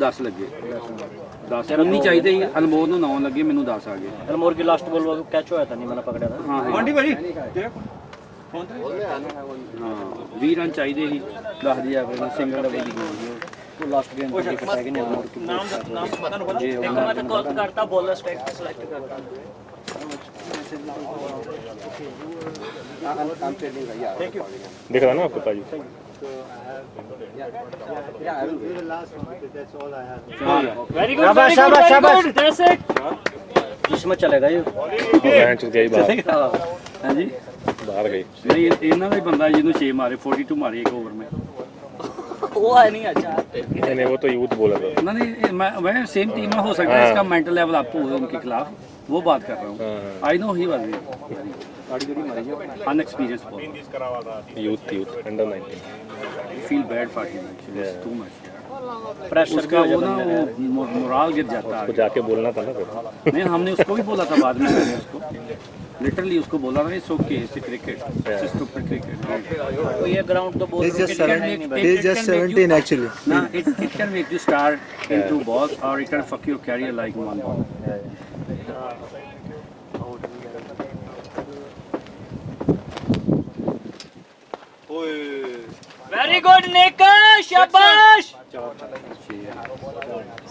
10 ਲੱਗੇ 10 19 ਚਾਹੀਦੇ ਸੀ ਅਨਮੋਲ ਨੂੰ 9 ਲੱਗੇ ਮੈਨੂੰ 10 ਆ ਗਏ अनमोल की लास्ट बॉल कैच होया था नहीं मैंने पकड़ा था ਹਾਂ ਆਂਟੀ ਭਾਜੀ ਹਾਂ 20 ਰਨ ਚਾਹੀਦੇ ਸੀ 10 ਦੀ ਐਵਰੇਜ ਨਾਲ ਸਿੰਗਲ ਡਬਲ ਦੀ ਗੇਮ ਸੀ वो लास्ट गेम पे विकेट है कि नहीं अनमोल की ਨਾਮ ਤੁਹਾਨੂੰ ਪਤਾ जी एक मैं तो कॉल करता बॉलर स्ट्राइक पे सेलेक्ट करता दिख रहा ना आपको ताजू वेरी गुड शाबाश शाबाश दैट्स इट इसमें चलेगा ये मैं चुक गई बाहर ਹਾਂ ਜੀ बाहर गई ਨਹੀਂ ਇਹਨਾਂ ਦਾ ਹੀ ਬੰਦਾ ਜਿਹਨੂੰ 6 ਮਾਰੇ 42 ਮਾਰੇ ਇੱਕ ਓਵਰ में वो है नहीं अच्छा नहीं नहीं वो तो यूथ बोला था ना नहीं मैं सेम टीम में हो सकता है इसका मेंटल लेवल अप हो उनके खिलाफ वो बात कर रहा हूँ I know he was unexperience bowler youth under 19 feel bad for him actually too much pressure उसका वो ना वो मोरल गिर जाता उसको है जाके बोलना था ना फिर नहीं हमने उसको भी बोला था बाद में मैंने उसको लिटरली उसको बोला था it's okay it's cricket it's stupid cricket तो ये ग्राउंड तो बहुत He's just 17 actually. ना it can make you start into balls or it can fuck your career like one ball very good निक शाबाश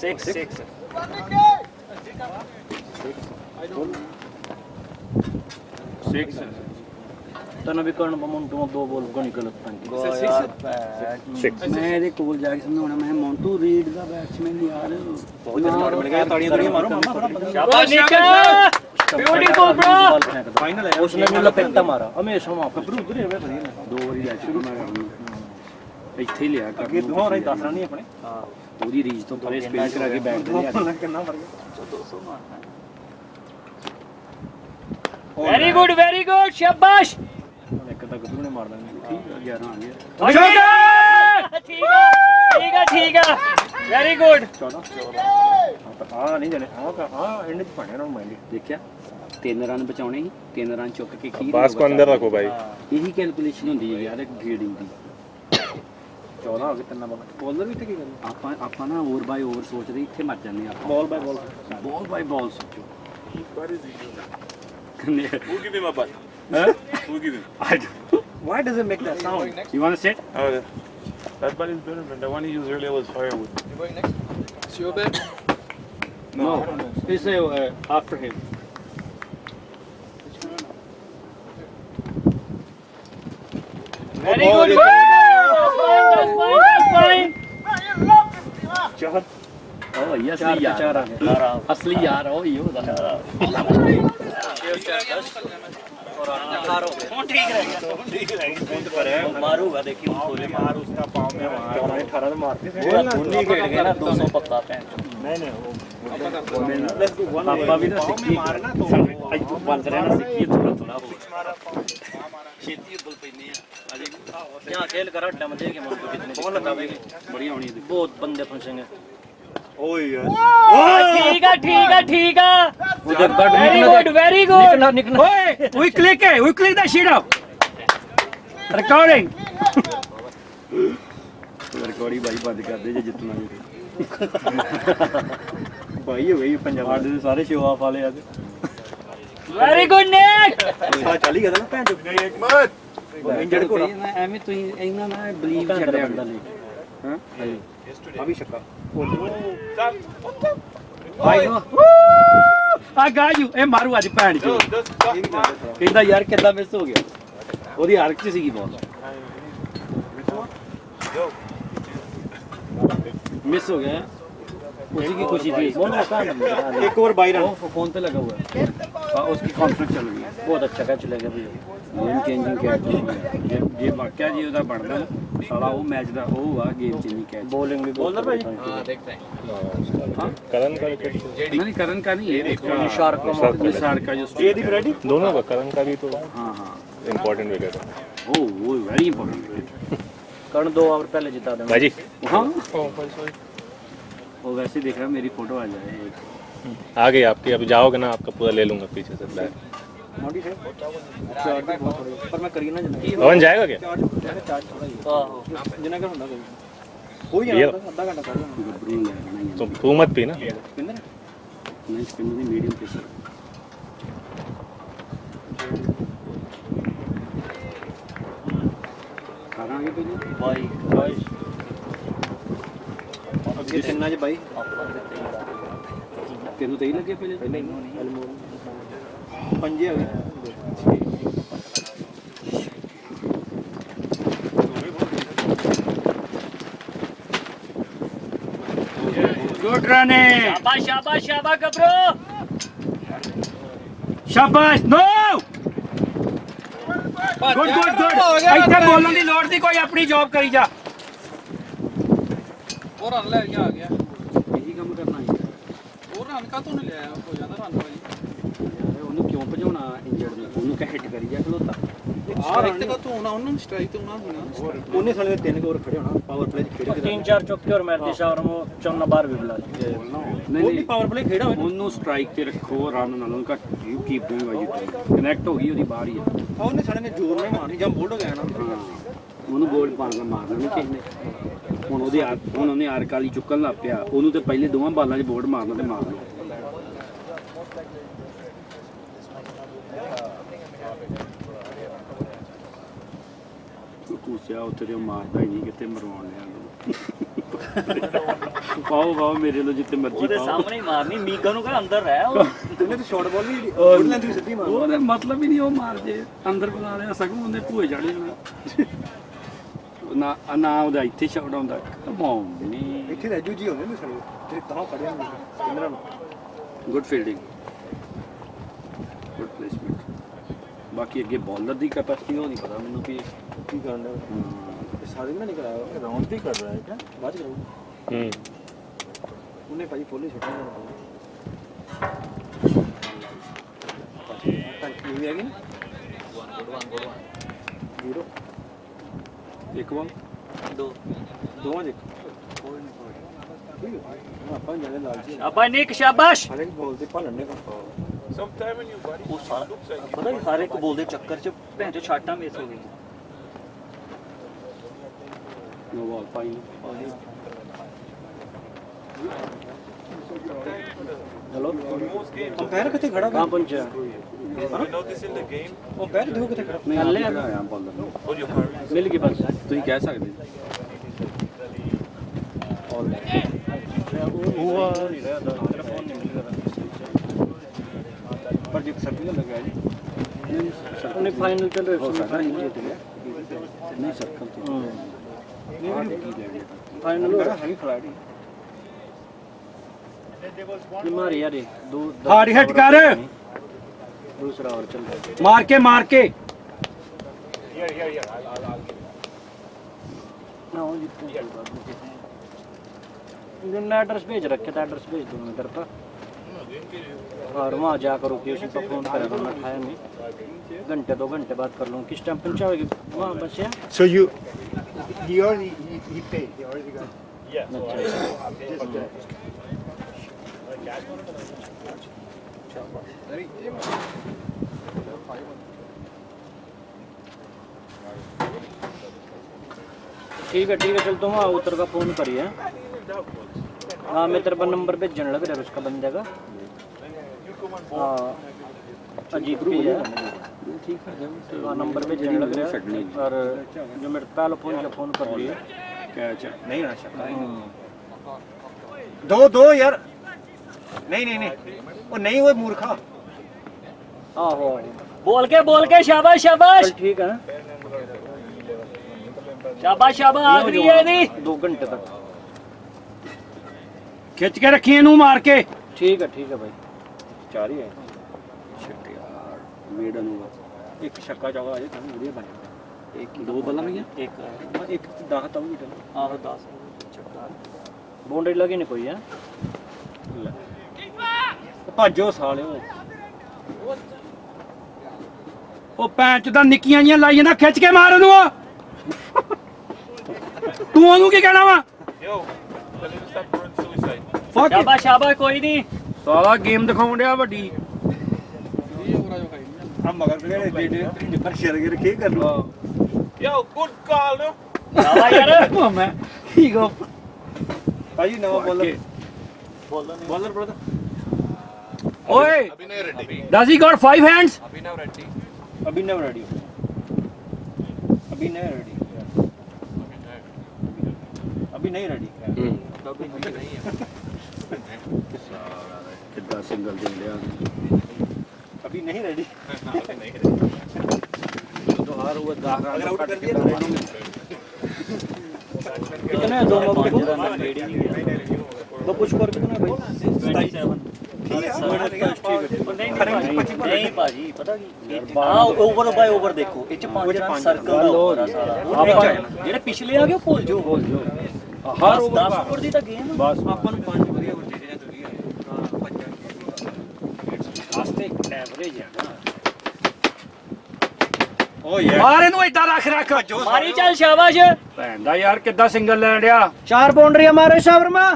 6 सिक्स तने भी करन मोंटू दो बॉल गणी गलत सिक्स मैं ਇਹਦੇ ਕੋਲ ਜਾ ਕੇ ਸਮਝਾਉਣਾ ਮੈਂ ਮੌਂਟੂ ਰੀਡ ਦਾ ਬੈਟਸਮੈਨ ਯਾਰ ਬਹੁਤ ਸਟਾਰਟ ਮਿਲ ਗਿਆ ਤਾੜੀਆਂ ਤਾੜੀਆਂ ਮਾਰੋ ਮਾਮਾ ਫਟਾਫਟ शाबाश निक ब्यूटीफुल ब्रो ਫਾਈਨਲ ਹੈ उसने भी लपेटा मारा हमेशा वहां पे ਉਧਰ ਹੀ ਹੋਵੇ ਵਧੀਆ ਨੇ ਦੋ ਵਾਰੀ ਲੈ ਸ਼ੁਰੂ ਮੈਂ ਕਰਨਾ ਇੱਥੇ ਹੀ ਲਿਆ ਕਰ ਅੱਗੇ ਦੋਹਾਂ ਰਾਈ 10 ਰਨ ਨਹੀਂ ਆਪਣੇ ਉਹਦੀ ਰੀਚ ਤੋਂ ਪਰੇ ਸਪਿਨ ਕਰਾ ਕੇ ਬੈਟ ਤੇ ਲਿਆ ਕਿੰਨਾ ਫਰਕ वेरी गुड शाबाश एक तक गुरु ने मार देंगे ठीक है 11 आ गया ठीक है वेरी गुड 14 ਹਾਂ ਨਹੀਂ ਜਾਣੇ ਹਾਂ ਐਂਡ ਚ ਪਾਣੇ ਨਾ ਮਾਈਂਡ ਦੇਖਿਆ 3 ਰਨ ਬਚਾਉਣੇ ਸੀ 3 ਰਨ ਚੁੱਕ ਕੇ ਕੀ पास को अंदर रखो भाई ਇਹੀ ਕੈਲਕੂਲੇਸ਼ਨ ਹੁੰਦੀ ਹੈ ਯਾਰ ਗੇਡਿੰਗ ਦੀ 14 ਹੋ ਗਏ ਤਿੰਨਾਂ ਬਾਲ ਬੋਲਰ ਵੀ ਤੇ ਕੀ ਕਰਨਾ ਆਪਾਂ ਨਾ ਓਵਰ ਬਾਈ ਓਵਰ ਸੋਚਦੇ ਇੱਥੇ ਮਰ ਜਾਂਦੇ ਆਪਾਂ ਬਾਲ ਬਾਈ ਬਾਲ ਬਾਲ ਬਾਈ ਬਾਲ ਸੋਚੋ Who give him a butt? Huh? Who give him? I don't. why does it make that sound You want to sit? Oh, yeah. That butt is better than the one he used earlier was firewood. You going next? It's your bet? No. It's after him. Very good that's fine ਚਾਰ Oh, yes, यार. असली यार हो ये होता है. मारूंगा देखिए खोले मार उसका पाँव में मार 18 में मारते थे धोनी खेल गए ना 200 पक्का पैन नहीं पापा भी ना सिक्की मारना तो आज तो बंद रहना सिक्की थोड़ा थोड़ा छेती बल पैनी है यहां खेल कर अड्डा में देखे मन को कितने कौन लगावेगी बढ़िया होनी है. बहुत बंदे फंसेंगे ओए यार ठीक है उधर बड वेरी गुड निकलना Oi, we click it. We click that shit up. Recording. Recording भाई बंद कर दे जे जितना भी. भाई हो गई पंजाब आज ਦੇ ਸਾਰੇ ਸ਼ੋ ਆਫ ਵਾਲੇ ਅੱਜ. वेरी गुड निक साला चल ही गया ना भैन चुक गई एक मत इंजर्ड को ਐਵੇਂ ਤੁਸੀਂ ਇਹਨਾਂ ਨਾਲ ਬਲੀਵ ਛੱਡਿਆ ਹੁੰਦਾ ਲਈ. ਹਾਂ? अभी शक्का ਭਾਈ ਨੂੰ ਆ ਗਾਜੂ ਇਹ ਮਾਰੂ ਅੱਜ ਭੈਣ ਚੋ. ਕਹਿੰਦਾ ਯਾਰ ਕਿੱਦਾਂ ਮਿਸ ਹੋ ਗਿਆ. ਉਹਦੀ ਹਰਕਤ ਚ ਸੀਗੀ ਬਾਲ. मिस हो गया उसी की खुशी थी. एक ओवर 22 रन वो फोन पे लगा हुआ है. उसकी कॉन्फ्रेंस चल रही है. बहुत अच्छा कैच चलेगा भैया गेम चेंजिंग कैच जे वाकया जी ਉਹਦਾ ਬਣਦਾ ਸਾਲਾ ਉਹ ਮੈਚ ਦਾ ਉਹ ਆ ਗੇਮ ਚੇਂजिंग कैच. बॉलिंग भी बॉलर भाई हाँ देखते हैं. हाँ करण का विकेट नहीं करण का नहीं है इसका निशार का निशार का जो ये दी रेडी दोनों का करण का भी तो हाँ हाँ इम्पोर्टेंट विकेट है ओ वो वेरी इंपॉर्टेंट. कर्ण 2 ओवर पहले जिता देंगे भाई जी हाँ वो वैसे देख रहा मेरी फोटो आ जाए एक. आ गई आपकी अभी जाओगे ना आपका पूरा ले लूंगा पीछे से बैक मोटी से चार्ज भी बहुत थोड़ी पर मैं करी ना जल्दी पवन जाएगा क्या चार्ज थोड़ा ही आहो जिना कर ਹੁੰਦਾ ਕੋਈ ये आधा घंटा कर गबरू तुम तू मत पी ना नहीं स्पिन नहीं मीडियम पेसर खाना आगे पे ਬਾਈ ਅੱਗੇ ਤਿੰਨਾਂ 'ਚ ਬਾਈ तेनू तो ही लगे पहले ਪੰਜੇ ਆ ਗਏ गुड रनिंग शाबाश शाबाश शाबाश गबरो शाबाश नो गुड गुड गुड ਇੱਥੇ ਬੋਲਣ ਦੀ ਲੋੜ ਨਹੀਂ ਕੋਈ ਆਪਣੀ ਜੌਬ ਕਰੀ ਜਾ ਉਹ ਰਨ ਲੈ ਕੇ ਆ ਗਿਆ ਇਹੀ ਕੰਮ ਕਰਨਾ ਹੈ ਉਹ ਰਨ ਕਾ ਤੋਂ ਨਹੀਂ ਲਿਆ ਹੋ ਜਾਂਦਾ ਰਨ ਵਾਲੀ ਯਾਰ ਉਹਨੂੰ ਕਿਉਂ ਭਜਾਉਣਾ ਇੰਜਰਡ ਨੂੰ ਉਹਨੂੰ ਕਹ ਹਿੱਟ ਕਰੀ ਜਾ ਖਲੋਤਾ ਸਟ੍ਰਾਈਕ ਤੇ ਕਾ ਤੋਂ ਆਉਣਾ ਉਹਨੂੰ ਸਟ੍ਰਾਈਕ ਤੇ ਆਉਣਾ ਹੋਣਾ ਉਹਨੇ ਸਾਲੇ ਦੇ 3 ਓਵਰ ਖੜੇ ਹੋਣਾ ਪਾਵਰ ਪਲੇ 'ਚ ਖੇਡ ਕੇ 3-4 चौके और मैच दिशा और वो 54 भी बुला लिया ਨਹੀਂ ਪਾਵਰ ਪਲੇ ਖੇੜਾ ਉਹਨੂੰ ਸਟ੍ਰਾਈਕ ਤੇ ਰੱਖੋ ਰਨ ਨਾਲ ਉਹਨੂੰ ਘੱਟ you keep doing what you connect ਹੋ ਗਈ ਉਹਦੀ ਬਾਹਰ ਹੀ ਆ ਉਹਨੇ ਸਾਲੇ ਨੇ ਜ਼ੋਰ ਨਾਲ ਮਾਰਨੀ ਜਾਂ ਬੋਲਡ ਹੋ ਗਿਆ ਨਾ ਉਹਨੂੰ ਗੋਲ ਪਾਉਣਾ ਮਾਰਨਾ ਨਹੀਂ ਕਿਸੇ ਨੇ ਹੁਣ ਉਹਨੇ ਆਰਕ ਵਾਲੀ ਚੁੱਕਣ ਲੱਗ ਪਿਆ ਉਹਨੂੰ ਤੇ ਪਹਿਲੇ ਦੋਵਾਂ ਬਾਲਾਂ 'ਚ ਬੋਰਡ ਮਾਰਨਾ ਤੇ ਮਾਰ ਲਓ ਕੂਸਿਆ ਉੱਥੇ ਤੇ ਉਹ ਮਾਰਦਾ ਹੀ ਨਹੀਂ ਕਿਤੇ ਮਰਵਾਉਣ ਲਿਆ ਪਾਓ ਮੇਰੇ ਲੋ ਜਿੱਥੇ ਮਰਜ਼ੀ ਉਹਦੇ ਪਾਓ ਸਾਹਮਣੇ ਹੀ ਮਾਰਨੀ ਮੀਗਾ ਨੂੰ ਕਹ ਅੰਦਰ ਰਹਿ ਉਹ ਉਹਨੇ ਤੇ ਸ਼ਾਰਟ ਬਾਲ ਵੀ ਗੁੱਡ ਲੈਂਥ ਵੀ ਸਿੱਧੀ ਮਾਰਨੀ ਉਹਦੇ ਮਤਲਬ ਹੀ ਨਹੀਂ ਉਹ ਮਾਰ ਜੇ ਅੰਦਰ ਬੁਲਾ ਲਿਆ ਸਗੋਂ ਉਹਨੇ ਭੂਏ ਚੜੇ ਨਾ ਨਾ ਉਹਦਾ ਇੱਥੇ ਸ਼ਾਟ ਆਉਂਦਾ ਕਮਾਉਂ ਨਹੀਂ ਇੱਥੇ ਰੈਜੂ ਜੀ ਹੁੰਦੇ ਨੇ ਸਾਲੇ ਜਿਹੜੇ ਤਾਂ ਖੜੇ ਹੁੰਦੇ ਇਹਨਾਂ ਨੂੰ ਗੁੱਡ ਫੀਲਡਿੰਗ ਗੁੱਡ ਪਲੇਸਮੈਂਟ ਬਾਕੀ ਅੱਗੇ ਬੌਲਰ ਦੀ ਕੈਪੈਸਿਟੀ ਉਹ ਨਹੀਂ ਪਤਾ ਮੈਨੂੰ ਕਿ ਕੀ ਕਰਨ ਦਾ ਸਾਰੇ ਨੇ ਨਹੀਂ ਕਰਾਇਆ ਰਾਉਂਡ ਵੀ ਕਰ ਰਿਹਾ ਹੈ ਕਿਆ ਬਾਅਦ ਚ ਕਰਾਉ ਉਹਨੇ ਭਾਈ ਫੁੱਲ ਹੀ ਛੱਡਣਾ ਟੰਕੀ ਵੀ ਆ ਗਈ ਨਾ 0 ਇੱਕ ਬਾਲ ਦੋਵਾਂ ਦੇ ਆਪਾਂ ਜਾਣੇ ਲਾਲ ਜੀ शाबाश निक शाबाश ਹਰ ਇੱਕ ਬੋਲ ਤੇ ਭਾਲਣ ਨੇ Sometime in your body, ਉਹ ਸਾਰਾ looks like ਪਤਾ ਨਹੀਂ ਸਾਰੇ ਇੱਕ ਬੋਲ ਦੇ ਚੱਕਰ 'ਚ ਭੈਣ ਚੋ ਛਾਟਾਂ ਮਿਸ ਹੋ ਗਈਆਂ ਨੋ ਬਾਲ ਫਾਈਨ ਚਲੋ most games. ਅੰਪਾਇਰ ਕਿੱਥੇ ਖੜਾ ਕਹਾਂ ਪਹੁੰਚਿਆ You notice in the game, umpire ਦੇਖੋ ਕਿੱਥੇ ਖੜਾ ਨਹੀਂ ਥੱਲੇ ਆਇਆ ਬੌਲਰ or your carries. ਮਿਲ ਗਈ ਬਸ ਤੁਸੀਂ ਕਹਿ ਸਕਦੇ ਪਰ ਜੇ ਸਰਕਲ ਲੱਗਿਆ ਜੀ ਉਹਨੇ ਫਾਈਨਲ ਚੱਲ ਰਿਹਾ ਸੀ ਨਹੀਂ ਸਰਕਲ ਤੇ ਫਾਈਨਲ ਮੇਰਾ ਹੈਗੀ ਖਿਲਾੜੀ ये मारे यार ये दो ਹਾਰਡ ਹਿੱਟ ਕਰ दूसरा और चल रहा है ਮਾਰ ਕੇ ना वो जितने जिनने एड्रेस भेज रखे थे एड्रेस भेज दूंगा इधर पर और वहाँ जाकर रुकी उसी पर फोन करेगा मैं खाया नहीं घंटे 2 घंटे बाद कर लूँ किस टाइम पहुँचाओगे वहाँ बस यार So he paid. He already got. अच्छा ठीक है चल तुम आओ उतर का फोन करिए हाँ मैं तेरे पर नंबर भेजने लग रहा है उसका बंदे का हाँ अजीब भी है हाँ नंबर भेजने लग रहा है और जो मेरे पहले फोन कर लिए कैच ਨਹੀਂ ਆ ਸ਼ੱਕਾ दो यार. नहीं. वो नहीं वो मूर्खा. आहो बोल के शाबाश शाबाश ठीक है शाबाश आ गई है नी 2 घंटे तक ਖਿੱਚ ਕੇ ਰੱਖੀ ਇਹਨੂੰ ਮਾਰ ਕੇ ठीक है भाई 4 ਹੀ ਹੈ ਸ਼ਿਟ ਯਾਰ ਮੇਡਨ ਨੂੰ ਇੱਕ ਛੱਕਾ ਚੌਗਾ ਅਜੇ ਤਾਂ ਵਧੀਆ ਬਣ ਜਾਣਾ ਇੱਕ ਦੋ ਬੱਲਾਂ ਹੋਈਆਂ एक ਇੱਕ 10 ਤਾਂ ਵੀ आहो 10 बाउंड्री लगी नहीं कोई है ਭੱਜੋ ਸਾਲਿਓ ਉਹ ਪੈਂਚ ਦਾ ਨਿੱਕੀਆਂ ਜੀਆਂ ਲਾਈ ਜਾਂਦਾ ਖਿੱਚ ਕੇ ਮਾਰ ਉਹਨੂੰ ਤੂੰ ਉਹਨੂੰ ਕੀ ਕਹਿਣਾ ਵਾ Yo, tell him to stop doing suicide. ਫੱਕ शाबाश कोई नहीं ਸਾਲਾ ਗੇਮ ਦਿਖਾਉਣ ਡਿਆ ਵੱਡੀ ਇਹ ਹੋਰਾ ਜੋ ਖਾਈ ਆ ਮਗਰ ਕਿਹੜੇ ਡੇ ਪਰ ਸ਼ਰਗਰ ਕੀ ਕਰ ਲੂ Yo, good call, no? शाबाश यार ਮੈਂ ਠੀਕ ਹੋ ਭਾਜੀ ਨਵਾਂ bowler Bowler brother. Oi! Does he got 5 hands? Abhinav ready. Abhinav ready. अभी नहीं रेडी कितना सिंगल दे लिया अभी नहीं रेडी तो हार हुआ अगर आउट कर दिया कितने 2 5 रन रेडी नहीं गया तो पुश कर कितना भाई 27 नहीं भाजी पता की हां ओवर बाय ओवर देखो ਇਹ ਚ 5 ਰਨ ਸਰਕਲ ਦਾ ਓਵਰ ਆ ਸਾਰਾ ਜਿਹੜੇ ਪਿਛਲੇ ਆ ਗਏ ਉਹ ਭੁੱਲ ਜਾਓ हार 10 ਓਵਰ ਦੀ ਤਾਂ ਗੇਮ बस ਆਪਾਂ ਨੂੰ 5 ਵਧੀਆ ਓਵਰ ਚਾਹੀਦੇ ਜ਼ਰੂਰੀ ਹੈ ਹਾਂ 5 वास्ते एवरेज है ना ਓ ਯਾਰ ਮਾਰ ਇਹਨੂੰ ਏਦਾਂ ਰੱਖ ਮਾਰੀ ਚੱਲ ਸ਼ਾਬਾਸ਼ ਭੈਣ ਦਾ ਯਾਰ ਕਿੱਦਾਂ ਸਿੰਗਲ ਲੈਣ ਡਿਆ 4 ਬਾਉਂਡਰੀਆਂ ਮਾਰੇ ਸ਼ਾਵਰਮਾ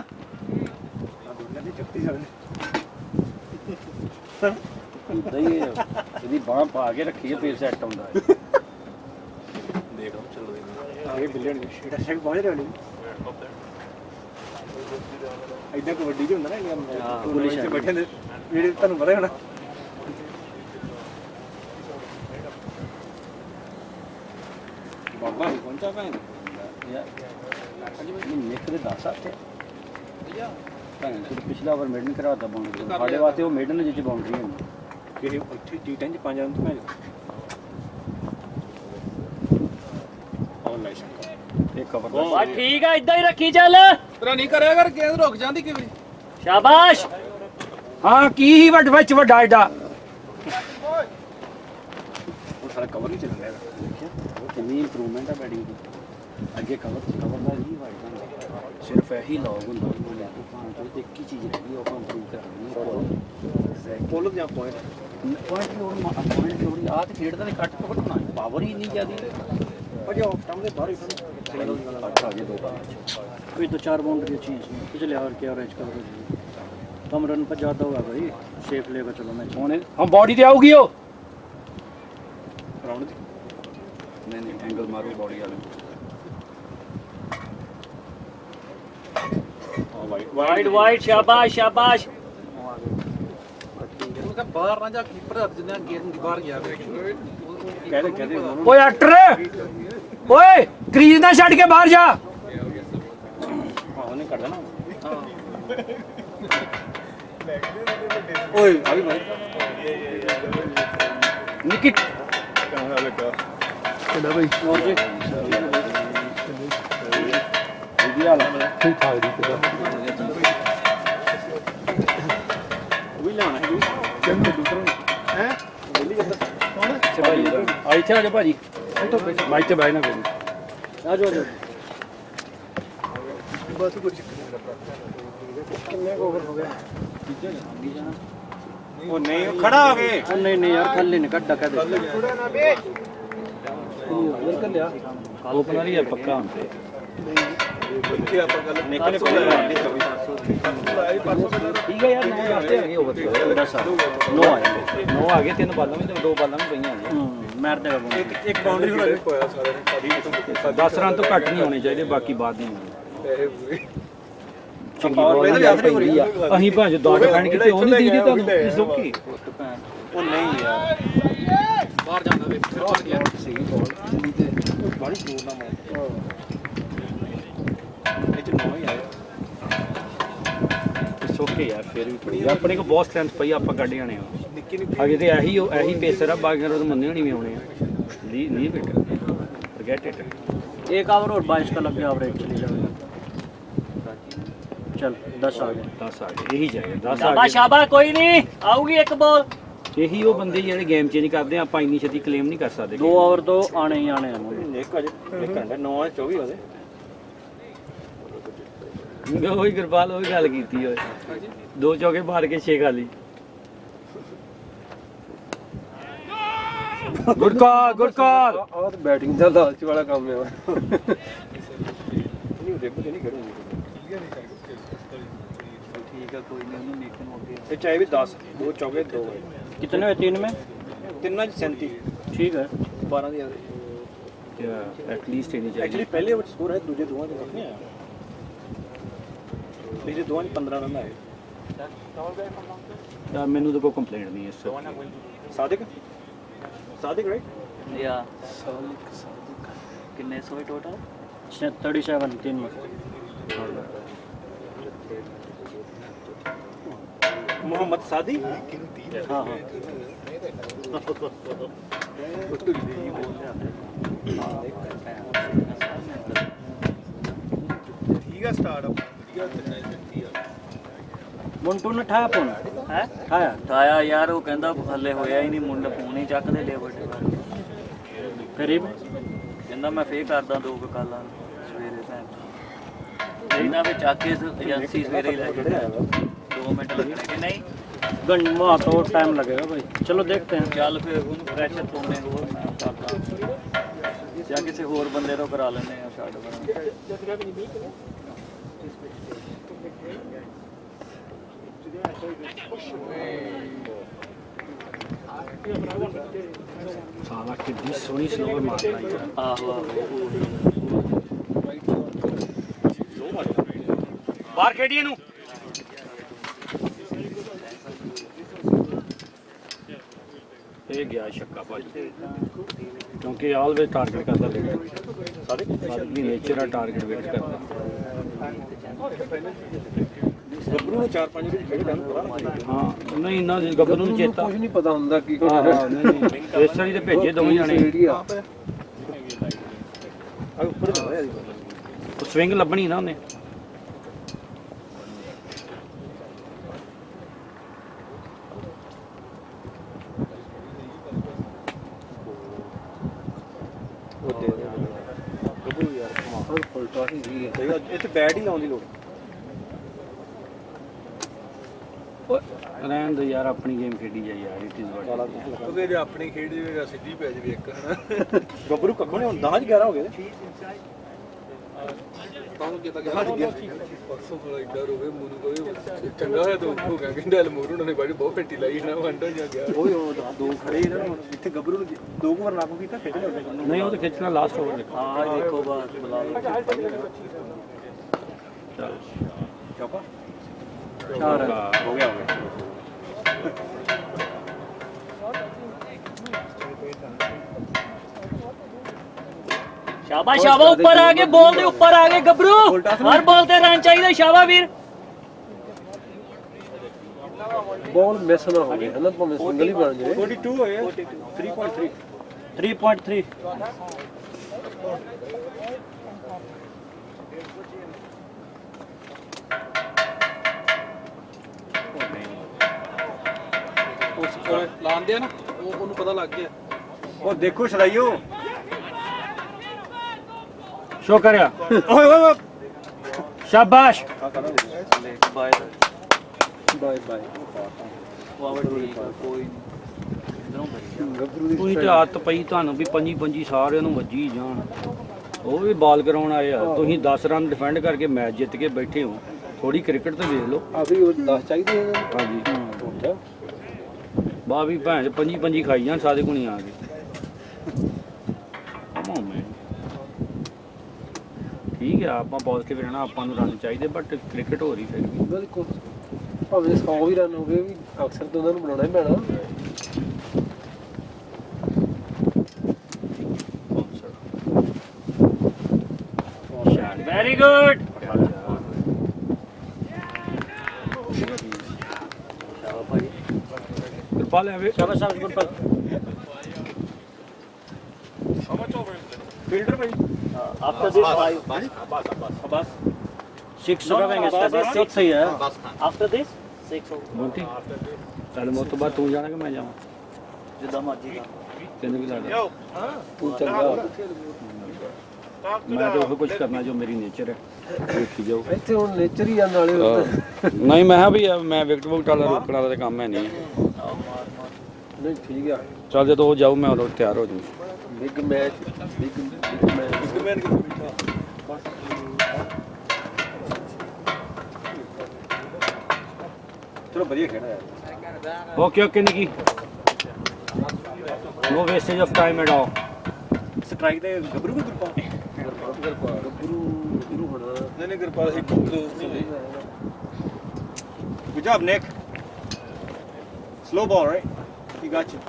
ਇਦਾਂ ਹੀ ਇਹਦੀ ਬਾਹ ਪਾ ਕੇ ਰੱਖੀ ਹੈ ਫੇਰ ਸੈੱਟ ਹੁੰਦਾ ਹੈ आगे बिलियन दर्शक पहुंच रहे हो इधर कबड्डी जो ਹੁੰਦਾ ਨਾ ਇੰਡੀਆ ਪੁਲਿਸ ਤੇ ਬੈਠੇ ਨੇ ਜਿਹੜੇ ਤੁਹਾਨੂੰ ਪਤਾ ਹੋਣਾ ਬਾਬਾ ਪਹੁੰਚਾ ਭੈਣ ਨਿੱਕ ਦੇ 10 ਆਤੇ ਭੈਣ ਤੇ ਪਿਛਲਾ ਵਾਰ ਮੇਡਨ ਕਰਾਤਾ ਬਾਉਂਡਰੀ ਸਾਡੇ ਵਾਸਤੇ ਉਹ ਮੇਡਨ ਜਿੱਚ ਬਾਉਂਡਰੀ ਹੈ ਕਿ ਇੱਥੇ T10 ਚ 5 ਰਨ ਤੋਂ ਮੈਂ ਆਨਲਾਈਨ ਇਹ ਕਵਰ ਬਾ ਠੀਕ ਆ ਇਦਾਂ ਹੀ ਰੱਖੀ ਚੱਲ ਤੇਰਾ ਨਹੀਂ ਕਰਿਆ ਕਰ ਗੇਂਦ ਰੁਕ ਜਾਂਦੀ ਕਿਵੇਂ ਸ਼ਾਬਾਸ਼ ਹਾਂ ਕੀ ਹੀ ਵੱਡ ਵਿੱਚ ਵੱਡਾ ਏਡਾ ਉਹ ਸਾਰਾ ਕਵਰ ਨਹੀਂ ਚੱਲ ਰਿਹਾ ਉਹ ਕਿੰਨੀ ਇੰਪਰੂਵਮੈਂਟ ਆ ਬੈਟਿੰਗ ਦੀ ਅੱਗੇ ਕਵਰ ਦਾ ਨਹੀਂ ਵਾਈਡ ਸਿਰਫ ਇਹੀ ਲੌਗ ਹੁੰਦਾ ਭਾਵੇਂ ਇੱਕ ਹੀ ਚੀਜ਼ ਰਹਿ ਗਈ ਉਹ ਆਪਾਂ ਇੰਪਰੂਵ ਕਰਨੀ ਬੋਲ ਜਾਂ ਪੁਆਇੰਟ ਪੁਆਇੰਟ ਲੋੜ ਆ ਤੇ ਖੇਡਦਾ ਨੇ ਕੱਟ ਤੋਂ ਘਟਣਾ ਪਾਵਰ ਹੀ ਨਹੀਂ ਜਿਆਦੀ ਭਜੋ ਕੰਮ ਦੇ ਬਾਹਰ ਹੀ ਅੱਠ ਆ ਗਏ ਦੋ ਬਾਅਦ कोई तो 4 बाउंड्री अच्छी है पिछले ओवर के एवरेज का कम रन पर ज़्यादा होगा भाई सेफ लेगा चलो मैच ਹੁਣ ਹਮ ਬੋਡੀ ਤੇ ਆਊਗੀ ਉਹ ਰਾਉਂਡ ਨਹੀਂ ਐਂਗਲ ਮਾਰੂ ਬੋਡੀ ਵਾਲੇ वाइड वाइड शाबाश शाबाश ਉਹਨੂੰ ਕਹ ਬਾਹਰ ਨਾ ਜਾ ਕੀਪਰ ਹੱਥ ਜਿੰਨਾ ਗੇਂਦ ਬਾਹਰ ਗਿਆ ਕਹਦੇ ਓਏ ਐਕਟਰ ਓਏ ਕ੍ਰੀਜ਼ ਨਾ ਛੱਡ ਕੇ ਬਾਹਰ ਜਾ नहीं करता ना ਓਏ ਆ ਵੀ ਭਾਈ ਨਿਕਿਟ ਕਿਹੜਾ ਭਾਈ और जी ਵਧੀਆ ਲਾ ਠੀਕ ਠਾਕ ਦੀ ਕਿਹਦਾ भी लाना है ਕਿੰਨੇ ਦੂਸਰਾ ਹੈ ਬੋਲੀ ਜਾਂਦਾ ਕੌਣ ਭਾਈ ਆਈ ਇੱਥੇ ਆ ਜਾ ਭਾਜੀ ਬਾਈ ਤੇ ਬਾਈ ਨਾ ਕੋਈ आ जाओ ਬਸ ਕੁਝ ਕਿੰਨੇ ਓਵਰ ਹੋ ਗਏ ਉਹ ਨਹੀਂ ਉਹ ਖੜਾ ਹੋ ਗਏ नहीं नहीं यार खाली नहीं कट डका दे ਓਪਨਰ ਹੀ ਆ ਪੱਕਾ ਹੁਣ ਤੇ ਇੱਥੇ ਆਪਾਂ ਗੱਲ ਨਿਕਲੇ ਕੋਲ ਠੀਕ ਹੈ ਯਾਰ 9 ਵਾਸਤੇ ਆ ਗਏ ਓਵਰ 10 9 ਆਏ 9 ਆ ਗਏ 3 ਬਾਲਾਂ ਵੀ ਤੇ 2 ਬਾਲਾਂ ਵੀ ਪਈਆਂ ਆ मार देगा वो ਇੱਕ ਬਾਉਂਡਰੀ ਹੋ ਗਈ ਹੋਇਆ ਸਾਰੇ ਨੇ 10 ਰਨ ਤੋਂ ਘੱਟ ਨਹੀਂ ਹੋਣੇ ਚਾਹੀਦੇ ਬਾਕੀ ਬਾਅਦ ਨਹੀਂ ਚੰਗੀ ਪਾਵਰ ਬਾਲ ਪਲੇਅ ਦੀ ਆਦਤ ਪੈਂਦੀ ਆ ਅਸੀਂ ਭਾਵੇਂ 10 ਡਿਫੈਂਡ ਕੀਤੇ ਉਹ ਨਹੀਂ ਦੀਦੀ ਤੁਹਾਨੂੰ ਇਸ ਓਕੇ ਉਹ ਨਹੀਂ ਯਾਰ ਬਾਹਰ ਜਾਂਦਾ ਵੇ ਫਿਰ ਬਾਹਰ ਗਿਆ ਸਹੀ ਬਾਲ ਚੱਲੀ ਤੇ ਬੜੀ ਜ਼ੋਰ ਨਾਲ ਮਾਰ ਇਹ ਚ 9 ਹੀ ਆਇਆ ਇਸ ਓਕੇ ਯਾਰ ਫਿਰ ਵੀ ਪੜੀ ਆਪਣੇ ਕੋਲ ਬਹੁਤ ਸਟਰੈਂਥ ਪਈ ਆਪਾਂ ਕੱਢ ਜਾਣੇ ਆ ਨਿੱਕੀ ਨਿੱਕੀ ਅਗੇ ਤੇ ਇਹੀ ਪੇਸਰ ਆ ਬਾਕੀ ਨੂੰ ਮੰਨੇ ਨਹੀਂ ਵੀ ਆਉਣੇ ਆ ਨਹੀਂ ਬੇਟਾ ਫੋਰਗੇਟ ਇਟ एक ओवर और 22 का लग गया एवरेज चली जाएगा चल 10 आ गए 10 आ गए ਇਹੀ ਜਾਏਗਾ 10 ਆ शाबाश गए शाबाश कोई नहीं आऊगी एक बॉल ਇਹੀ ਉਹ ਬੰਦੇ ਜਿਹੜੇ ਗੇਮ ਚੇਂਜ ਕਰਦੇ ਆ ਆਪਾਂ ਇੰਨੀ ਛੇਤੀ ਕਲੇਮ ਨਹੀਂ ਕਰ ਸਕਦੇ 2 ओवर तो आने ही आने हैं ਇੱਕ ਅਜੇ ਇੱਕ ਘੰਟਾ 9 24 ਹੋ ਗਏ ਉਹੀ ਗੁਰਬਾਲ ਉਹੀ ਗੱਲ ਕੀਤੀ ਓਏ 2 ਚੌਕੇ ਮਾਰ ਕੇ 6 ਖਾਲੀ ਗੁੱਡ ਕਾਲ ਆਹ ਤਾਂ ਬੈਟਿੰਗ ਦਾ ਲਾਲਚ ਵਾਲਾ ਕੰਮ ਹੈ ਨਹੀਂ ਦੇਖੋ ਨਹੀਂ ਕਰੂੰਗੀ ਠੀਕ ਆ ਕੋਈ ਨਹੀਂ ਉਹਨੂੰ ਨੀਚੇ ਮੋੜ ਕੇ ਇਹ ਚਾਹੇ ਵੀ 10 2 ਚੌਕੇ 2 कितने हुए 3 में ਤਿੰਨਾਂ ਚ 37 ठीक है 12 ਦੀ ਐਵਰੇਜ ਐਟ ਲੀਸਟ ਇਹਨੀ ਚਾਹੀਦੀ ਐਕਚੁਅਲੀ ਪਹਿਲੇ ਵਿੱਚ ਸਕੋਰ ਹੈ ਦੂਜੇ ਦੋਵਾਂ ਚ ਨਹੀਂ ਆਇਆ ਪਿਛਲੇ ਦੋਵਾਂ ਚ 15 ਰਨ ਆਏ ਯਾਰ ਮੈਨੂੰ ਤਾਂ ਕੋਈ ਕੰਪਲੇਂਟ ਨਹੀਂ ਇਸ सादिक सादिक राइट या ਕਿੰਨੇ ਸੋਏ ਟੋਟਲ 37 3 में मोहम्मद सादी हाँ हाँ ठीक है स्टार्ट अप ਮੁੰਟੂ ਨੇ ਠਾਇਆ ਫੋਨ ਹੈ ਠਾਇਆ ਤਾਇਆ ਯਾਰ ਉਹ ਕਹਿੰਦਾ ਹੱਲੇ ਹੋਇਆ ਹੀ ਨਹੀਂ ਮੁੰਡਾ ਫੋਨ ਹੀ ਚੱਕਦੇ ਲੇਬਰ ਤੇ ਕਰੀਬ ਕਹਿੰਦਾ ਮੈਂ ਫੇਰ ਕਰਦਾ 2 ਕਾਲਾਂ ਸਵੇਰੇ ਭੈਣ ਇਹਨਾਂ ਵਿੱਚ ਚੱਕ ਕੇ ਏਜੰਸੀ ਸਵੇਰੇ ਹੀ ਲੈ ਕੇ 2 ਮਿੰਟ ਲੱਗਣੇ ਕਿ ਨਹੀਂ घंटा तो टाइम लगेगा भाई चलो देखते हैं ਚੱਲ ਫਿਰ ਉਹਨੂੰ ਪ੍ਰੈਸ਼ਰ ਪਾਉਣੇ ਹੋਰ ਮੈਂ ਕਰਦਾ ਜਾਂ ਕਿਸੇ ਹੋਰ ਬੰਦੇ ਤੋਂ ਕਰਾ ਲੈਣੇ ਆ ਛੱਡ ਬਣਾ ਸਾਲਾ ਕਿੰਨੀ ਸੋਹਣੀ ਸਲੋਵਰ ਮਾਰਦਾ ਯਾਰ ਆਹੋ ਆਹੋ बाहर खेडिए नु ਇਹ ਗਿਆ ਛੱਕਾ ਭਾਜੀ ਕਿਉਂਕਿ ਆਲਵੇਜ਼ ਟਾਰਗੇਟ ਕਰਦਾ ਲੇਟ ਸਾਡੀ ਨੇਚਰ ਆ ਟਾਰਗੇਟ ਵੇਟ ਕਰਦਾ गबरू ने 4-5 दिन खेले ढंग पूरा ਹਾਂ ਨਹੀਂ ਨਾ ਗੱਭਰੂ ਨੂੰ ਚੇਤਾ ਕੁਝ ਨਹੀਂ ਪਤਾ ਹੁੰਦਾ ਕੀ ਹਾਂ ਹਾਂ ਨਹੀਂ ਇਸ ਵਾਲੀ ਤੇ ਭੇਜੇ ਦੋਵੇਂ ਜਾਣੇ ਉਹ ਸਵਿੰਗ ਲੱਭਣੀ ਨਾ ਉਹਨੇ गबरू यार ਪਲਟਾ ਹੀ ਗਈ देखो इतने बैट ही लाने की लोड़ ਰਹਿਣ ਦੇ ਯਾਰ ਆਪਣੀ ਗੇਮ ਖੇਡੀ ਜਾ ਯਾਰ ਇਟ ਇਜ਼ ਵਾਟ ਉਹਦੇ ਜੇ ਆਪਣੀ ਖੇਡ ਜੇਗਾ ਸਿੱਧੀ ਪੈ ਜਵੇ ਇੱਕ ਹਨਾ गबरू कखो ने 10-11 हो गए ਤਾਂ ਕਿਤਾ ਗਿਆ ਪਰਸੋਂ ਥੋੜਾ ਇੱਧਰ ਹੋਵੇ ਮੂਰੂ ਕੋਈ ਚੰਗਾ ਹੋਇਆ ਤਾਂ ਹੋ ਗਿਆ ਕਹਿੰਦਾ ਮੂਰੂ ਨੇ ਬੜੀ ਬਹੁਤ ਫੱਟੀ ਲਾਈ ਨਾ ਵੰਡਾ ਜਾ ਗਿਆ ओए ओ दो खड़े ही ना इतने गबरू ने 2 ओवर नाको कीता खेड ले ਨਹੀਂ ਉਹ ਤਾਂ ਖਿੱਚਣਾ ਲਾਸਟ ਓਵਰ ਦੇਖੋ ਹਾਂ ਦੇਖੋ ਬਾਤ ਬੁਲਾ ਲਓ चौका ਚਾਰ हो गया शाबाश शाबाश ऊपर आगे बॉल दे ऊपर आगे गबरू हर बॉल ते रन चाहिए शाबाश वीर ਬਾਲ ਮਿਸ ਨਾ ਹੋਵੇ ਹਨਾ ਭਾਵੇਂ ਸਿੰਗਲ ਹੀ ਬਣ ਜਾਵੇ 42 हो गए 3.3 3.3 ਉਸ ਲਾਉਂਦੇ ਆ ਨਾ ਉਹਨੂੰ ਪਤਾ ਲੱਗ ਗਿਆ ओ देखो छड़ाइयो ਸ਼ੋ ਕਰਿਆ ओए ओए ओए ਸ਼ਾਬਾਸ਼ बाय ਬਾਏ ਬਾਏ फॉरवर्ड ठीक है कोई इधरों करी ਗੱਭਰੂ ਦੀ ਤੁਸੀਂ ਤੇ ਆਦਤ ਪਈ ਤੁਹਾਨੂੰ ਵੀ 25 ਸਾਰਿਆਂ ਨੂੰ ਵੱਜੀ ਜਾਣ ਉਹ ਵੀ ਬਾਲ ਕਰਾਉਣ ਆਏ ਆ ਤੁਸੀਂ 10 ਰਨ ਡਿਫੈਂਡ ਕਰਕੇ ਮੈਚ ਜਿੱਤ ਕੇ ਬੈਠੇ ਹੋ ਥੋੜੀ ਕ੍ਰਿਕਟ ਤੇ ਵੇਖ ਲਓ ਆ ਵੀ ਉਹ 10 ਚਾਹੀਦੇ ਇਹਨਾਂ ਨੂੰ ਹਾਂਜੀ ਬਾ ਵੀ ਭੈਣ 25 ਖਾਈ ਜਾਣ ਸਾਡੇ ਕੋਲ ਨਹੀਂ ਆ ਗਏ ਕਮੋ ਮੈਂ ਠੀਕ ਹੈ ਆਪਾਂ ਪੋਜ਼ਿਟਿਵ ਰਹਿਣਾ ਆਪਾਂ ਨੂੰ ਰਨ ਚਾਹੀਦੇ ਬਟ ਕ੍ਰਿਕਟ ਹੋ ਰਹੀ ਫਿਰ ਵੀ ਬਿਲਕੁਲ ਭਾਵੇਂ 100 ਵੀ ਰਨ ਹੋ ਗਏ ਵੀ ਅਕਸਰ ਤਾਂ ਉਹਨਾਂ ਨੂੰ ਬਣਾਉਣਾ ਹੀ ਪੈਣਾ वेरी गुड ਕਿਰਪਾਲ ਹੈ ਵੇ शाबाश शाबाश गुरपाल फील्डर भाई आफ्टर दिस 5 बस 6 लगाएंगे इसके बाद सब सही है आफ्टर दिस 6 ਮੋਂਟੀ ਚੱਲ ਮੋਤ ਤੋਂ ਬਾਅਦ ਤੂੰ ਜਾਣਾ ਕਿ ਮੈਂ ਜਾਵਾਂ ਜਿੱਦਾਂ ਮਰਜੀ ਦਾ ਤੈਨੂੰ ਕੀ ਲੱਗਦਾ ਤੂੰ ਚੰਗਾ ਮੈਂ ਤਾਂ ਉਹ ਕੁਝ ਕਰਨਾ ਜੋ ਮੇਰੀ ਨੇਚਰ ਹੈ ਦੇਖੀ ਜਾਓ ਇੱਥੇ ਹੁਣ ਨੇਚਰ ਹੀ ਆ ਨਾਲੇ ਨਹੀਂ ਮੈਂ ਕਿਹਾ ਵੀ ਮੈਂ ਵਿਕਟ ਵੁਕਟ ਵਾਲਾ ਰੋਕਣ ਵਾਲਾ ਤਾਂ ਕੰਮ ਹੈ ਨਹੀਂ ਨਹੀਂ ਠੀਕ ਆ ਚੱਲ ਜਦੋਂ ਉਹ ਜਾਊ ਮੈਂ ਉਦੋਂ ਤਿਆਰ ਹੋ ਜੂ big match big match man के बैठा चलो बढ़िया खेला यार okay okay Nikki no wastage of time at all strike दे गबरू को गुरपाल ਗੱਭਰੂ ਇਹਨੂੰ ਹੋਣਾ ਨਹੀਂ ਨਹੀਂ ਗੁਰਪਾਲ ਇੱਕ ਦੋਸਤ ਸੀ Good job, Nick. Slow ball, right? He got you.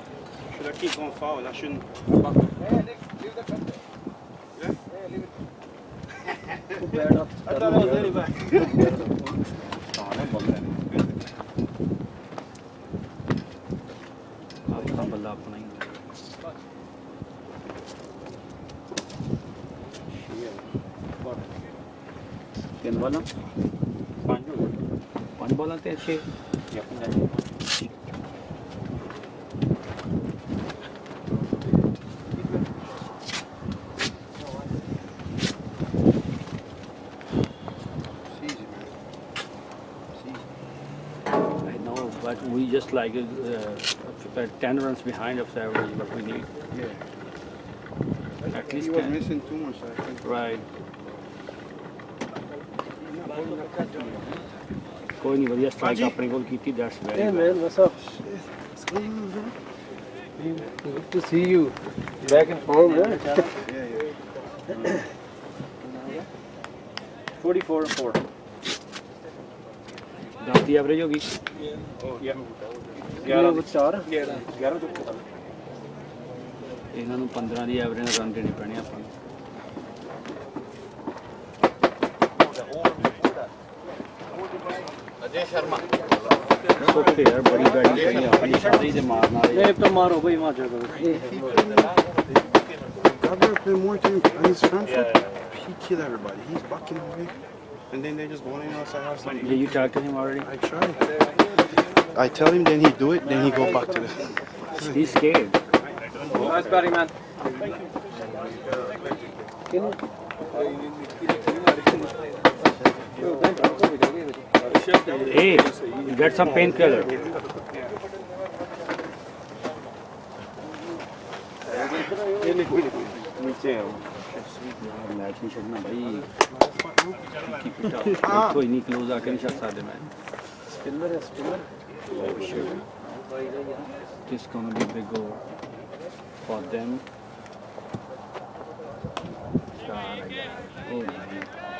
Should I keep going forward? I shouldn't. I thought that was anybody. ਆਪਣਾ ਬੱਲਾ ਆਪਣਾ ਹੀ ਤਿੰਨ ਵਾਲਾ 5 ਬਾਲਾਂ ਤੇ 6 I know, but we just like 10 runs behind of average, what we need. At least 10. missing too much, I think. Right. ਕੋਈ ਨਹੀਂ ਵਧੀਆ strike ਆਪਣੇ ਕੋਲ ਕੀਤੀ, that's very Hey well. man, what's up? Good to see you. Back in form, man. 44 and 4. 10 the average ਹੋ ਗਈ। 11 4. ਇਹਨਾਂ ਨੂੰ 15 ਦੀ ਐਵਰੇਜ ਨਾਲ ਰਨ ਦੇਣੇ ਪੈਣੇ ਆਪਾਂ ਨੂੰ। ਸੁੱਤੇ ਯਾਰ ਬੜੀ ਬੈਟਿੰਗ ਕਰੀ ਆਪਣੀ ਸਾਰੇ ਦੇ ਮਾਰਨ ਵਾਲੇ। नहीं तो मारो भाई वहाँ जाकर। Godber played more too. On his front foot, he killed everybody. He's bucking away. And then they just going in outside house. Did you talk to him already? I try. I tell him, then he do it, then he go back to the. He's scared. Nice batting, man. Hey, get some painkiller. Match ਨਹੀਂ ਛੱਡਣਾ ਭਾਈ। Keep it up. ਕੋਈ ਨਹੀਂ close ਆ ਕੇ ਨਹੀਂ ਛੱਡ ਸਕਦੇ ਮੈਂ। Spinner है, spinner. This is gonna be big goal for them.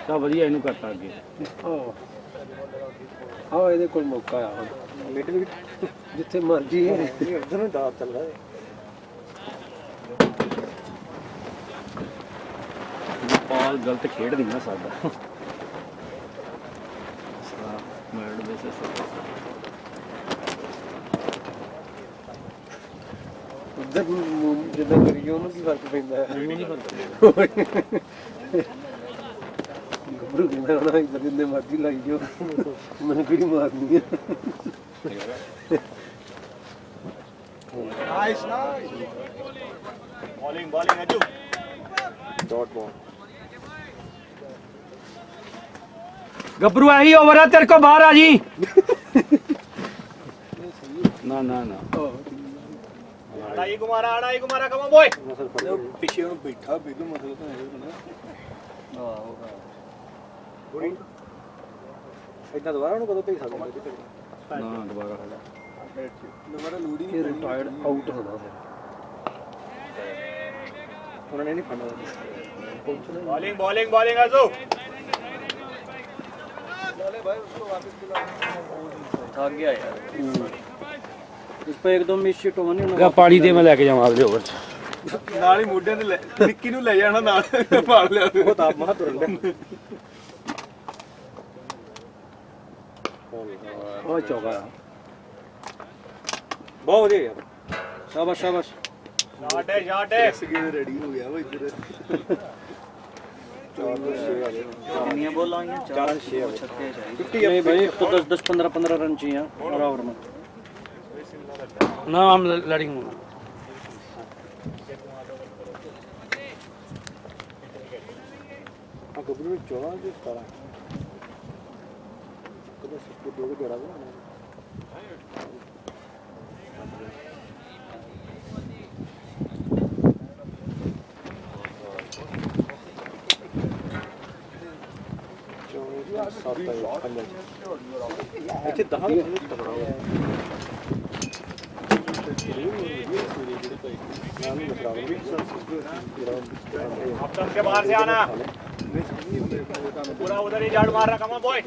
ਤਾਂ ਵਧੀਆ ਇਹਨੂੰ ਕਰਤਾ ਅੱਗੇ। ਹਾਂ ਇਹਦੇ ਕੋਲ ਮੌਕਾ ਆ ਹੁਣ ਮਿਡ ਵਿਕਟ ਜਿੱਥੇ ਮਰਜੀ ਉਧਰ ਨੂੰ ਦਾਅ ਚੱਲਦਾ ਹੈ। ਪਾਲ ਗਲਤ ਖੇਡ ਨਹੀਂ ਨਾ ਸਕਦਾ। ਮੈਡ ਬੇਸਿਸ ਉਧਰ ਜਿੱਦਾਂ ਕਰੀਏ ਉਹਨੂੰ ਕੀ ਫਰਕ ਪੈਂਦਾ ਹੈ? ਉਹਨੂੰ ਨਹੀਂ ਪਤਾ। ਗੱਭਰੂ ਕਹਿੰਦਾ ਹੋਣਾ ਇੱਧਰ ਜਿੰਨੇ ਮਰਜੀ ਲਾਈ ਜਾਓ ਮੈਨੂੰ ਕਿਹੜੀ ਮਾਰਨੀ ਹੈ। Nice. Bowling, Aju. Dot ball. ਗੱਭਰੂ ਆਹੀ ਓਵਰ ਆ ਤੇਰੇ ਕੋ ਬਾਹਰ ਆ ਜੀ। ਨਾ ਨਾ ਨਾ Adai Kumara, come on, boy. ਪਿੱਛੇ ਉਹਨੂੰ ਬੈਠਾ ਬਿੱਲੂ ਮਤਲਬ ਤਾਂ ਇਹ ਨਾ ਇਦਾਂ ਦੁਬਾਰਾ ਉਹਨੂੰ ਕਦੋਂ ਭੇਜ ਸਕਦੇ ਨਾ ਦੁਬਾਰਾ ਸਾਡਾ ਦੁਬਾਰਾ ਲੋੜ ਹੀ ਇਹ ਰਿਟਾਇਰਡ ਆਊਟ ਹੋਣਾ ਫਿਰ ਉਹਨਾਂ ਨੇ ਨਹੀਂ ਫੜਨਾ। Bowling, Aju. ਥੱਕ ਗਿਆ ਯਾਰ। ਇਸ ਪੇ ਇੱਕਦਮ ਮਿਸ ਸ਼ਿਟ ਹੋਣੀ ਗਾ ਪਾਣੀ ਤੇ ਮੈਂ ਲੈ ਕੇ ਜਾਵਾਂ ਅਗਲੇ ਓਵਰ ਚ। ਨਾਲ ਹੀ ਮੋਢਿਆਂ ਤੇ ਨਿੱਕੀ ਨੂੰ ਲੈ ਜਾਣਾ ਨਾਲ ਪਾਲ ਲਿਆ ਉਹ ਤਾਂ ਆਪ ਮਹਾ ਤੁਰਨ ਦੇ। ਉਹ ਚੌਕਾ ਬਹੁਤ ਵਧੀਆ ਯਾਰ। ਸ਼ਾਬਾਸ਼ ਸ਼ਾਬਾਸ਼। Shot है. ਸਗੇ ਰੈਡੀ ਹੋ ਗਿਆ ਉਹ ਇੱਧਰ। 4-6 ਆ ਗਏ। ਕਿੰਨੀਆਂ ਬੋਲਾਂ ਆਈਆਂ? 4-6 ਆ ਛੱਕੇ ਚਾਹੀਦੇ। 50 नहीं भाई तो 10 15 रन चाहिए और ओवर में। ਨਾ ਆਮ ਲੜਿੰਗ ਆ ਗੱਭਰੂ ਨੂੰ 14 ਤੇ 17 ਕਦੇ ਸਿੱਕੇ ਦੋ ਕੇ ਜੜਾ ਬਣਾ ਇੱਥੇ 10 ਤਕੜਾ ਹੋ Option के बाहर से आना. पूरा उधर ही झाड़ मार रहा. Come on, boy.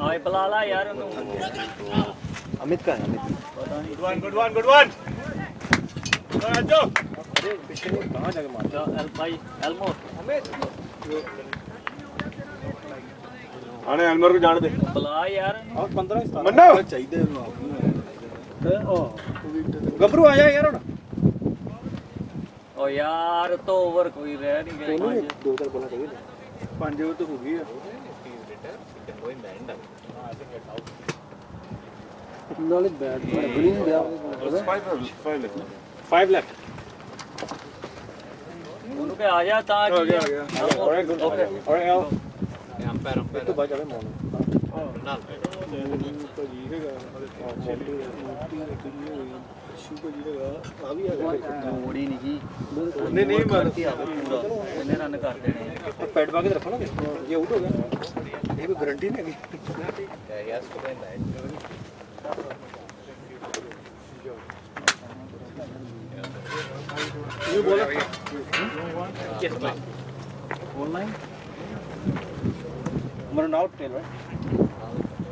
ਆਏ ਬੁਲਾ ਲਾ ਯਾਰ ਉਹਨੂੰ अमित का है अमित ਪਤਾ ਨਹੀਂ गुड वन ਐਲ ਭਾਈ ਐਲਮੋ आने अलमर को जान दे ਬੁਲਾ ਯਾਰ ਇਹਨੂੰ। और 15 मन्नो चाहिए गबरू आ जा यार ਹੁਣ ਓ ਯਾਰ ਤੋਂ ਓਵਰ ਕੋਈ ਰਹਿ ਨਹੀਂ ਗਈ ਪੰਜ। ਦੋ ਚਾਰ ਬੋਲਾਂ ਚਾਹੀਏ 5 ਓਵਰ ਤਾਂ ਹੋ ਗਈ ਆ ਨਾਲੇ ਬੈਟ ਬਣੀ ਨਹੀਂ ਗਿਆ 5 ਲੈਫਟ ਉਹਨੂੰ ਕਿ ਆ ਜਾ ਤਾਂ ਕੀ ਆ ਗਿਆ ਓਕੇ ਔਰ ਇਹ ਤੋਂ ਬਾਅਦ ਜਾਵੇ ਮੋਨ ਮੋੜੀ ਨਹੀਂ ਜੀ ਨਹੀਂ ਨਹੀਂ ਮੈਂ ਪੂਰਾ ਉਹਨੇ ਰਨ ਕਰ ਦੇਣੇ ਪੈਡ ਪਾ ਕੇ ਰੱਖੋ ਨਾ ਜੇ ਆਊਟ ਹੋ ਗਿਆ ਇਹ ਕੋਈ ਗਾਰੰਟੀ ਨਹੀਂ ਹੈਗੀ ये बोला ਕਿਸ ਬਾਈ ऑनलाइन हमारा नाउ टेल राइट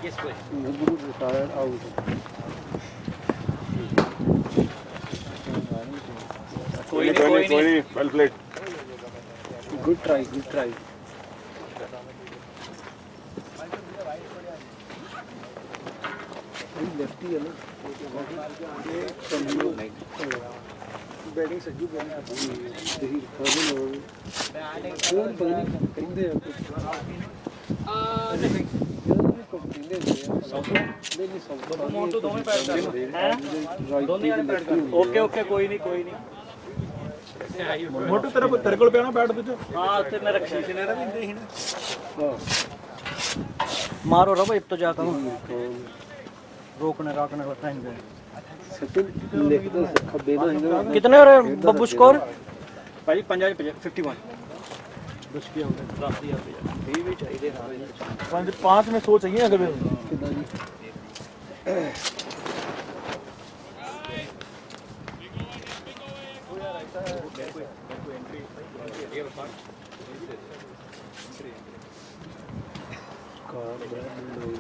ਕਿਸ ਬਾਈ गुरु रिटायर्ड आउट ਕੋਈ ਨਹੀਂ well played good try lefty है ना बैटिंग सज्जू करना देखी खबर कौन पता नहीं कहते ਮੋਨ ਤੋਂ ਦੋਵੇਂ ਪੈਡ ਕਰ ਹੈ ਦੋਨੇ ਵਾਲੇ ਪੈਡ ਕਰ ਓਕੇ ਓਕੇ ਕੋਈ ਨਹੀਂ मोटू तेरे को पिया ना बैट तुझे ਹਾਂ ਉੱਥੇ ਮੈਂ ਰੱਖੀ ਸੀ मारो रबो अब तो जाकर रोकने राकने का टाइम दे कितने हो रहे बब्बू स्कोर भाई 51 10 किया होगा 10,000 भी ਚਾਹੀਦੇ ਨਾਲ 5 में सोच चाहिए अगर कितना जी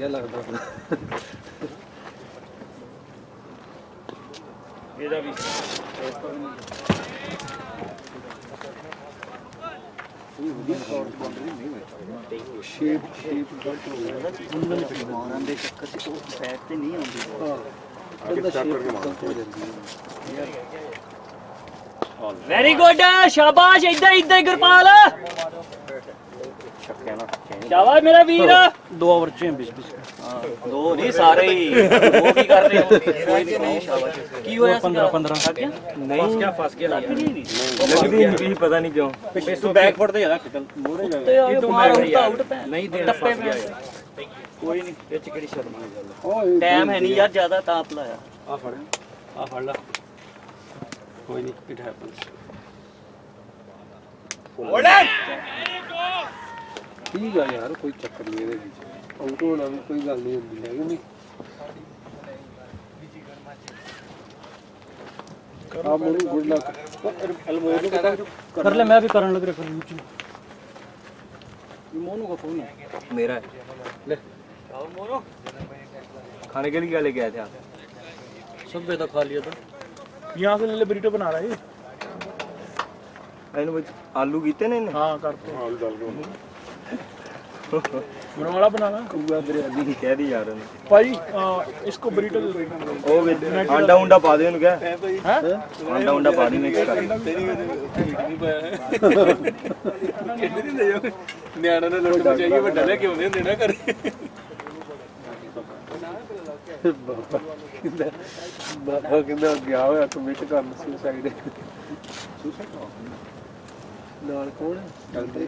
लगता ਇਹਦਾ ਵੀ ਮਾਰਨ ਦੇ ਚੱਕਰ 'ਚ ਉਹ ਸਾਈਡ ਤੇ ਨਹੀਂ ਆਉਂਦੀ ਵੈਰੀ ਗੁੱਡ ਸ਼ਾਬਾਸ਼ ਇਦਾਂ ਹੀ ਗੁਰਪਾਲ ਸ਼ਾਬਾਸ਼ ਮੇਰਾ ਵੀਰ 2 ओवर चाहिए 20 ਦੋ ਨਹੀਂ ਸਾਰੇ ਹੀ ਉਹ ਕੀ ਕਰ ਰਹੇ ਹੋ ਕੋਈ ਨਹੀਂ ਸ਼ਾਬਾਸ਼ ਕੀ ਹੋਇਆ 15 ਨਹੀਂ ਫਸ ਗਿਆ लगती नहीं पता नहीं क्यों तो बैक फुट ਤੇ ਜ਼ਿਆਦਾ ਖਿੱਚਣ ਮੋੜੇ ਜਾ ਆਊਟ ਨਹੀਂ ਦੇਣਾ ਫਸ ਗਿਆ ਕੋਈ ਨਹੀਂ ਇਹ ਚ ਕਿਹੜੀ ਸ਼ਰਮ ਵਾਲੀ ਗੱਲ ਹੈ। ਟਾਈਮ ਹੈ ਨਹੀਂ ਯਾਰ ਜ਼ਿਆਦਾ ਤਾਂ ਲਾਇਆ ਆ ਫੜ ਲਾ ਕੋਈ ਨਹੀਂ ਇਟ ਹੈਪਨਸ ਠੀਕ ਆ ਯਾਰ ਕੋਈ ਚੱਕਰ ਨਹੀਂ ਇਹਦੇ ਵਿੱਚ ਆਊਟ ਹੋਣਾ ਵੀ ਕੋਈ ਗੱਲ ਨਹੀਂ ਹੁੰਦੀ ਹੈ ਕਿ ਨਹੀਂ ਆ ਮੈਨੂੰ ਗੁੱਡ ਲੱਕ ਐਲਮੋਰ ਨੂੰ ਪਤਾ कर ले मैं भी करने लग रहा हूँ मोनू का फोन है मेरा है ले खाने के लिए क्या लेके आए थे आप सब बेदा खा लिया था यहाँ से ले ले बरीटो बना रहा है मैंने वो आलू कीते ने हाँ करते हैं आलू डाल के वाला बनाना कौआ बिरयानी कह दी यार भाई इसको बरीटो ओ अंडा उंडा पा दे क्या अंडा उंडा पा दी मिक्स कर ਨਿਆਣਾ ਨੇ ਲੁੱਟ ਮਚਾਈਏ ਵੱਡਾ ਲੈ ਕੇ ਆਉਂਦੇ ਹੁੰਦੇ ਨਾ ਘਰੇ ਬਾਬਾ ਕਹਿੰਦਾ ਗਿਆ ਹੋਇਆ ਕਮਿਟ ਕਰਨ ਸੁਸਾਈਡ ਨਾਲ ਕੌਣ ਚੱਲਦੇ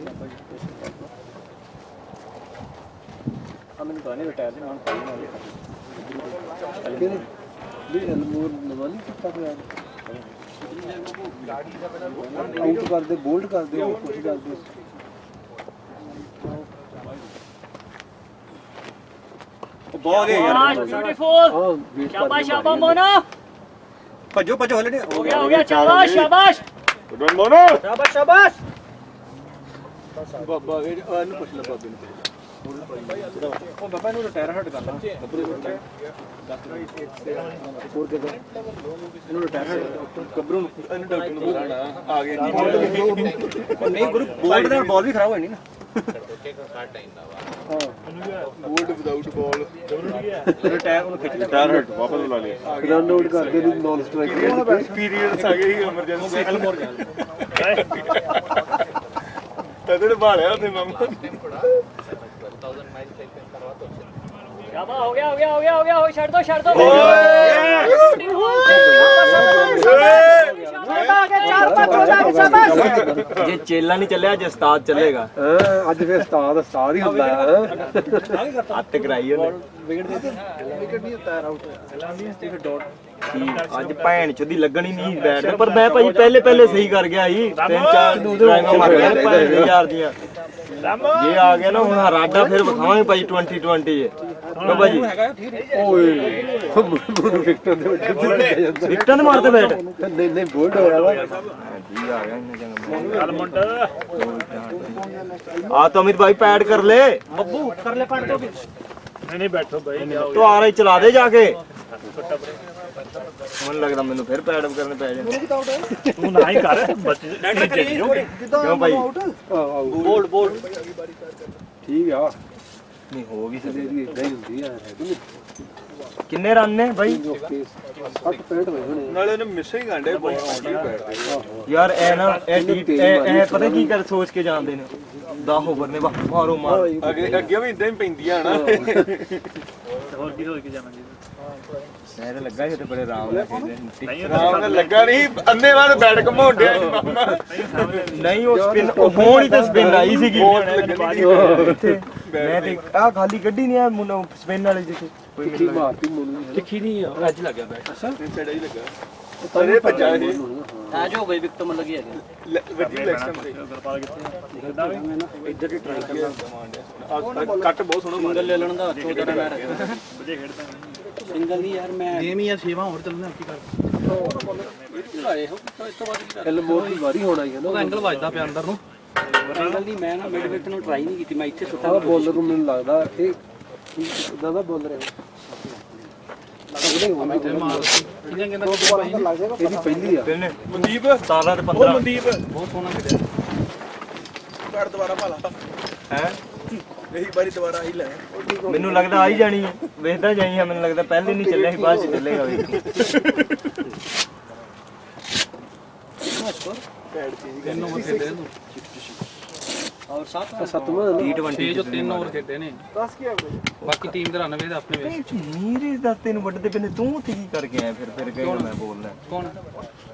ਆ ਮੈਨੂੰ ਤਾਂ ਨਹੀਂ ਰਿਟਾਇਰ ਦੇ ਨਾਲ ਪਾਈ ਨਾਲ ਕਿਹਦੇ ਵੀ ਐਲਮੋਰ ਨਵਾਲੀ ਕਿੱਤਾ ਪਿਆ ਆਊਟ ਕਰਦੇ ਬੋਲਡ ਕਰਦੇ ਉਹ ਕੁਝ ਕਰਦੇ ਬਹੁਤ ਬਿਊਟੀਫੁਲ ਸ਼ਾਬਾਸ਼ ਸ਼ਾਬਾਸ਼ ਮੋਨਾ ਭੱਜੋ ਭੱਜੋ ਹਲੇ ਨਹੀਂ हो गया शाबाश शाबाश ਗੁੱਡ ਮੋਨੋ शाबाश शाबाश ਬਾਬਾ ਇਹਨੂੰ ਪੁੱਛ ਲੈ ਬਾਬੇ ਨੂੰ ਉਹ ਬਾਬਾ ਇਹਨੂੰ ਰਿਟਾਇਰ ਹਟ ਕਰਨਾ ਹੋਰ ਕਿਦੋਂ ਇਹਨੂੰ ਰਿਟਾਇਰ ਗੱਭਰੂ ਨੂੰ ਇਹਨੂੰ ਡਾਕਟਰ ਨੂੰ ਬੁਲਾਣਾ ਆ ਗਏ ਨਹੀਂ ਗੁਰੂ ਬੋਲਡ ਨਾਲ ਬਾਲ ਵੀ ਖਰਾਬ ਹੋਣੀ ਨਾ ਬੋਲਡ ਵਿਦਆਊਟ ਬਾਲ ਰਿਟਾਇਰ ਉਹਨੂੰ ਖਿੱਚ ਲਿਆ ਹਟ ਵਾਪਸ ਬੁਲਾ ਲਿਆ ਰਨ ਆਊਟ ਕਰਕੇ ਨੌਨ ਸਟ੍ਰਾਈਕ ਪੀਰੀਅਡਸ ਆ ਗਏ ਸੀ ਐਮਰਜੈਂਸੀ ਤਦੇ ਬਾਲਿਆ ਤੇ ਮਾਮਾ शाबाश हो गया छੱਡ दो ਜੇ ਚੇਲਾ ਨਹੀਂ ਚੱਲਿਆ ਜੇ ਉਸਤਾਦ ਚੱਲੇਗਾ ਅੱਜ ਫੇਰ ਉਸਤਾਦ ਹੀ ਹੁੰਦਾ ਹੱਥ ਕਰਾਈ ਉਹਨੇ ਵਿਕਟ ਨਹੀਂ ਹੁੰਦਾ ਆਊਟ ਅੱਜ ਭੈਣ ਚੋਦੀ ਲੱਗਣੀ ਨਹੀਂ ਬੈਟ ਪਰ ਮੈਂ ਭਾਈ ਪਹਿਲੇ ਸਹੀ ਕਰ ਗਿਆ ਸੀ 3-4 ਡਰਾਈਵਾਂ ਮਾਰ ਗਿਆ 5000 ਦੀਆਂ ਜੇ ਆ ਗਿਆ ਨਾ ਹੁਣ ਰਾਡਾ ਫਿਰ ਵਿਖਾਵਾਂਗੇ ਭਾਈ 2020 ਲੋ ਭਾਜੀ ਓਏ ਮੈਨੂੰ ਵਿਕਟਾਂ ਦੇ ਵਿੱਚ ਜਾਂਦਾ ਵਿਕਟਾਂ ਤੇ ਮਾਰਦੇ ਬੈਟ ਨਹੀਂ ਬੋਲਡ ਹੋਇਆ ਵਾ ਜੀ ਆ ਗਿਆ ਇਹਨੇ ਚੰਗਾ ਆ ਤਾਂ ਅਮਿਤ ਭਾਈ ਪੈਡ ਕਰ ਲੈ बब्बू कर ले पैंट तो भी नहीं बैठो भाई ਤੂੰ ਆ ਰਹੀ ਚਲਾ ਦੇ ਜਾ ਕੇ ਮੈਨੂੰ ਲੱਗਦਾ ਮੈਨੂੰ ਫਿਰ ਪੈਡ ਕਰਨੇ ਪੈ ਜਾਣੇ तू ना ही कर बच्चे ਕਿਉਂ ਭਾਈ बोल्ड ਠੀਕ ਆ ਨਹੀਂ ਹੋ ਗਈ ਇਹਦੀ ਇਦਾਂ ਹੀ ਹੁੰਦੀ ਆ ਕਿੰਨੇ ਰਨ ਨੇ ਭਾਈ 60 65 ਹੋਏ ਹੋਣੇ ਨਾਲੇ ਇਹਨੇ ਮਿਸਿੰਗ ਆਂਡੇ ਯਾਰ ਇਹ ਨਾ ਇਹ ਪਤਾ ਕੀ ਕਰ ਸੋਚ ਕੇ ਜਾਂਦੇ ਨੇ 10 ਓਵਰ ਨੇ ਮਾਰੋ ਮਾਰ ਅੱਗੇ ਵੀ ਇਦਾਂ ਹੀ ਪੈਂਦੀਆਂ ਨਾ और की जाना जी ਮੈਂ ਤਾਂ ਲੱਗਾ ਸੀ ਤੇ ਬੜੇ ਆਰਾਮ ਨਾਲ ਖੇਡਦੇ ਆਰਾਮ ਨਾਲ ਲੱਗਾ ਨਹੀਂ ਅੰਨੇ ਵਾਰ ਬੈਟ ਘਮਾਉਂਦਿਆ ਸੀ ਮਾਮਾ ਨਹੀਂ ਉਹ ਸਪਿਨ ਹੋਣੀ ਤਾਂ ਸਪਿਨ ਆਈ ਸੀਗੀ ਮੈਂ ਤੇ ਆ ਖਾਲੀ ਗੱਡੀ ਨਹੀਂ ਆ ਮੁੰਡਾ ਸਪਿਨ ਵਾਲੇ ਜਿੱਥੇ ਟਿੱਕੀ ਮਾਰਤੀ ਮੈਨੂੰ ਤਿੱਖੀ ਨਹੀਂ ਅੱਜ ਲੱਗਿਆ ਬੈਟ ਛੜਾ ਹੀ ਲੱਗਾ ਅਰੇ ਭੱਜਾ ਇਹ आ जाओ भाई विकेट मन लगी है ਵੱਡੀ ਇਲੈਕਸ਼ਨ ਤੇ ਇੱਧਰ ਹੀ ਟਰਾਈ ਕਰਦਾ ਕੱਟ ਬਹੁਤ ਸੋਹਣਾ सिंगल ले लेना था छोटा रन ਸਿੰਗਲ ਨਹੀਂ ਯਾਰ ਮੈਂ गेम ही यार सेवा और चलना की कर ਐਲਮੋਰ ਦੀ ਵਾਰੀ ਹੋਣਾ ਹੀ ਹੈ ਨਾ एंगल ਵੱਜਦਾ ਪਿਆ ਅੰਦਰ ਨੂੰ ਸਿੰਗਲ ਨਹੀਂ ਮੈਂ ਨਾ ਮਿਡ ਵਿਕਟ ਨੂੰ ਟਰਾਈ ਨਹੀਂ ਕੀਤੀ ਮੈਂ ਇੱਥੇ ਸੁੱਟਾ ਆਹ ਬੋਲਰ ਨੂੰ ਮੈਨੂੰ ਲੱਗਦਾ ਇਹ ਇਦਾਂ ਦਾ ਬੋਲਰ ਹੈ ਇਹਦੀ ਇਹਦੀ ਪਹਿਲੀ ਆ ਮਨਦੀਪ 17 ਤੇ 15 ਮਨਦੀਪ ਬਹੁਤ ਸੋਹਣਾ ਖੇਡਿਆ ਬੈਟ ਦੁਬਾਰਾ ਭਾਲਾ ਹੈ ਇਹੀ ਵਾਰੀ ਦੁਬਾਰਾ ਆਈ ਲੈ ਮੈਨੂੰ ਲੱਗਦਾ ਆਈ ਜਾਣੀ ਹੈ ਵੇਖਦਾ ਜਾਈ ਹੈ ਮੈਨੂੰ ਲੱਗਦਾ ਪਹਿਲੇ ਨਹੀਂ ਚੱਲਿਆ ਸੀ ਬਾਅਦ ਚ ਚੱਲੇਗਾ ਵੀ और साथ ਸੱਤਵਾਂ T20 ਜੋ 3 ਓਵਰ ਖੇਡੇ ਨੇ 10 ਕੀ ਬਾਕੀ ਟੀਮ ਦੇ 93 ਦੇ ਆਪਣੇ ਵਿੱਚ ਨੀਰੇ ਦਾ ਤੈਨੂੰ ਵੱਢਦੇ ਪੈਨੇ ਤੂੰ ਉੱਥੇ ਕੀ ਕਰਕੇ ਆਇਆ ਫਿਰ ਕਹੀ ਮੈਂ ਬੋਲਣਾ ਕੌਣ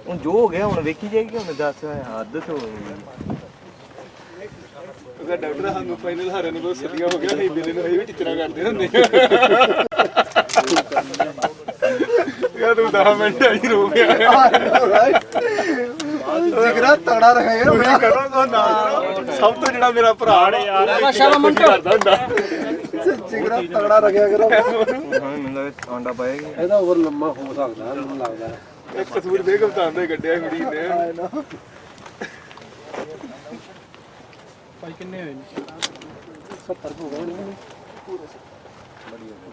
ਹੁਣ ਜੋ ਹੋ ਗਿਆ ਹੁਣ ਵੇਖੀ ਜਾਏਗੀ ਹੁਣ ਦੱਸ ਹੱਦ ਤੋਂ ਉਹਦਾ ਡਾਕਟਰ ਸਾਨੂੰ ਫਾਈਨਲ ਹਾਰਨ ਨੂੰ ਬਹੁਤ ਸਦੀਆਂ ਹੋ ਗਿਆ ਅਸੀਂ ਦਿਨ ਨੂੰ ਇਹ ਵੀ ਟਿਚਰਾ ਕਰਦੇ ਹੁੰਦੇ ਯਾਰ ਤੂੰ 10 ਮਿੰਟ ਹੀ ਰੋ ਗਿਆ ਜਿਗਰਾ ਤਗੜਾ ਰੱਖਿਆ ਮੈਂ ਕਰਾਂਗਾ ਨਾ ਸਭ ਤੋਂ ਜਿਹੜਾ ਮੇਰਾ ਭਰਾ ਨੇ ਯਾਰ ਕਰਦਾ ਹੁੰਦਾ ਜਿਗਰਾ ਤਗੜਾ ਰੱਖਿਆ ਕਰੋ ਮੈਨੂੰ ਲੱਗਦਾ ਆਂਡਾ ਪਾਏਗੀ ਇਹਦਾ ਓਵਰ ਲੰਮਾ ਹੋ ਸਕਦਾ ਮੈਨੂੰ ਲੱਗਦਾ ਇੱਕ ਕਸੂਰ ਦੇ ਕਪਤਾਨ ਦੇ ਗੱਡਿਆ ਕੁੜੀ ਨੇ ਭਾਈ ਕਿੰਨੇ ਹੋਏ ਨੇ 70 ਹੋ ਗਏ ਨੇ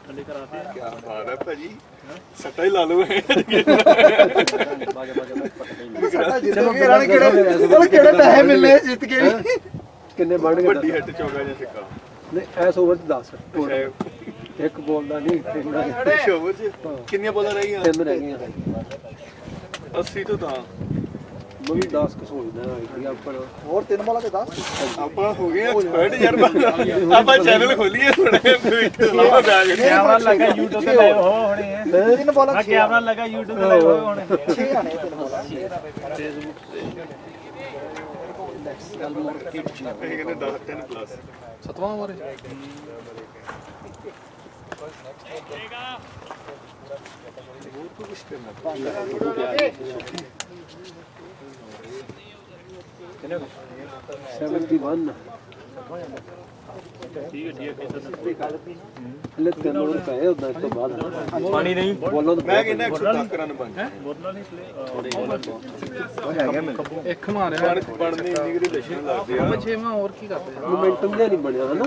ਥੱਲੇ ਕਰਾਤੇ ਕੀ ਬਾਤ ਹੈ ਭਾਜੀ ਸੱਟਾ ਹੀ ਲਾ ਲਓ ਕਿਹੜੇ ਪੈਸੇ ਮਿਲਨੇ ਜਿੱਤ ਕੇ ਕਿੰਨੇ ਬਣ ਗਏ ਵੱਡੀ ਹਿੱਟ ਚੌਗਾ ਜਾਂ ਸਿੱਕਾ ਨਹੀਂ ਐਸ ਓਵਰ ਚ 10 ਇੱਕ ਬੋਲ ਦਾ ਨਹੀਂ ਸ਼ੋਵਰ ਚ ਕਿੰਨੀਆਂ ਬੋਲਾਂ ਰਹੀਆਂ 3 ਰਹਿ ਗਈਆਂ 80 ਤੋਂ ਤਾਂ ਮੈਂ ਵੀ 10 ਕੁ ਸੋਚਦਾ ਆਪਾਂ ਹੋਰ 3 ਵਾਲਾ ਤੇ 10 ਆਪਾਂ ਹੋ ਗਏ ਐਕਸਪਰਟ ਯਾਰ ਆਪਾਂ ਚੈਨਲ ਖੋਲੀਏ ਥੋੜਾ ਲਾਵਾ ਬੈਗ ਕੈਮਰਾ ਲੱਗਾ YouTube ਤੇ ਲਾਈਵ ਹੋ ਹੋਣੇ 3 ਵਾਲਾ ਆ ਕੈਮਰਾ ਲੱਗਾ YouTube ਤੇ ਲਾਈਵ ਹੋ ਹੋਣੇ 6 ਆਣੇ 3 ਵਾਲਾ ਇਹ ਕਹਿੰਦੇ 10 10 ਪਲੱਸ 7ਵਾਂ ਓਵਰ 71 ਹਲੇ 3 ਓਵਰ ਪਏ ਉਦਾਂ ਇਸ ਤੋਂ ਬਾਅਦ ਪਾਣੀ ਨਹੀਂ ਬੋਲਾਂ ਤਾਂ ਮੈਂ ਕਹਿੰਦਾ 110 ਰਨ ਬਣ ਇੱਕ ਮਾਰਿਆ ਬਣਨੀ ਨਿਗਰੀ ਲਸ਼ਣ ਲੱਗਦੇ ਆ ਛੇਵਾਂ ਹੋਰ ਕੀ ਕਰਦੇ ਮੋਮੈਂਟਮ ਜਿਹਾ ਨਹੀਂ ਬਣਿਆ ਹਨਾ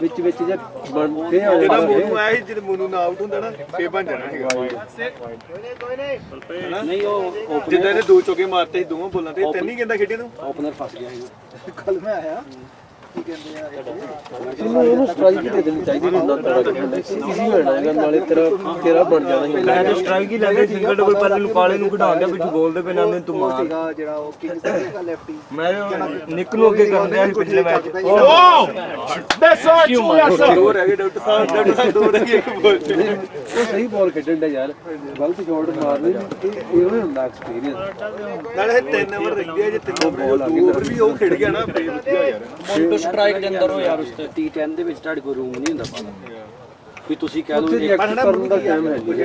ਵਿੱਚ ਜੇ ਬਣਦੇ ਆ ਜਿਹੜਾ ਮੋਨੂ ਆਇਆ ਸੀ ਜਦੋਂ ਮੋਨੂ ਨਾ ਆਊਟ ਹੁੰਦਾ ਨਾ ਫੇਰ ਬਣ ਜਾਣਾ ਹੈਗਾ ਨਹੀਂ ਉਹ ਜਿੱਦਾਂ ਇਹਨੇ 2 ਚੌਕੇ ਮਾਰਤੇ ਸੀ ਦੋਵਾਂ ਬੋਲਾਂ ਤੇ 3 ਹੀ ਕਹਿੰਦਾ ਖੇਡੇ ਨੂੰ ਓਪਨਰ ਫਸ ਗਿਆ ਸੀ ਕੱਲ ਮੈਂ ਆਇਆ ਕੀ ਕਹਿੰਦੇ ਆ ਇਹਨੂੰ ਸਟ੍ਰਾਈਕ ਹੀ ਦੇ ਦੇਣੀ ਚਾਹੀਦੀ ਹੁੰਦਾ ਤੜਾ ਈਜ਼ੀ ਹੋ ਜਾਣਾ ਹੈਗਾ ਨਾਲੇ ਤੇਰਾ ਬਣ ਜਾਣਾ ਸੀ ਮੈਂ ਤਾਂ ਸਟ੍ਰਾਈਕ ਹੀ ਲੱਗੇ ਸਿੰਗਲ ਡਬਲ ਪਰ ਨੂੰ ਕਾਲੇ ਨੂੰ ਘਟਾ ਦਿਆ ਪਿੱਛੇ ਬੋਲਦੇ ਪਏ ਨਾ ਤੂੰ ਮਾਰ ਜਿਹੜਾ ਉਹ ਕਿੰਗ ਸੀਗਾ ਲੈਫਟੀ ਮੈਂ ਨਿਕ ਨੂੰ ਅੱਗੇ ਕਰਨ ਰਿਹਾ ਸੀ ਪਿਛਲੇ ਮੈਚ ਦੋ ਰਹਿ ਗਏ ਡਾਕਟਰ ਸਾਹਿਬ ਦੋ ਰਹਿ ਗਏ ਇੱਕ ਬੋਲ ਉਹ ਸਹੀ ਬਾਲ ਖੇਡਣ ਦਾ ਯਾਰ ਗਲਤ ਸ਼ਾਟ ਮਾਰਨੇ ਇਹ ਹੁੰਦਾ ਐਕਸਪੀਰੀਅੰਸ ਨਾਲੇ 3 ਓਵਰ ਰਹਿੰਦੇ ਆ ਜੇ 3 ਓਵਰ 2 ਓਵਰ ਵੀ ਉਹ ਖੇਡ ਗਿਆ ਨਾ ਫੇਰ ਵਧੀਆ ਯਾਰ ਮੋਨਟੋ ਸਟ੍ਰਾਈਕ ਦੇ ਅੰਦਰ ਹੋ ਯਾਰ ਉਸ ਤੇ T10 ਦੇ ਵਿੱਚ ਤੁਹਾਡੇ ਕੋਲ ਰੂਮ ਨਹੀਂ ਹੁੰਦਾ ਪਾਣਾ ਵੀ ਤੁਸੀਂ ਕਹਿ ਲਓ ਰਿਐਕਟ ਕਰਨ ਦਾ ਟਾਈਮ ਹੈ ਨਹੀਂ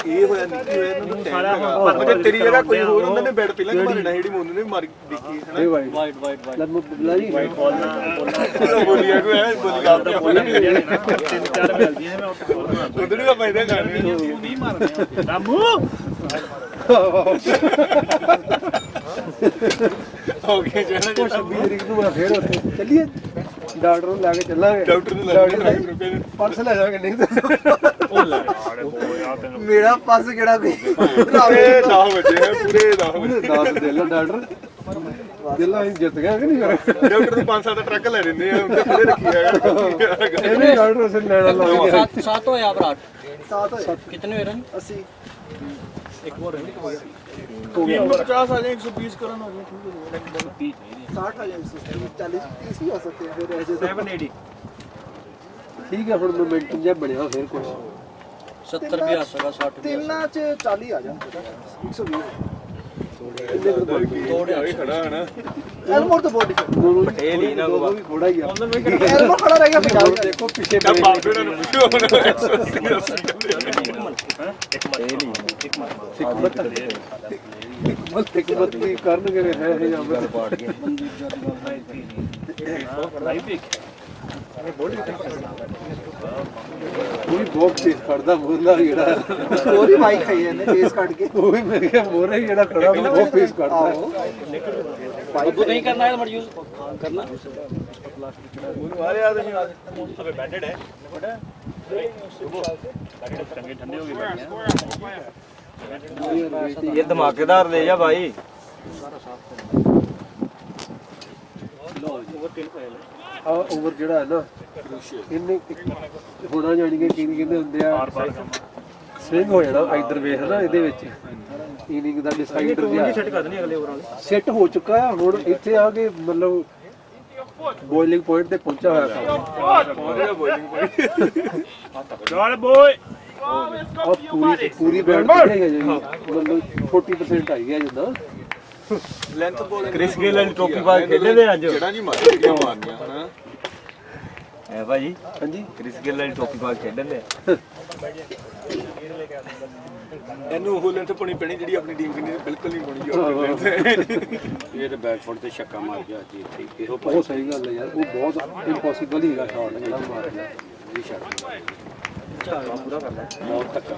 ਇਹ ਹੋਇਆ ਨਿੱਕੀ ਹੋਇਆ ਇਹਨਾਂ ਨੂੰ ਟਾਈਮ ਪਰ ਤੇਰੀ ਜਗ੍ਹਾ ਕੋਈ ਹੋਰ ਹੁੰਦਾ ਨੇ ਬੈਟ ਪਹਿਲਾਂ ਹੀ ਮਾਰਨਾ ਜਿਹੜੀ ਮੋਨੂ ਨੇ ਮਾਰ ਦੇਖੀ ਹੈ ਇਹ ਵਾਈਟ ਲੱਗ ਬੁਲਾ ਜੀ ਵਾਈਟ ਬਾਲ ਨਾ ਬੋਲੀਆ ਕੋਈ ਹੈ ਬੋਲੀ ਆਪ ਤਾਂ ਬੋਲੀ ਤਿੰਨ ਚਾਰ ਮਿਲਦੀਆਂ ਮੈਂ ਉਧਰ ਵੀ ਆਪਾਂ ਇਹਦਾ ਕਰਨੀ ਨਹੀਂ ਮਾਰਨੇ ਰਾਮੂ ਓਕੇ ਚਲੋ ਕੁਛ 20 ਤਰੀਕ ਨੂੰ ਮੈਂ ਫੇਰ ਉੱਥੇ ਚੱਲੀਏ ਡਾਕਟਰ ਨੂੰ ਲੈ ਕੇ ਚੱਲਾਂਗੇ ਡਾਕਟਰ ਨੂੰ ਲੈ ਕੇ ਪਰਸ ਲੈ ਜਾਵਾਂਗੇ ਨਹੀਂ ਮੇਰਾ ਪਰਸ ਕਿਹੜਾ ਕੋਈ ਪੂਰੇ 10 ਵਜੇ ਹੈ ਪੂਰੇ 10 ਵਜੇ 10 ਦੇ ਲੋ ਡਾਕਟਰ ਦਿਲਾਂ ਅਸੀਂ ਜਿੱਤ ਗਏ ਕਿ ਨਹੀਂ ਯਾਰ ਡਾਕਟਰ ਨੂੰ 5-7 ਦਾ ਟਰੱਕ ਲੈ ਲੈਂਦੇ ਆ ਉਹਦੇ ਖੜੇ ਰੱਖੀ ਹੈਗਾ ਇਹਨੇ ਡਾਕਟਰ ਸੇ ਲੈਣਾ ਲਾਉਂਗੇ 7 ਹੋਇਆ ਭਰਾ 7 ਕਿਤਨੇ ਹੋਏ ਰਨ 80 50 ਆ ਜਾਏ 120 ਕਰਨ ਹੋ ਗਏ 60 आ जाए 40 30 भी आ सकते हैं फिर ऐसे 780 ठीक है ਹੁਣ ਮੋਮੈਂਟਮ ਜਿਹਾ ਬਣਿਆ ਫਿਰ ਕੁਝ 70 ਵੀ ਆ ਸਕਦਾ 60 ਵੀ ਤਿੰਨਾਂ ਚ 40 ਆ ਜਾ 120 ਤੋੜਿਆ ਖੜਾ ਹੈ ਨਾ ਐਲਮੋਰ ਤਾਂ ਬਹੁਤ ਡਿਫਰੈਂਟ ਪਟੇਲ ਹੀ ਨਾ ਉਹ ਵੀ ਥੋੜਾ ਹੀ ਆ ਐਲਮੋਰ ਖੜਾ ਰਹਿ ਗਿਆ ਪੰਜਾਬ ਦੇਖੋ ਪਿੱਛੇ ਤਾਂ ਬਾਪ ਇਹਨਾਂ ਨੂੰ ਪੁੱਛੋ ਹਕਮਤ ਵੀ ਕਰਨਗੇ ਹੈ ਜਾਂ ਪਾੜ ਕੇ ਉਹ ਵੀ ਬਹੁਤ ਤੇਜ਼ ਕੱਢਦਾ ਬੋਲਦਾ ਜਿਹੜਾ ਹੋਰ ਹੀ ਮਾਈਕ ਖਾਈ ਜਾਂਦੇ ਤੇਜ਼ ਕੱਢ ਕੇ ਉਹ ਵੀ ਮੇਰੇ ਕੇ ਮੋਰੇ ਜਿਹੜਾ ਖੜਾ ਉਹ ਬਹੁਤ ਤੇਜ਼ ਕੱਢਦਾ ਬੱਬੂ ਨਹੀਂ ਕਰਨਾ ਹੈ ਯੂਜ਼ ਕਰਨਾ ਉਹਨੂੰ ਆ ਰਿਹਾ ਤੁਸੀਂ ਸਭੇ ਬੈਂਡਡ ਹੈ ਚੰਗੇ ਠੰਡੇ ਹੋ ਗਏ ये धमाकेदार ले जा भाई ਆ ਓਵਰ ਜਿਹੜਾ ਹੈ ਨਾ ਇਹਨੇ ਹੋਣਾ ਜਾਣੀ ਕਿ ਕੀ ਕਹਿੰਦੇ ਹੁੰਦੇ ਆ ਸਵਿੰਗ ਹੋ ਜਾਣਾ ਇਧਰ ਵੇਖ ਨਾ ਇਹਦੇ ਵਿੱਚ ਇਨਿੰਗ ਦਾ ਡਿਸਾਈਡਰ ਜਿਹਾ ਸੈੱਟ ਕਰ ਦੇਣੀ ਅਗਲੇ ਓਵਰ ਵਾਲੇ ਸੈੱਟ ਹੋ ਚੁੱਕਾ ਆ ਹੁਣ ਇੱਥੇ ਆ ਕੇ ਮਤਲਬ ਬੋਇਲਿੰਗ ਪੁਆਇੰਟ ਤੇ ਪਹੁੰਚਾ ਹੋਇਆ ਕੰਮ ਬੋਲਿੰਗ ਪੁਆਇੰਟ चल बॉय ਪੂਰੀ ਬੈਟ ਕਿੱਥੇ ਹੈ ਜੀ ਮਤਲਬ 40% ਆਈ ਗਿਆ ਜਿੱਦਾਂ ਲੈਂਥ ਬੋਲ क्रिस गेल ने टोपी पा के खेले थे आज ਜਿਹੜਾ ਜੀ ਮਾਰੀਆਂ ਮਾਰਨੀਆਂ ਹਨਾ है भाई ਹਾਂਜੀ क्रिस गेल ने टोपी पा के खेले थे ਇਹਨੂੰ ਉਹ ਲੈਂਥ ਪਾਉਣੀ ਪੈਣੀ ਜਿਹੜੀ ਆਪਣੀ ਟੀਮ ਕਿੰਨੀ ਬਿਲਕੁਲ ਨਹੀਂ ਪਾਉਣੀ ਇਹ ਤੇ ਬੈਕਫੁੱਟ ਤੇ ਛੱਕਾ ਮਾਰ ਗਿਆ ਜੀ ਇੱਥੇ ਇਹੋ ਬਹੁਤ ਸਹੀ ਗੱਲ ਹੈ ਯਾਰ ਉਹ ਬਹੁਤ ਇੰਪੋਸੀਬਲ ਹੀਗਾ ਸ਼ਾਟ ਜਿਹੜਾ ਮਾਰਨਾ ਵੀ ਛੱਡ ਪੂਰਾ ਕਰਨਾ ਬਹੁਤ ਧੱਕਾ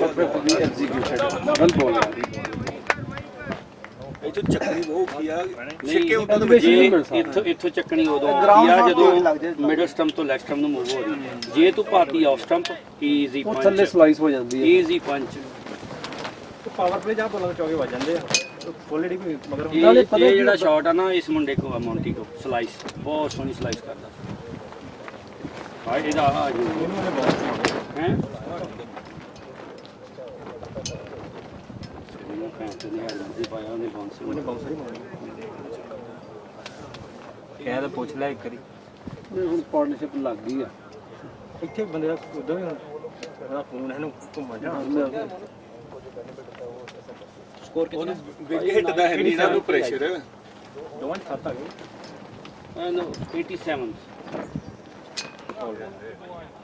ਪਰਫੈਕਟਲੀ ਐਗਜ਼ੀਕਿਊਟਡ ਵੈਲ ਬੋਲ ਇਹ ਤੋਂ ਚੱਕਣੀ ਬਹੁਤ ਕੀ ਆ ਸਿੱਕੇ ਉੱਤੇ ਤਾਂ ਵੱਜੀ ਇੱਥੋਂ ਚੱਕਣੀ ਉਦੋਂ ਆ ਜਦੋਂ ਮਿਡਲ ਸਟੰਪ ਤੋਂ ਲੈਫਟ ਸਟੰਪ ਨੂੰ ਮੂਵ ਹੋ ਰਹੀ ਜੇ ਤੂੰ ਪਾਤੀ ਆਫ ਸਟੰਪ ਈਜ਼ੀ ਉਹ ਥੱਲੇ ਪੰਚ ਸਲਾਈਸ ਹੋ ਜਾਂਦੀ ਹੈ ਈਜ਼ੀ ਪੰਚ पावर प्ले जा बोला चौके बज जाते हैं क्वालिटी भी मगर ਇਹ ਜਿਹੜਾ ਸ਼ਾਟ ਆ ਨਾ ਇਸ ਮੁੰਡੇ ਕੋ ਆ ਮੌਂਟੀ ਕੋ ਸਲਾਈਸ ਬਹੁਤ ਸੋਹਣੀ ਸਲਾਈਸ ਕਰਦਾ ਹਾਂ ਇਹਦਾ ਆ ਜੀ ਹੈ कह तो पूछ ले एक करी ਹੁਣ ਪਾਰਟਨਰਸ਼ਿਪ ਲੱਗ ਗਈ ਆ ਇੱਥੇ ਬੰਦੇ ਦਾ ਉਦੋਂ ਵੀ ਉਹਦਾ ਫੋਨ ਇਹਨੂੰ ਘੁੰਮਣ ਜਾ ਸਕੋਰ ਕਿੰਨਾ ਬਿਗ ਹਿੱਟ ਦਾ ਹੈ ਨਹੀਂ ਇਹਨਾਂ ਨੂੰ ਪ੍ਰੈਸ਼ਰ 2-7 ਆ ਗਏ no 87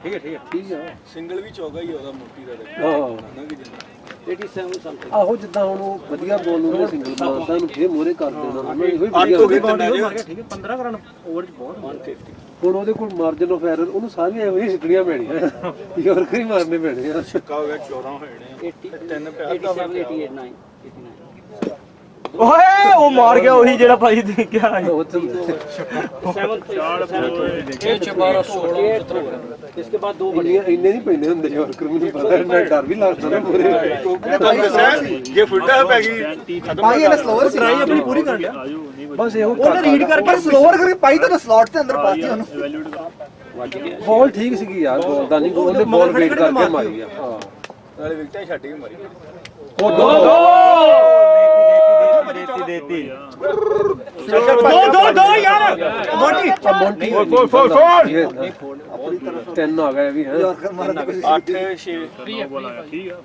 ਠੀਕ ਹੈ ਠੀਕ ਆ ਸਿੰਗਲ ਵੀ ਚੌਗਾ ਹੀ ਉਹਦਾ ਮੋਟੀ ਦਾ ਹਾਂ ਨਾ ਕਿ ਜਿੰਨਾ 87 ਸਮਥਿੰਗ ਆਹੋ ਜਿੱਦਾਂ ਹੁਣ ਉਹ ਵਧੀਆ ਬੋਲ ਨੂੰ ਸਿੰਗਲ ਮਾਰਦਾ ਇਹਨੂੰ ਫੇਰ ਮੋਰੇ ਕਰ ਦੇਣਾ ਉਹਨਾਂ ਇਹੋ ਹੀ ਵਧੀਆ ਹੋ ਗਈ ਠੀਕ ਹੈ 15 ਰਨ ਓਵਰ ਚ ਬਹੁਤ 150 ਹੁਣ ਉਹਦੇ ਕੋਲ ਮਾਰਜਨ ਆਫ ਐਰਰ ਉਹਨੂੰ ਸਾਰੀਆਂ ਇਹੋ ਹੀ ਸਿੱਟਣੀਆਂ ਪੈਣੀਆਂ ਯਾਰਕਰ ਹੀ ਮਾਰਨੇ ਪੈਣੇ ਆ ਛੱਕਾ ਹੋ ਗਿਆ 14 ਹੋਏ ਨੇ 80 ਤਿੰਨ 87 88 89 ਓਏ ਉਹ ਮਾਰ ਗਿਆ ਉਹੀ ਜਿਹੜਾ ਭਾਈ ਦੇ ਕਿਹਾ ਉਹ ਤਾਂ 7 12 16 इसके बाद 2 ਇੰਨੇ ਨਹੀਂ ਪੈਂਦੇ ਹੁੰਦੇ ਯਾਰਕਰ ਮੈਨੂੰ ਪਤਾ ਇੰਨਾ ਡਰ ਵੀ ਲੱਗਦਾ ਨਾ ਪੂਰੇ ਜੇ ਫੁੱਟਾ ਪੈ ਗਈ ਭਾਈ ਇਹਨੇ ਸਲੋਅਰ ਟਰਾਈ ਆਪਣੀ ਪੂਰੀ ਕਰ ਲਿਆ ਬਸ ਇਹੋ ਉਹਨੇ ਰੀਡ ਕਰਕੇ ਸਲੋਅਰ ਕਰਕੇ ਪਾਈ ਤਾਂ ਸਲੌਟ ਦੇ ਅੰਦਰ ਪਾਤੀ ਉਹਨੂੰ ਬਾਲ ਠੀਕ ਸੀਗੀ ਯਾਰ ਬਾਲ ਦਾ ਨਹੀਂ ਉਹਨੇ ਬਾਲ ਵੇਟ ਕਰਕੇ ਮਾਰੀ ਆ ਹਾਂ ਨਾਲੇ ਵਿਕਟਾਂ ਛੱਡ ਕੇ ਮਾਰੀ ਉਹ ਦੋ ਦੇਤੀ ਦੋ ਯਾਰ ਮੋਟੀ ਮੋਂਟੀ ਤਿੰਨ ਆ ਗਏ ਵੀ ਹੈ 8 6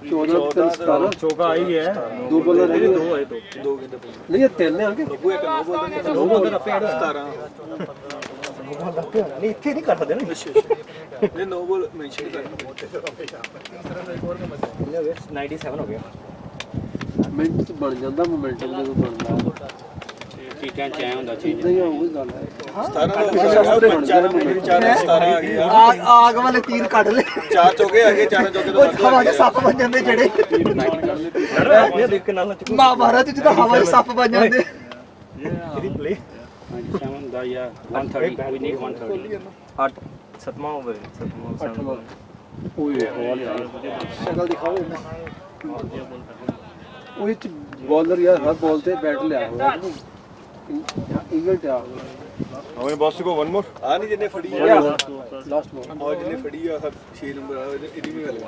14 ਤੇ 17 ਚੌਕਾ ਆਈ ਹੈ ਦੋ ਬਾਲਾਂ ਰਹਿ ਗਏ ਦੋ ਆਏ ਤੋਂ ਦੋ ਕਿੰਨੇ ਪਏ ਨਹੀਂ ਇਹ ਤਿੰਨ ਆ ਕੇ ਬੱਬੂ ਇੱਕ 9 ਬੋਲਦਾ 9 ਬੋਲਦਾ 17 ਨਹੀਂ ਇੱਥੇ ਨਹੀਂ ਕਰ ਸਕਦੇ ਨਾ ਨੇ 9 ਬੋਲ ਮੈਂਸ਼ਨ ਕਰ 97 ਹੋ ਗਿਆ ਮਿੰਟ ਚ ਬਣ ਜਾਂਦਾ ਮੋਮੈਂਟਮ ਜਦੋਂ ਬਣਦਾ ਚੀਜ਼ਾਂ ਚ ਆਇਆ ਹੁੰਦਾ ਚੀਜ਼ ਨਹੀਂ ਉਹ ਗੱਲ ਹੈ 17 17 ਆ ਗਏ ਆਗ ਵਾਲੇ ਤੀਰ ਕੱਢ ਲੈ ਚਾਰ ਚੌਕੇ ਆ ਗਏ ਚਾਰ ਚੌਕੇ ਤੋਂ ਹਵਾ 'ਚ ਸੱਪ ਬਣ ਜਾਂਦੇ ਜਿਹੜੇ ਇਹ ਦੇਖ ਕੇ ਨਾਲ ਮਹਾਭਾਰਤ 'ਚ ਤਾਂ ਹਵਾ 'ਚ ਸੱਪ ਬਣ ਜਾਂਦੇ ਇਹਦੀ ਪਲੇ 97 ਦਾ ਯਾ 130 ਵੀ ਨਹੀਂ 130 8 ਸਤਵਾਂ ਓਵਰ ਸਤਵਾਂ ਓਏ ਬਾਲ ਯਾਰ ਸ਼ਕਲ ਦਿਖਾਓ ਉਹ ਚ ਬੋਲਰ ਯਾਰ ਹਰ ਬਾਲ ਤੇ ਬੈਟ ਲਿਆ ਹੋਇਆ ਈਗਲ ਤੇ ਆ ਹਮੇ ਬॉस को वन मोर ਆ ਨਹੀਂ ਜਿੰਨੇ ਫੜੀ ਆ ਲਾਸਟ ਬਾਲ ਔਰ ਜਿੰਨੇ ਫੜੀ ਆ 6 ਨੰਬਰ ਆ ਇਹਦੀ ਵੀ ਗੱਲ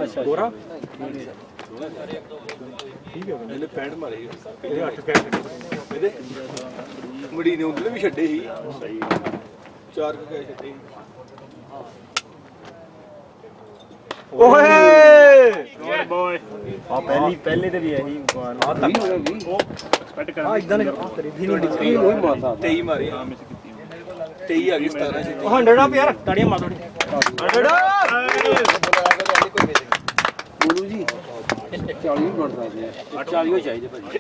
ਅੱਛਾ ਗੋਰਾ ਠੀਕ ਹੈ ਇਹਨੇ 65 ਮਾਰੇ ਇਹਦੇ 8 ਕੈਚ ਇਹਦੇ ਮੁੜੀ ਨੇ ਉਹਦੇ ਵੀ ਛੱਡੇ ਸੀ ਸਹੀ 4 ਕੈਚ ਛੱਡੇ ਸੀ ਓਏ ਆ ਪਹਿਲੇ ਤੇ ਵੀ ਇਹੀ ਮੁਕਾਨ ਆ ਵੀ ਹੋ ਗਿਆ ਵੀ ਆ ਇਦਾਂ ਨੇ ਕਰੀ ਵੀ ਨਹੀਂ 23 ਉਹੀ ਮਾਰਦਾ 23 ਮਾਰੇ 23 ਆ ਗਈ 17 ਸੀ 100 ਆ ਯਾਰ ਤਾੜੀਆਂ ਮਾਰ ਥੋੜੀ 100 ਗੁਰੂ ਜੀ 40 ਵੀ ਬਣਦਾ ਜੀ 40 ਹੋ ਚਾਹੀਦੇ ਭਾਜੀ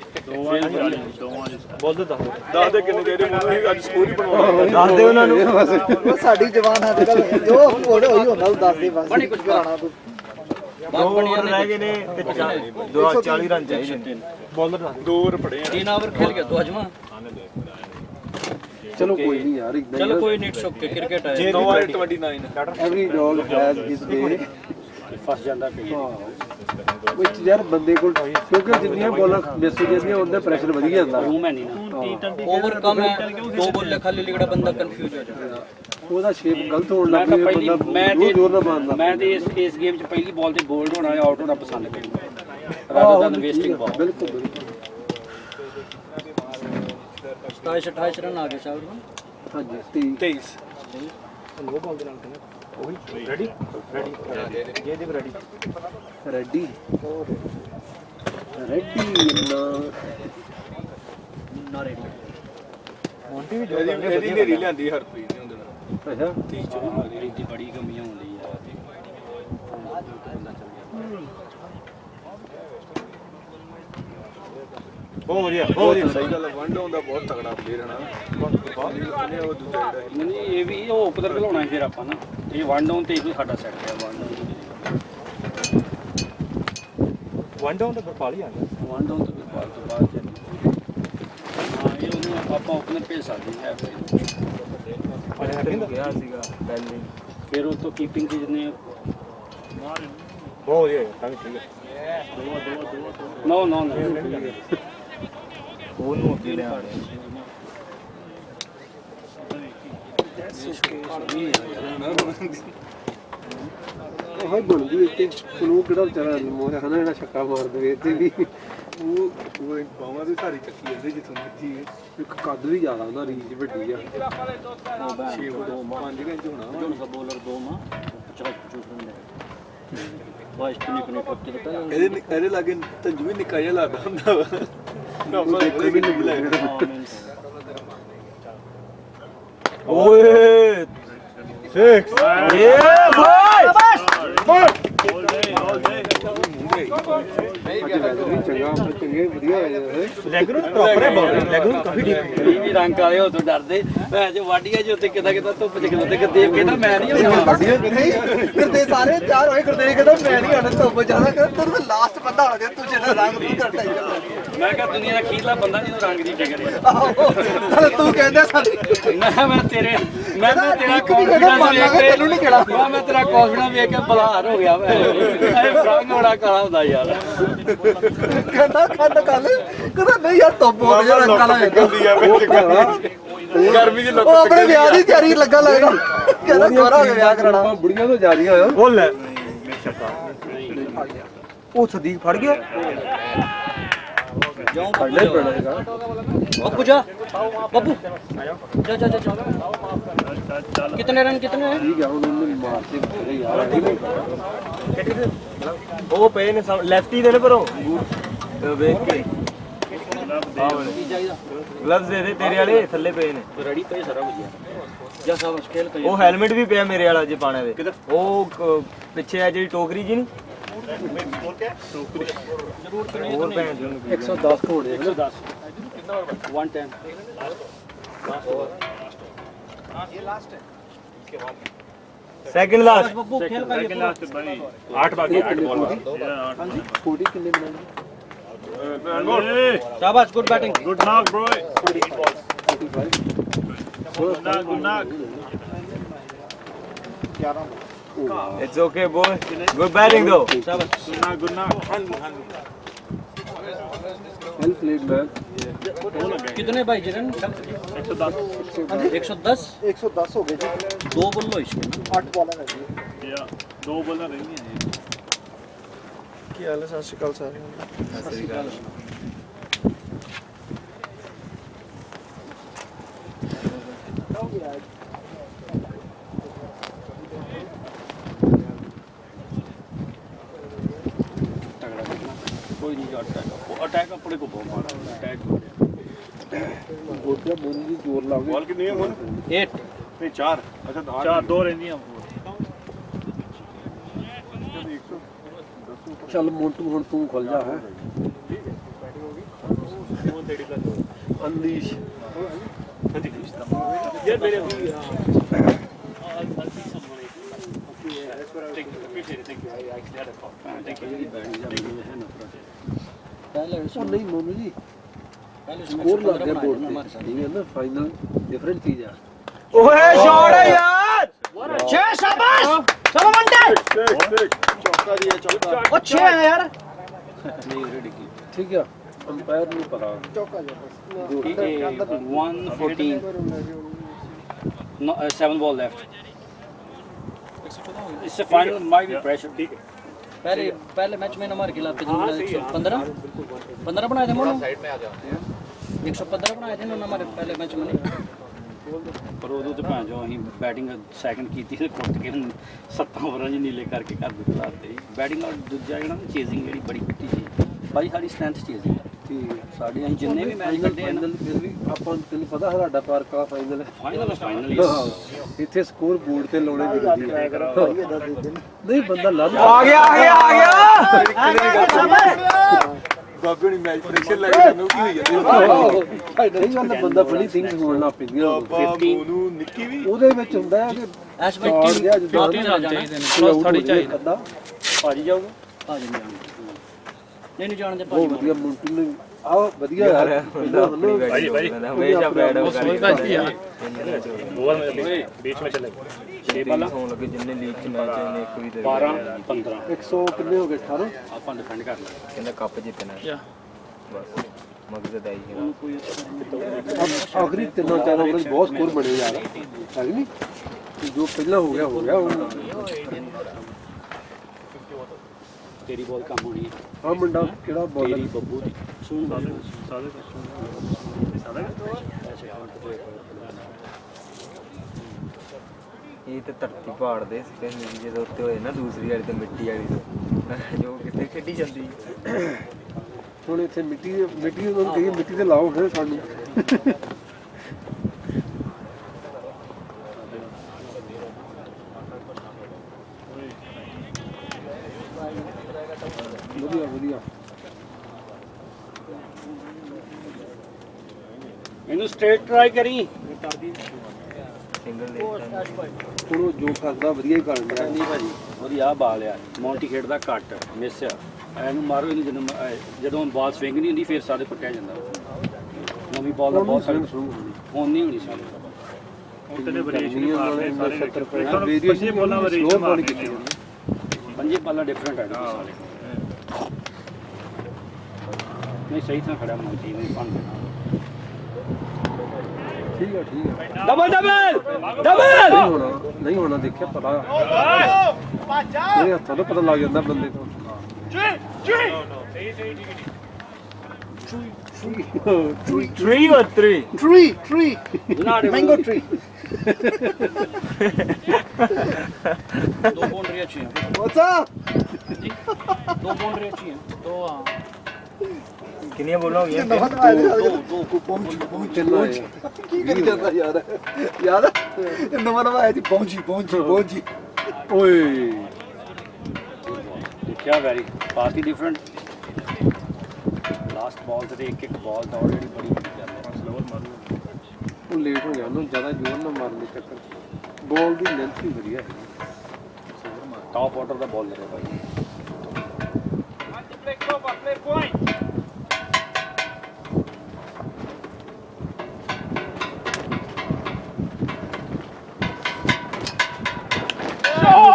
ਬੋਲ ਦੇ ਦੱਸ ਦੇ ਕਿੰਨੇ ਚਾਹੀਦੇ ਮੈਨੂੰ ਅੱਜ ਸਕੋਰ ਹੀ ਬਣਾਉਣਾ ਦੱਸ ਦੇ ਉਹਨਾਂ ਨੂੰ ਉਹ ਸਾਡੀ ਜਵਾਨ ਅੱਜ ਕੱਲ ਜੋ ਹੋੜੇ ਹੋਈ ਹੁੰਦਾ ਉਹ ਦੱਸ ਦੇ ਬਸ ਬਣੀ ਕੁਝ ਕਰਾਣਾ ਤੂੰ ਦੋ ਰਹਿ ਗਏ ਨੇ ਤੇ 40 ਰਨ ਚਾਹੀਦੇ ਨੇ ਬੋਲਰ 2 ਓਵਰ ਪੜੇ ਆ 3 ओवर खेल गया तो अजमा ਚਲੋ ਕੋਈ ਨਹੀਂ ਯਾਰ ਇਦਾਂ चलो कोई नहीं इट्स ओके क्रिकेट है 9 ਓਵਰ 29 ਐਵਰੀ ਡੌਗ ਹੈਜ਼ ਹਿਸ ਡੇ फंस जाता है ਵਿੱਚ ਯਾਰ ਬੰਦੇ ਕੋਲ ਕਿਉਂਕਿ ਜਿੰਨੀਆਂ ਬੋਲਾਂ ਮਿਸ ਹੋ ਜਾਂਦੀਆਂ ਉਹਦਾ ਪ੍ਰੈਸ਼ਰ ਵਧੀ ਜਾਂਦਾ रूम है नहीं ना ओवर कम है दो बॉल खाली लिगड़ा बंदा कंफ्यूज हो जाता है ਉਹਦਾ ਸ਼ੇਪ ਗਲਤ ਹੋਣ ਲੱਗ मैं तो ਪਈ पहली ਬੰਦਾ मैं ਜ਼ੋਰ ਨਾਲ ਮਾਰਦਾ मैं तो इस गेम च पहली बॉल ते बोल्ड होना या आउट होना पसंद करूंगा रादर देन वेस्टिंग बॉल ਬਿਲਕੁਲ ਬਿਲਕੁਲ 27 28 रन आ गए शाहरुख ਹਾਂਜੀ 23 ਉਹ ਬੋਲ ਦੇ ਨਾਲ ਤੇ ਉਹੀ ਰੈਡੀ ਇਹ ਦੇ ਰੈਡੀ ਰੈਡੀ ਰੈਡੀ ਨਾ ਮੌਂਟੀ ਵੀ ਇਹਦੀ ਨੇਰੀ ਲਿਆਂਦੀ ਹਰਪ੍ਰੀਤ ਨੇ ਉਹਦੇ ਨਾਲ ਅੱਛਾ 30 ਚ ਵੀ ਮਾਰੀ ਦੀ ਬੜੀ ਕਮੀ ਹੁੰਦੀ ਹੈ ਬਹੁਤ ਵਧੀਆ ਸਹੀ ਗੱਲ ਵਨ ਡਾਊਨ ਦਾ ਬਹੁਤ ਤਗੜਾ ਪਲੇਅਰ ਹੈ ਨਾ ਬਾਹਰ ਨਿਕਲਨੇ ਉਹ ਦੂਜਾ ਜਿਹੜਾ ਹੈ। ਨਹੀਂ ਇਹ ਵੀ ਉਹ ਉਪਦਰ ਘਲਾਉਣਾ ਹੈ ਫਿਰ ਆਪਾਂ ਨਾ ਇਹ ਵਨ ਡਾਊਨ ਤੇ ਹੀ ਸਾਡਾ ਸੈੱਟ ਹੈ ਵਨ ਡਾਊਨ ਵਨ ਡਾਊਨ ਤੇ ਬਰਪਾਲੀ ਆ ਗਿਆ ਵਨ ਡਾਊਨ ਤੋਂ ਬਾਅਦ ਹਾਂ ਇਹ ਉਹਨੂੰ ਆਪਾਂ ਓਪਨਰ ਭੇਜ ਸਕਦੇ ਹਾਂ ਗਿਆ ਸੀਗਾ ਪਹਿਲੇ ਫਿਰ ਉਹ ਤੋਂ ਕੀਪਿੰਗ ਦੀ ਜਿੰਨੇ ਬਹੁਤ ਵਧੀਆ ਤਾਂ ਵੀ ਠੀਕ ਹੈ ਨੋ ਉਹਨੂੰ ਅੱਗੇ ਲਿਆ ਉਹ ਬਣਦੀ ਇੱਥੇ ਉਹਨੂੰ ਕਿਹੜਾ ਵਿਚਾਰਾ ਮੋਰਾ ਹਨਾ ਜਿਹੜਾ ਛੱਕਾ ਮਾਰ ਦੇਵੇ ਇੱਥੇ ਵੀ ਉਹ ਬਾਵਾਂ ਦੇ ਸਾਰੀ ਚੱਕੀ ਜਾਂਦੇ ਜਿੱਥੋਂ ਮਰਜੀ ਇੱਕ ਕੱਦ ਵੀ ਜ਼ਿਆਦਾ ਉਹਦਾ ਰੀਚ ਵੱਡੀ ਆ 6 2 5 ਇੰਚ ਹੋਣਾ जो उनका बॉलर 2 मां 50 रन है वाइस ने पक्के तो ਇਹਦੇ ਲਾਗੇ ਤੰਜੂ ਵੀ ਨਿੱਕਾ ਜਿਹਾ ਲੱਗਦਾ ਹੁੰਦਾ ਵਾ ਉਹ ਦੇਖੋ ਵੀ ਨਹੀਂ ਲੱਗਦਾ ਓਏ ਚੰਗਾ ਚੰਗੇ ਵਧੀਆ ਹੋਏ ਲੈਗਰੂ ਪ੍ਰੋਪਰ ਹੈ ਬਾਲ ਲੈਗਰੂ ਕਾਫੀ ਡੀਪ ਵੀ ਰੰਗ ਵਾਲੇ ਹੋ ਤੋਂ ਡਰਦੇ ਭੈ ਜੇ ਵਾਡੀਆਂ ਜੀ ਉੱਤੇ ਕਿਦਾਂ ਧੁੱਪ ਚ ਖਲੋਤੇ ਗੁਰਦੇਵ ਕਹਿੰਦਾ ਮੈਂ ਨਹੀਂ ਆਉਣਾ ਕਰਦੇ ਸਾਰੇ ਚਾਰ ਹੋਏ ਕਰਦੇ ਕਹਿੰਦਾ ਮੈਂ ਨਹੀਂ ਆਣਾ ਧੁੱਪ ਜ਼ਿਆਦਾ ਕਰ ਤੂੰ ਲਾਸਟ ਬੰਦਾ ਹੋਣਾ ਜੇ ਤੂੰ ਜਿਹੜਾ ਰੰਗ ਤੂੰ ਕਰਦਾ ਹੀ ਮੈਂ ਕਿਹਾ ਦੁਨੀਆ ਦਾ ਅਖੀਰਲਾ ਬੰਦਾ ਜਿਹਨੂੰ ਰੰਗ ਦੀ ਫਿਕਰ ਹੈ ਚੱਲ ਤੂੰ ਕਹਿੰਦਾ ਸਾਡੀ ਮੈਂ ਤੇਰਾ ਕਹਿੰਦਾ ਮੰਨ ਲਾਂਗੇ ਤੈਨੂੰ ਨਹੀਂ ਕਿਹੜਾ ਮੈਂ ਤੇਰਾ ਕੌਨਫੀਡੈਂਸ ਵੇਖ ਕੇ ਬਲਾਰ ਹੋ ਗਿਆ ਮੈਂ ਇਹ ਰੰਗ ਬੜਾ ਕਾਲਾ ਹੁੰਦਾ ਯਾਰ ਕਹਿੰਦਾ ਕੱਲ ਕਹਿੰਦਾ ਨਹੀਂ ਯਾਰ ਧੁੱਪ ਹੋ ਗਿਆ ਰੰਗਾਂ ਲਾ ਗਰਮੀ ਦੀ ਉਹ ਆਪਣੇ ਵਿਆਹ ਦੀ ਤਿਆਰੀ ਲੱਗਾ ਲੱਗਦਾ ਕਹਿੰਦਾ ਗੋਰਾ ਹੋ ਗਿਆ ਵਿਆਹ ਕਰਾਉਣਾ ਬੁੜੀਆਂ ਤੋਂ ਜਾ ਰਹੀਆਂ ਆ ਉਹ ਲੈ ਉਹ ਸਦੀਕ ਫੜ ਗਿਆ ਫੜਨਾ ਹੀ ਪੈਣਾ ਹੈਗਾ पप्पू जा पप्पू जा जा जा जा कितने रन कितने हैं ਠੀਕ ਆ ਹੁਣ ਉਹਨੂੰ ਮਾਰਦੇ ਬੜੇ ਯਾਰ ਉਹ ਪਏ ਨੇ ਲੈਫਟੀ ਦੇ ਨੇ ਪਰੋਂ ਵੇਖ ਕੇ ਗਲਵਜ਼ ਦੇ ਦੇ ਤੇਰੇ ਵਾਲੇ ਥੱਲੇ ਪਏ ਨੇ ਰੈਡੀ ਪਏ ਸਾਰਾ ਵਧੀਆ ਜਾਂ ਸਭ ਸਕੇਲ ਕਰੀ ਉਹ ਹੈਲਮਟ ਵੀ ਪਿਆ ਮੇਰੇ ਵਾਲਾ ਜੇ ਪਾਣਾ ਦੇ ਉਹ ਪਿੱਛੇ ਆ ਜਿਹੜੀ ਟੋਕਰੀ ਜੀ ਨਹੀਂ ਹੋਰ ਭੈਣ ਚੋਂ 110 ਹੋਣੇ 110 110 ਸੈਕਿੰਡ ਲਾਸਟ पप्पू खेल का ये पूरा। 8 बाकी 8 बॉल ਕੋਡੀ ਕਿੰਨੇ ਬਣਾਏ शाबाश good batting good knock bro good knock it's okay boy good batting दो good knock well played man कितने भाई जिरन 110 110 110 हो गए जी दो बॉल लो इसके 8 बॉलें है जी या 2 बॉलर रहेंगी ਕੀ ਹਾਲ ਹੈ ਸਤਿ ਸ਼੍ਰੀ ਅਕਾਲ ਸਾਰਿਆਂ ਨੂੰ कोई नहीं अटैक अपने को बहुत मारा अटैक ਗੋਟਿਆ ਬੋਲੀ ਦੀ ਜ਼ੋਰ ਲਾਉਂਗੇ बॉल कितनी है मोन 8 नहीं 4 अच्छा 4 2 रहनी है ਚੱਲ ਮੋਟੂ ਹੁਣ ਤੂੰ ਖੁੱਲ ਜਾ ਹੈ ਅਨਲੀਸ਼ ये मेरे भी ਉਹ ਨਹੀਂ ਮੋਨੂ ਜੀ ਸਕੋਰ ਲੱਗ ਗਿਆ ਬੋਰਡ ਤੇ ਠੀਕ ਹੈ ਨਾ ਫਾਈਨਲ ਡਿਫਰੈਂਟ ਚੀਜ਼ ਆ ओए शॉट है यार 6 शाबाश चलो मंडे चौका दिया चौका ओ 6 है यार ਠੀਕ ਆ ਅੰਪਾਇਰ ਨੂੰ ਪਤਾ ਚੌਕਾ ਜਾ ਬਸ 114 no 7 ball left it's a final might be pressure ठीक है पहले मैच में हमारे खिलाफ 115 बनाए थे मोनू साइड में आ जाओ 115 बनाए थे उन्होंने हमारे पहले मैच में ਪਰ ਉਦੋਂ ਤੇ ਭਾਂ ਜੋ ਅਸੀਂ ਬੈਟਿੰਗ ਸੈਕੰਡ ਕੀਤੀ ਤੇ ਕੁੱਟ ਕੇ ਹੁਣ 7 ਓਵਰਾਂ 'ਚ ਨੀਲੇ ਕਰਕੇ ਘਰ ਦੇ ਖਿਲਾਤੇ ਬੈਟਿੰਗ ਔਰ ਦੂਜਾ ਜਿਹੜਾ ਚੇਜ਼ਿੰਗ ਜਿਹੜੀ ਬੜੀ ਪਿੱਟੀ ਸੀ ਭਾਈ ਸਾਡੀ ਸਟਰੈਂਥ ਚੇਜ਼ਿੰਗ ਤੇ ਸਾਡੇ ਅਸੀਂ ਜਿੰਨੇ ਵੀ ਮੈਚ ਕਰਦੇ ਆ ਨਾ ਫਿਰ ਵੀ ਆਪਾਂ ਤੈਨੂੰ ਪਤਾ ਸਾਡਾ ਪਾਰਕ ਆ ਫਾਈਨਲ ਫਾਈਨਲ ਇੱਥੇ ਸਕੋਰ ਬੋਰਡ ਤੇ ਲਾਉਣੇ ਜ਼ਰੂਰੀ ਆ ਨਹੀਂ ਬੰਦਾ ਲੱਭ आ गया बाबू ने मैच प्रेशर लगा ਮੈਨੂੰ ਕੀ ਹੋਈ ਨਹੀਂ ਗੱਲ ਬੰਦਾ ਬੜੀ ਥਿੰਗਸ ਹੋਣਾ ਪੈਂਦੀਆਂ ਬਾਬੂ ਨੂੰ ਨਿੱਕੀ ਵੀ ਉਹਦੇ ਵਿੱਚ ਹੁੰਦਾ ਹੈ ਕਿ एश में टीम ਚਾਹੀਦੇ ਨੇ ਪਲੱਸ 30 ਚਾਹੀਦੇ ਭਾਜੀ ਜਾਊਗਾ नहीं जाने दे ਬਹੁਤ ਵਧੀਆ ਮੁੰਟੂ ਨੇ ਆ ਵਧੀਆ ਯਾਰ भाई भाई हमेशा बैट बीच में चले होने लगे जिन्ने लीग च मैच है एक भी 12 15 100 ਕਿੰਨੇ ਹੋ ਗਏ 18 ਆਪਾਂ ਡਿਫੈਂਡ ਕਰ ਲਿਆ कहना कप जितना है बस मकसद आई है ਆਖਰੀ ਤਿੰਨਾਂ ਚਾਰਾਂ ਓਵਰਾਂ 'ਚ ਬਹੁਤ ਸਕੋਰ ਬਣੇ ਯਾਰ ਹੈ ਕਿ ਨਹੀਂ ਤੇ ਜੋ ਪਹਿਲਾਂ ਹੋ ਗਿਆ ਹੁਣ ਤੇਰੀ ਬਹੁਤ ਕੰਮ ਹੋਣੀ ਹੈ ਆ ਮੁੰਡਾ ਕਿਹੜਾ ਬੋਲਰ ਤੇਰੀ ਬੱਬੂ ਦੀ ਸੁਣ ਇਹ ਤੇ ਧਰਤੀ ਪਹਾੜ ਦੇ ਕਹਿੰਦੇ ਜੀ ਜਦੋਂ ਉੱਤੇ ਹੋਏ ਨਾ ਦੂਸਰੀ ਵਾਲੀ ਤੇ ਮਿੱਟੀ ਵਾਲੀ ਤੋਂ ਜੋ ਕਿਤੇ ਖੇਡੀ ਜਾਂਦੀ ਹੁਣ ਇੱਥੇ ਮਿੱਟੀ ਉਹਨਾਂ ਨੂੰ ਕਹੀਏ ਮਿੱਟੀ ਤੇ ਲਾਓ ਫਿਰ ਸਾਨੂੰ ਵਧੀਆ ਵਧੀਆ ਇਹਨੂੰ ਸਟ੍ਰੇਟ ਟਰਾਈ ਕਰੀ। ਹੁਣ ਉਹ ਜੋ ਕਰਦਾ ਵਧੀਆ ਹੀ ਕਰਨ ਡਿਆ ਨਹੀਂ ਭਾਜੀ ਉਹਦੀ ਆਹ ਬਾਲ ਆ ਮੌਂਟੀ ਖੇਡਦਾ ਘੱਟ ਮਿਸ ਆ ਇਹਨੂੰ ਮਾਰੋ ਇਹਨੂੰ ਜਦੋਂ ਬਾਲ ਸਵਿੰਗ ਨਹੀਂ ਹੁੰਦੀ ਫਿਰ ਸਾਡੇ ਪੱਟਿਆ ਜਾਂਦਾ ਨਵੀਂ ਬਾਲ ਦਾ ਬਹੁਤ ਸਾਰੀ ਹੁਣ ਨਹੀਂ ਹੋਣੀ ਸਾਡੀ ਪੰਜੇ ਬਾਲਾਂ ਡਿਫਰੈਂਟ ਆ ਸਾਰੇ ਨਹੀਂ ਸਹੀ ਤਾਂ ਖੜਾ ਮੌਂਟੀ ਨੇ ਪੰਜ ਠੀਕ ਹੈ ਡਬਲ ਨਹੀਂ ਹੋਣਾ ਦੇਖਿਆ ਪਤਾ ਇਹ ਹੱਥਾਂ ਤੋਂ ਪਤਾ ਲੱਗ ਜਾਂਦਾ ਬੰਦੇ ਤੋਂ Three or three? Tree. Mango tree. दो बाउंड्री अच्छी हैं What's up? दो बाउंड्री अच्छी हैं ਦੋ ਆ ਕਿੰਨੀਆਂ ਬੋਲਾਂ ਹੋ ਗਈਆਂ? ਕੀ ਕਰੀ ਜਾਂਦਾ ਯਾਰ ਯਾਰ ਇਹ ਨਵਾਂ ਆਇਆ ਜੀ ਪਹੁੰਚੀ ਓਏ क्या very party different last ball से एक बॉल तो ऑलरेडी बड़ी स्लोअर मारू ਉਹ ਲੇਟ ਹੋ ਗਿਆ ਉਹਨੂੰ ਜ਼ਿਆਦਾ ਜ਼ੋਰ ਨਾਲ ਮਾਰਨ ਦੇ ਚੱਕਰ ਬੋਲ ਦੀ ਲੈਂਥ ਵੀ ਵਧੀਆ ਹੈ टॉप ऑर्डर का बॉल लगे भाई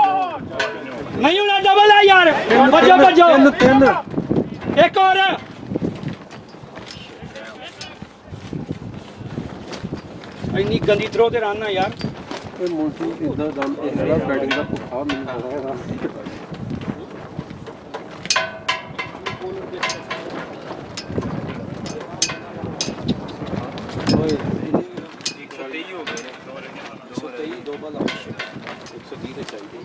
नहीं होना डबल है यार बचो ਤਿੰन एक और इन्नी गंदी थ्रो ते रन है यार ਇਹ ਮੋਂਟੀ ਇਦਾਂ ਗੱਲ ਇਹਦਾ ਬੈਟਿੰਗ ਦਾ ਭੁੱਖਾ ਮੈਨੂੰ ਲੱਗਦਾ ਹੈਗਾ ਓਏ 123 हो गए 123 दो बॉल आवश्यक 120 ਤੇ ਚਾਹੀਦੇ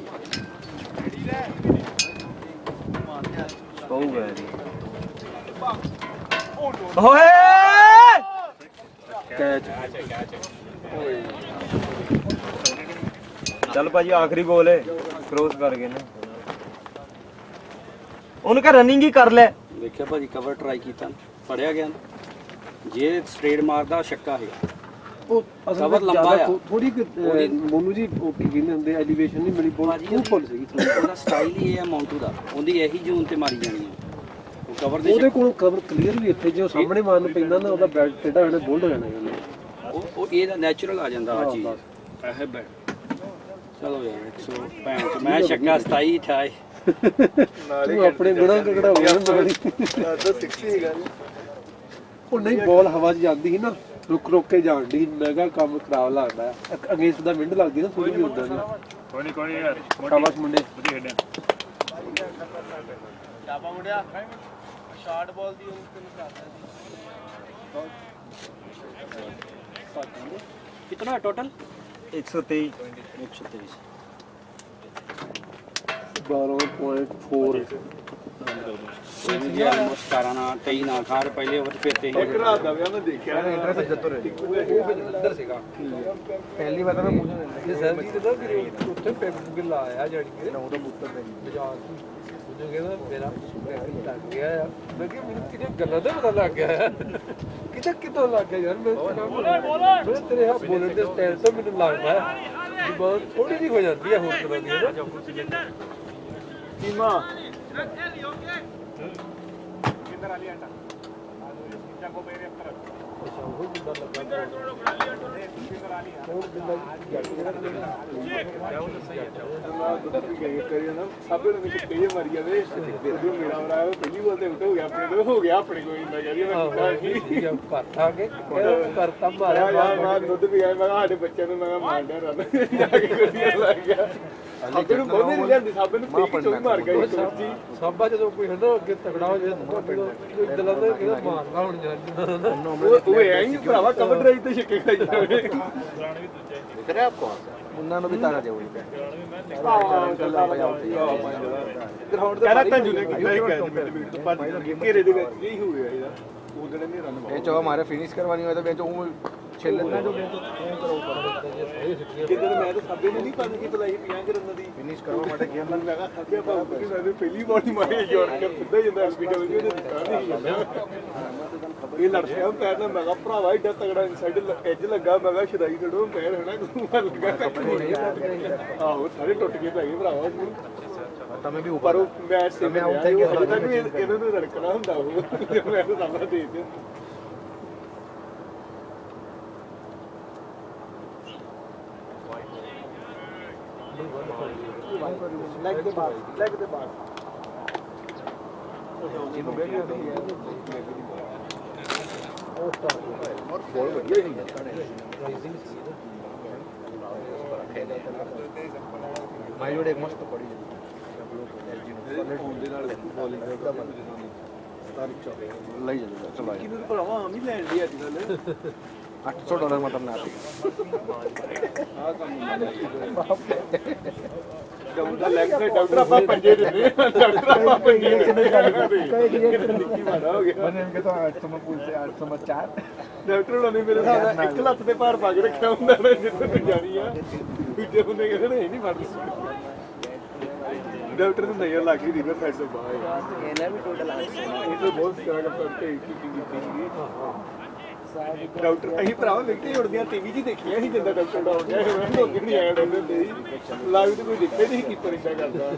ਕਹੂਗਾ ਓਏ ਕੈਚ ਚੱਲ ਭਾਜੀ ਆਖਰੀ ਬੋਲ ਹੈ ਕ੍ਰੋਸ ਕਰ ਗਏ ਨੇ ਉਹਨੇ ਕਹ ਰਨਿੰਗ ਹੀ ਕਰ ਲੈ ਦੇਖਿਆ ਭਾਜੀ ਕਵਰ ਟਰਾਈ ਕੀਤਾ ਫੜਿਆ ਗਿਆ ਜੇ ਸਟ੍ਰੇਟ ਮਾਰਦਾ ਛੱਕਾ ਹੈ ਉਹ ਅਸਲ ਕਵਰ ਵਿੱਚ ਲੰਬਾ ਆ। ਥੋੜੀ ਮੋਨੂ ਜੀ ਉਹ ਕੀ ਕਹਿੰਦੇ ਹੁੰਦੇ ਐਲੀਵੇਸ਼ਨ ਨਹੀਂ ਮਿਲੀ ਬੋਲ ਭਾਜੀ ਤੂੰ ਫੁੱਲ ਸੀਗੀ ਉਹਦਾ ਸਟਾਈਲ ਹੀ ਇਹ ਹੈ ਮੌਂਟੂ ਦਾ ਉਹਦੀ ਇਹੀ ਜ਼ੋਨ ਤੇ ਮਾਰੀ ਜਾਣੀ ਹੈ ਉਹ ਕਵਰ ਦੇ ਉਹਦੇ ਕੋਲ ਕਵਰ ਕਲੀਅਰ ਵੀ ਇੱਥੇ ਜੋ ਸਾਹਮਣੇ ਮਾਰਨ ਪੈਂਦਾ ਨਾ ਉਹਦਾ ਬੈਟ ਟੇਢਾ ਹੋਣਾ ਬੋਲਡ ਹੋ ਜਾਣਾ ਉਹਨੇ ਉਹ ਇਹਦਾ ਨੈਚੁਰਲ ਆ ਜਾਂਦਾ ਆ ਚੀਜ਼ ਇਹ ਬੈਟ ਚਲੋ ਯਾਰ 165 ਮੈਂ ਛੱਕਾ 27 ਠਾਏ ਤੂੰ ਆਪਣੇ ਗੁਣਾ ਕਗੜਾ ਹੋ ਗਿਆ ਨਾ ਤਾਂ 60 ਹੈਗਾ ਉਹ ਨਹੀਂ ਬਾਲ ਹਵਾ 'ਚ ਜਾਂਦੀ ਸੀ ਨਾ ਰੁਕ ਕੇ ਜਾਣ ਦੀ ਮੈਂ ਕਿਹਾ ਕੰਮ ਖਰਾਬ ਲੱਗਦਾ ਅਗੇਂਸਟ ਦਾ ਵਿੰਡ ਲੱਗਦੀ ਨਾ ਥੋੜੀ ਵੀ ਹੁੰਦਾ ਨਹੀਂ ਕੋਈ ਯਾਰ ਸ਼ਾਬਾਸ਼ ਮੁੰਡੇ ਵਧੀਆ ਖੇਡਿਆ ਜਾਪਾ ਮੁੰਡਿਆ ਸ਼ਾਰਟ ਬਾਲ ਦੀ कितना टोटल 123 123 12.4 ये ऑलमोस्ट 17 ना 23 ना खार पहले ओवर पे थे ਇੱਕ ਰਾਤ ਦਾ ਵਿਆਹ ਮੈਂ ਦੇਖਿਆ ਜਲੰਧਰ ਸੀਗਾ ਪਹਿਲੀ ਵਾਰ ਤਾਂ ਮੈਂ ਪੁੱਛਣ ਇਹ ਸਰ ਜੀ ਦਾ ਕਿ ਉੱਥੇ ਪੈਪ ਗਿੱਲ ਆਇਆ ਜਾਨੀ ਕਿ ਨਾ ਉਹਦਾ ਮੁੱਤਰ ਨਹੀਂ ਬਾਜ਼ਾਰ ਉਹ ਕਹਿੰਦਾ ਮੇਰਾ ਪੈਪ ਲੱਗ ਗਿਆ ਆ ਮੈਂ ਕਿ ਮੈਨੂੰ ਕਿਹਦੇ ਗੱਲਾਂ ਦਾ ਪਤਾ ਲੱਗ ਗਿਆ ਕਿਤੋਂ ਲੱਗ ਗਿਆ ਯਾਰ ਮੈਂ ਤੇਰੇ ਹਾਂ ਬੋਲਣ ਦੇ ਸਟਾਈਲ ਤੋਂ ਮੈਨੂੰ ਲੱਗਦਾ ਹੈ ਬਹੁਤ ਥੋੜੀ ਜਿਹੀ ਹੋ ਜਾਂਦੀ ਹੈ ਹੋਰ ਤਰ੍ਹਾਂ ਦੀ ਹੈ ਨਾ ਸੀਮਾ ਸਾਬੇ ਨੂੰ ਕਈ ਮਾਰੀ ਜਾਵੇ ਉਦੋਂ ਮੇਰਾ ਵਰਾ ਪਹਿਲੀ ਵਾਰ ਤੇ ਹੋ ਗਿਆ ਆਪਣੇ ਕੋਲ ਹੋ ਗਿਆ ਆਪਣੇ ਕੋਲ ਇੰਨਾ ਕਹਿੰਦੀ ਮੈਂ ਠੀਕ ਹੈ ਘਰ ਆ ਕੇ ਕਰਤਾ ਮਾਰਿਆ ਮੈਂ ਦੁੱਧ ਵੀ ਆਇਆ ਮੈਂ ਸਾਡੇ ਬੱਚਿਆਂ ਨੂੰ ਮੈਂ ਮਾਰਦਾ ਰਨ ਜਾ ਕੇ ਗੱਡੀਆਂ ਲੱਗ ਗਿਆ ਸਾਬੇ ਨੂੰ ਬਹੁਤ ਨਹੀਂ ਜਾਂਦੀ ਸਾਬੇ ਨੂੰ ਪੀਕ ਚੋਂ ਮਾਰ ਗਿਆ ਸੋਚੀ ਸਾਬਾ ਜਦੋਂ ਕੋਈ ਹਨਾ ਅੱਗੇ ਤਗੜਾ ਹੋ ਜਾਏ ਕੋਈ ਦਿਲਾਂ ਦਾ ਕਿਹਦਾ ਮਾਰਦਾ ਹੁਣ ਜਾਂਦਾ ਉਹ ਐਂ ਹੀ ਭਰਾਵਾ ਕਵਰ ਡਰਾਈਵ ਤੇ ਛੱਕੇ ਖਾਈ ਜਾਵੇ ਦਿਖ ਰਿਹਾ ਆਪਕੋ ਉਹਨਾਂ ਨੂੰ ਵੀ ਤਾਰਾ ਦਿਓ ਗਰਾਊਂਡ ਤੇ ਕਹਿੰਦਾ ਤੰਜੂ ਨੇ ਕੀਤਾ ਇੱਕ ਮਿੰਟ ਤੋਂ ਭੱਜ ਘੇਰੇ ਦੇ ਵਿੱਚ ਹੀ ਹੋ ਗਿਆ ਇਹਦਾ ਉਹਦੇ ਨੇ ਰਨ बेचो हमारे फिनिश करवानी हो तो बेचो ਛੇਲਣਾ ਜੋ ਮੈਂ ਕਿਤੇ ਮੈਂ ਤਾਂ ਖਾਦੇ ਨਹੀਂ ਪਾਣੀ ਕੀ ਪਲਾਈ 50 ਰਨ ਦੀ ਫਿਨਿਸ਼ ਕਰਵਾ ਮਾਟੇ ਗੇਮ ਮੈਂ ਕਿਹਾ ਖਾਦੇ ਪਾਉ ਕਿ ਮੈਂ ਪਹਿਲੀ ਬਾਲ ਹੀ ਮਾਰੀ ਯਾਰਕਰ ਸਿੱਧਾ ਜਾਂਦਾ ਐਲਬੀਡਬਲਯੂ ਦੇ ਦਿੱਤਾ ਨਹੀਂ ਇਹ ਲੜ ਪਿਆ ਪੈਰ ਨਾਲ। ਮੈਂ ਕਿਹਾ ਭਰਾਵਾ ਏਡਾ ਤਗੜਾ ਇਨਸਾਈਡ ਐਜ ਲੱਗਾ। ਮੈਂ ਕਿਹਾ ਸ਼ਦਾਈ ਛੱਡੋ ਪੈਰ ਹਨਾ ਘੁੰਮਣ ਲੱਗਾ ਆਹੋ ਸਾਰੇ ਟੁੱਟ ਕੇ ਪੈ ਗਏ ਭਰਾਵਾ। ਤਮੇ ਵੀ ਪਰ ਉਹ ਮੈਚ ਸੇ ਮੈਂ ਉੱਥੇ ਹਜੇ ਤੱਕ ਵੀ ਇਹਨਾਂ ਨੂੰ ਰੜਕਣਾ ਹੁੰਦਾ ਉਹ ਮੈਂ ਤਾਂ ਸਾਹਮਣੇ ਦੇ ਦਿੰਦਾ। ਲੈਗ ਦੇ ਬਾਹਰ ਬਹੁਤ ਵਧੀਆ ਹੀ ਮਾਈਲੋਡ ਇੱਕ ਮਸਤ ਪੜੀ ਫੋਨ ਦੇ ਨਾਲ ਬੋਲਿੰਗ ਕਰਦਾ ਲਈ ਜਾਂਦਾ ਚਲਾ ਕਿਨੂੰ ਭਰਾਵਾ ਆਮ ਹੀ ਲੈਣ ਦੀ ਅੱਜ ਕੱਲ $800 ਮਤਲਬ ਨਾ ਆਹ ਕੰਮ ਡਾਊਨ ਲੈਗ ਤੇ ਡਾਕਟਰ ਆਪਾਂ ਪੰਜੇ ਦਿੰਦੇ ਡਾਕਟਰ ਆਪਾਂ ਪੰਜੇ ਦਿੰਦੇ ਨਿੱਕੀ ਮਾੜਾ ਹੋ ਗਿਆ मैंने इनके तो 800 में पूछते 800 में 4 ਡਾਕਟਰ ਉਹਨਾਂ ਨੇ ਮੇਰੇ ਹਿਸਾਬ ਨਾਲ ਇੱਕ ਲੱਤ ਤੇ ਭਾਰ ਪਾ ਕੇ ਰੱਖਿਆ ਹੁੰਦਾ ਨਾ ਜਿੱਥੇ ਤੱਕ ਜਾਣੀ ਆ ਦੂਜੇ ਬੰਦੇ ਕਹਿੰਦੇ ਨੇ ਇਹ ਨਹੀਂ ਫੜਦੀ ਡਾਕਟਰ ਨੂੰ ਨਜ਼ਰ ਲੱਗ ਗਈ ਰਿਵਰ ਸਾਈਡ ਤੋਂ ਬਾਹਰ ਇਹਨਾਂ ਵੀ ਟੋਟਲ ਇਹ ਤਾਂ ਬਹੁਤ ਸਟਰਗਲ ਕਰਕੇ ਕੀਤੀ ਸੀ ਡਾਕਟਰ ਅਸੀਂ ਭਰਾਵਾ ਵਿਕਟੇ ਉੜਦੀਆਂ ਟੀਵੀ 'ਚ ਦੇਖੀਆਂ ਸੀ ਜਿੱਦਾਂ ਡਾਕਟਰ ਡਾਉਣ ਗਿਆ ਮੈਂ ਲੋਕ ਨਹੀਂ ਆਇਆ ਡਾਕਟਰ ਹੁੰਦੇ ਸੀ ਲਾਈਵ ਤੇ ਕੋਈ ਦੇਖਿਆ ਨਹੀਂ ਕੀਪਰ ਇਸ਼ਾ ਕਰਦਾ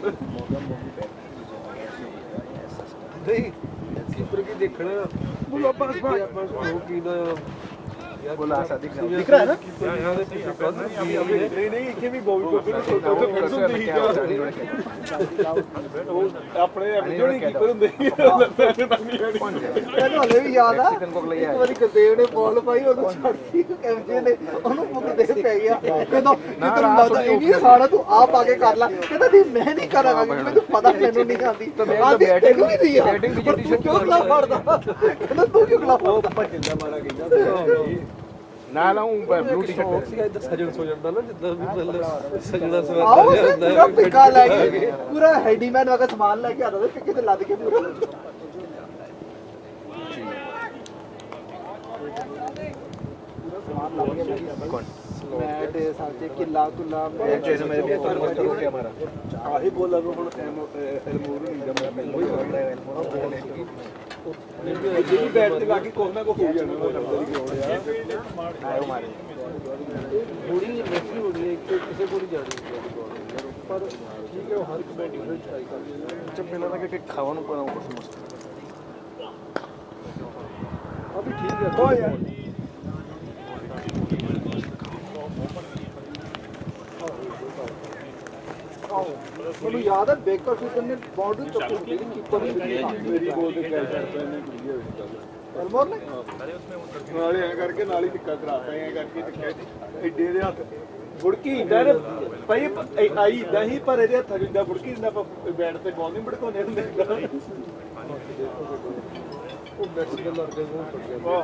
ਨਹੀਂ ਕੀਪਰ ਕੀ ਦੇਖਣਾ ਬੋਲਾ ਬਸ ਉਹ ਕੀ ਨਾ बोला ऐसा दिख ਦਿਖ ਰਿਹਾ ਹੈ ਨਾ ਨਹੀਂ ਨਹੀਂ ਇੱਥੇ ਵੀ ਬੋਬੀ ਕੋਪਰ ਨੂੰ ਛੋਟਾ ਉੱਥੇ ਫਿਰਸ ਹੁੰਦੀ ਸੀ ਉਹ ਆਪਣੇ ਜਿਹੜੇ ਕੀਪਰ ਹੁੰਦੇ ਸੀ ਮੈਨੂੰ ਹਲੇ ਵੀ ਯਾਦ ਆ ਇੱਕ ਵਾਰੀ ਗੁਰਦੇਵ ਨੇ ਬਾਲ ਪਾਈ ਉਹਨੂੰ ਛੱਡਤੀ ਐਮਜੇ ਨੇ ਉਹਨੂੰ ਮੁਕਦੇਵ ਪੈ ਗਿਆ ਕਹਿੰਦਾ ਤੈਨੂੰ ਲੱਗਦਾ ਇਹ ਨਹੀਂ ਸਾਰਾ ਤੂੰ ਆਪ ਆ ਕੇ ਕਰ ਲੈ ਕਹਿੰਦਾ ਨਹੀਂ ਮੈਂ ਨਹੀਂ ਕਰਾਂਗਾ ਮੈਨੂੰ ਪਤਾ ਮੈਨੂੰ ਨਹੀਂ ਆਉਂਦੀ ਬੈਟਿੰਗ ਵੀ ਨਹੀਂ ਆ ਬੈਟਿੰਗ ਵੀ ਜਿਹੜੀ ਕਿਉਂ ਖਿਲਾਫ ਫੜਦਾ ਕਹਿੰਦਾ ਤੂੰ ਕਿਉਂ ਖਿਲਾਫ ਫੜਦਾ ਭੱਜਦਾ ਮਾਰਾ ਕਹਿੰਦਾ ਨਾ ਲਾਉਂ ਬਲੂ ਟੀ-ਸ਼ਰਟ ਸੀ ਇੱਧਰ ਸਜਣ ਸੋ ਜਾਂਦਾ ਨਾ ਜਿੱਦਾਂ ਵੀ ਪਹਿਲੇ ਸਜਦਾ ਆਓ ਸਵਾਰ ਸਰ ਪੂਰਾ ਪਿੱਕਾ ਲੈ ਕੇ ਪੂਰਾ ਹੈਡੀਮੈਨ ਵਾਲਾ ਸਮਾਨ ਲੈ ਕੇ ਆਦਾ ਤੇ ਪਿੱਕੇ ਤੇ ਲੱਦ ਕੇ ਪੂਰਾ ਮੈਂ ਤੇ ਸਾਥੇ ਕਿੱਲਾ ਕੁੱਲਾ ਮੈਂ ਟ੍ਰੇਨ ਮੇਰੇ ਵੀ ਤਾਂ ਹੋ ਗਿਆ ਹਮਾਰਾ ਆਹੀ ਬੋਲਾਂ ਨੂੰ ਹੁਣ ਐਲਮੋਰ ਨਹੀਂ ਦਾ ਮੈਂ ਜਿਹੜੀ ਬੈਟ ਤੇ ਲਾ ਕੇ ਕੋਹ ਨਾ ਕੋ ਹੋ ਜਾਣਾ ਉਹ ਨੰਬਰ ਹੀ ਹੋੜਿਆ ਆਇਓ ਮਾਰੇ ਬੋੜੀ ਨੈਚੁਰਲ ਹੋ ਗਈ ਹੈ ਕਿ ਕਿਸੇ ਕੋਲ ਹੀ ਜਾਣੀ ਪਰ ਠੀਕ ਹੈ ਉਹ ਹਰ ਇੱਕ ਬੈਟਿੰਗ ਨੂੰ ਟਰਾਈ ਕਰਦੀ ਹੈ जब मैंने लगा कि खावन पर कुछ मस्त ਅਭੀ ਠੀਕ ਹੈ ਓ ਯਾਰ ਮੈਨੂੰ ਯਾਦ ਹੈ ਬੇਕਰ ਸ਼ੂਟਰ ਨੇ ਬਾਉਂਡਰੀ ਚੁੱਕੀ ਹੁੰਦੀ ਸੀ ਕੀਪਰ ਨਹੀਂ ਮੇਰੀ ਬੋਲ ਤੇ ਕੈਚ ਕਰਤਾ ਇਹਨੇ ਕੁੜੀ ਹੋਈ ਐਲਮੋਰ ਨੇ ਨਾਲੇ ਐ ਕਰਕੇ ਨਾਲ ਹੀ ਟਿੱਕਾ ਕਰਾਤਾ ਐ ਕਰਕੇ ਟਿੱਕਾ ਐਡੇ ਦੇ ਹੱਥ ਬੁੜਕੀ ਇਦਾਂ ਨੇ ਭਾਈ ਆਈ ਇਦਾਂ ਹੀ ਪਰ ਇਹਦੇ ਹੱਥਾਂ ਜਿੱਦਾਂ ਬੁੜਕੀ ਜਿੱਦਾਂ ਆਪਾਂ ਬੈਟ ਤੇ ਬਾਲ ਨਹੀਂ ਬੜਕਾਉਂਦੇ ਹੁੰਦੇ ਉਹ ਮੈਕਸੀਕਨ ਲੜਦੇ ਨੂੰ ਫੜ ਗਿਆ ਵਾਹ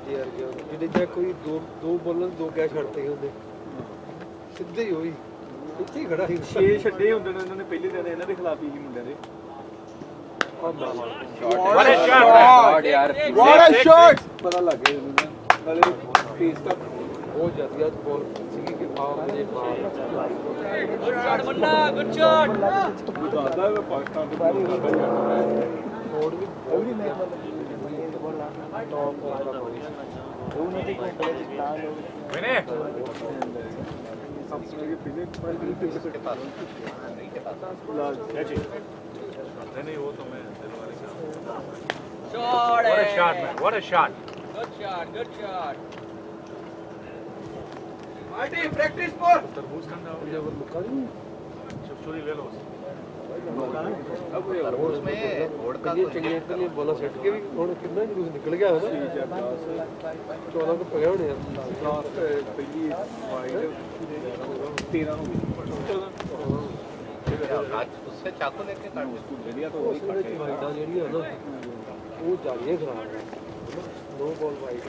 ਜੇਆਰ ਗਿਆ ਜਿਹਦੇ ਚ ਕੋਈ ਦੋ ਬੋਲਰ ਦੋ ਕੈਚ ਛੱਡਤੇ ਹੁੰਦੇ ਸਿੱਧੇ ਹੀ ਹੋਈ ਇੱਥੇ ਹੀ ਖੜਾ ਸੀ 6 ਛੱਡੇ ਹੁੰਦੇ ਨੇ ਇਹਨਾਂ ਨੇ ਪਹਿਲੇ ਦਿਨ ਇਹਨਾਂ ਦੇ ਖਿਲਾਫ ਹੀ ਮੁੰਡਿਆਂ ਦੇ What a shot यार What a shot ਪਤਾ ਲੱਗ ਗਿਆ ਇਹਨੂੰ ਨਾਲੇ ਫੇਸ ਤੱਕ ਬਹੁਤ ਜ਼ਿਆਦਾ ਬੋਲ ਸੀਗੀ ਕਿ ਆਪ ਜੇ ਬਾਹਰ ਦਾਦਾ ਮੈਂ ਪਾਕਿਸਤਾਨ ਦੇ ਬਾਰੇ ਰੋਡ ਵੀ What a shot. ਚੰਗੇ ਤੇ ਲਈ ਬੋਲਾ ਸੱਟ ਕੇ ਵੀ ਹੁਣ ਕਿੰਨਾ ਜਲੂਸ ਨਿਕਲ ਗਿਆ ਹੈ ਨਾ 14 ਕੁ ਪਏ ਹੋਣੇ ਆ ਪਹਿਲੀ ਵਾਈਡ 13 ਹੋ ਗਈ उससे चाकू लेके काट ਜਿਹੜੀਆਂ ਤੋਂ ਉਸ ਵਿੱਚ ਵਾਈਡਾਂ ਜਿਹੜੀਆਂ ਨਾ ਉਹ ਜ਼ਿਆਦਾ ਖਰਾਬ ਹੈ ਨੋ ਬਾਲ ਵਾਈਡ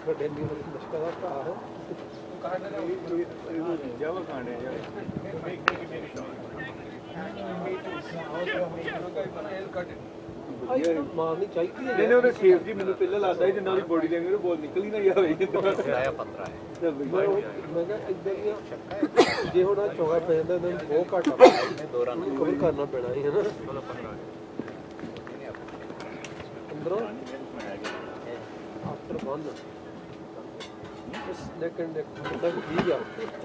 ਵੱਡੇ ਨੀਲ ਮੁਸ਼ਕਲ ਦਾ ਭਰਾ ਹੈ ਜਾਵਾ ਖਾਣੇ ਯਾਰ ਮਾਰਨੀ ਚਾਹੀਦੀ ਹੈ ਨਹੀਂ ਉਹਨੇ ਸ਼ੇਪ ਜੀ ਮੈਨੂੰ ਪਹਿਲਾਂ ਲੱਗਦਾ ਸੀ ਜਿੰਨਾ ਉਹਦੀ ਬੋਡੀ ਦੇ ਅੰਦਰ ਬੋਲ ਨਿਕਲ ਹੀ ਨਾ ਜਾਵੇ ਆਇਆ 15 ਹੈ ਮੈਂ ਕਿਹਾ ਇੱਦਾਂ ਦੀਆਂ ਜੇ ਹੁਣ ਚੌਗਾ ਪੈ ਜਾਂਦਾ ਇਹਨਾਂ ਨੂੰ ਬਹੁਤ ਘੱਟ ਕਵਰ ਕਰਨਾ ਪੈਣਾ ਸੀ ਹਨਾ 15 ਆਫਟਰ 1 ਲੇਕਿਨ ਦੇਖੋ ਠੀਕ ਆ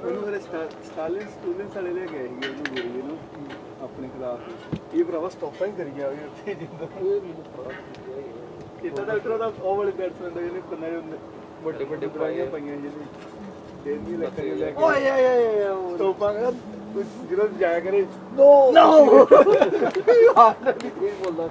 ਉਹਨੂੰ ਮੇਰੇ ਸਟਾਲਿਨ ਸਟੂਡੈਂਟਸ ਵਾਲੇ ਲੈ ਗਏ ਸੀਗੇ ਉਹਨੂੰ ਗੁਰੂ ਨੂੰ ਆਪਣੇ ਖਿਲਾਫ ਇਹ ਭਰਾਵਾ ਸਟਾਪਾਂ ਹੀ ਕਰੀ ਜਾਵੇ ਉੱਥੇ ਜਿੰਦਾ ਕਿੱਦਾਂ ਦਾ ਉਤਰਾ ਦਾ ਉਹ ਵਾਲੇ ਬੈਟਸਮੈਨ ਦਾ ਜਿਹਨੇ ਕੰਨਾਂ ਦੇ ਵੱਡੇ ਵੱਡੇ ਪਾਈਆਂ ਜਿਹਨੇ ਤੇ ਨਹੀਂ ਲੱਗਾ ਲੈ ਕੇ ਓਏ ਓਏ ਸਟਾਪਾਂ ਦਾ ਜਦੋਂ ਜਾਇਆ ਕਰੇ ਨੋ ਕੋਈ ਬੋਲਦਾ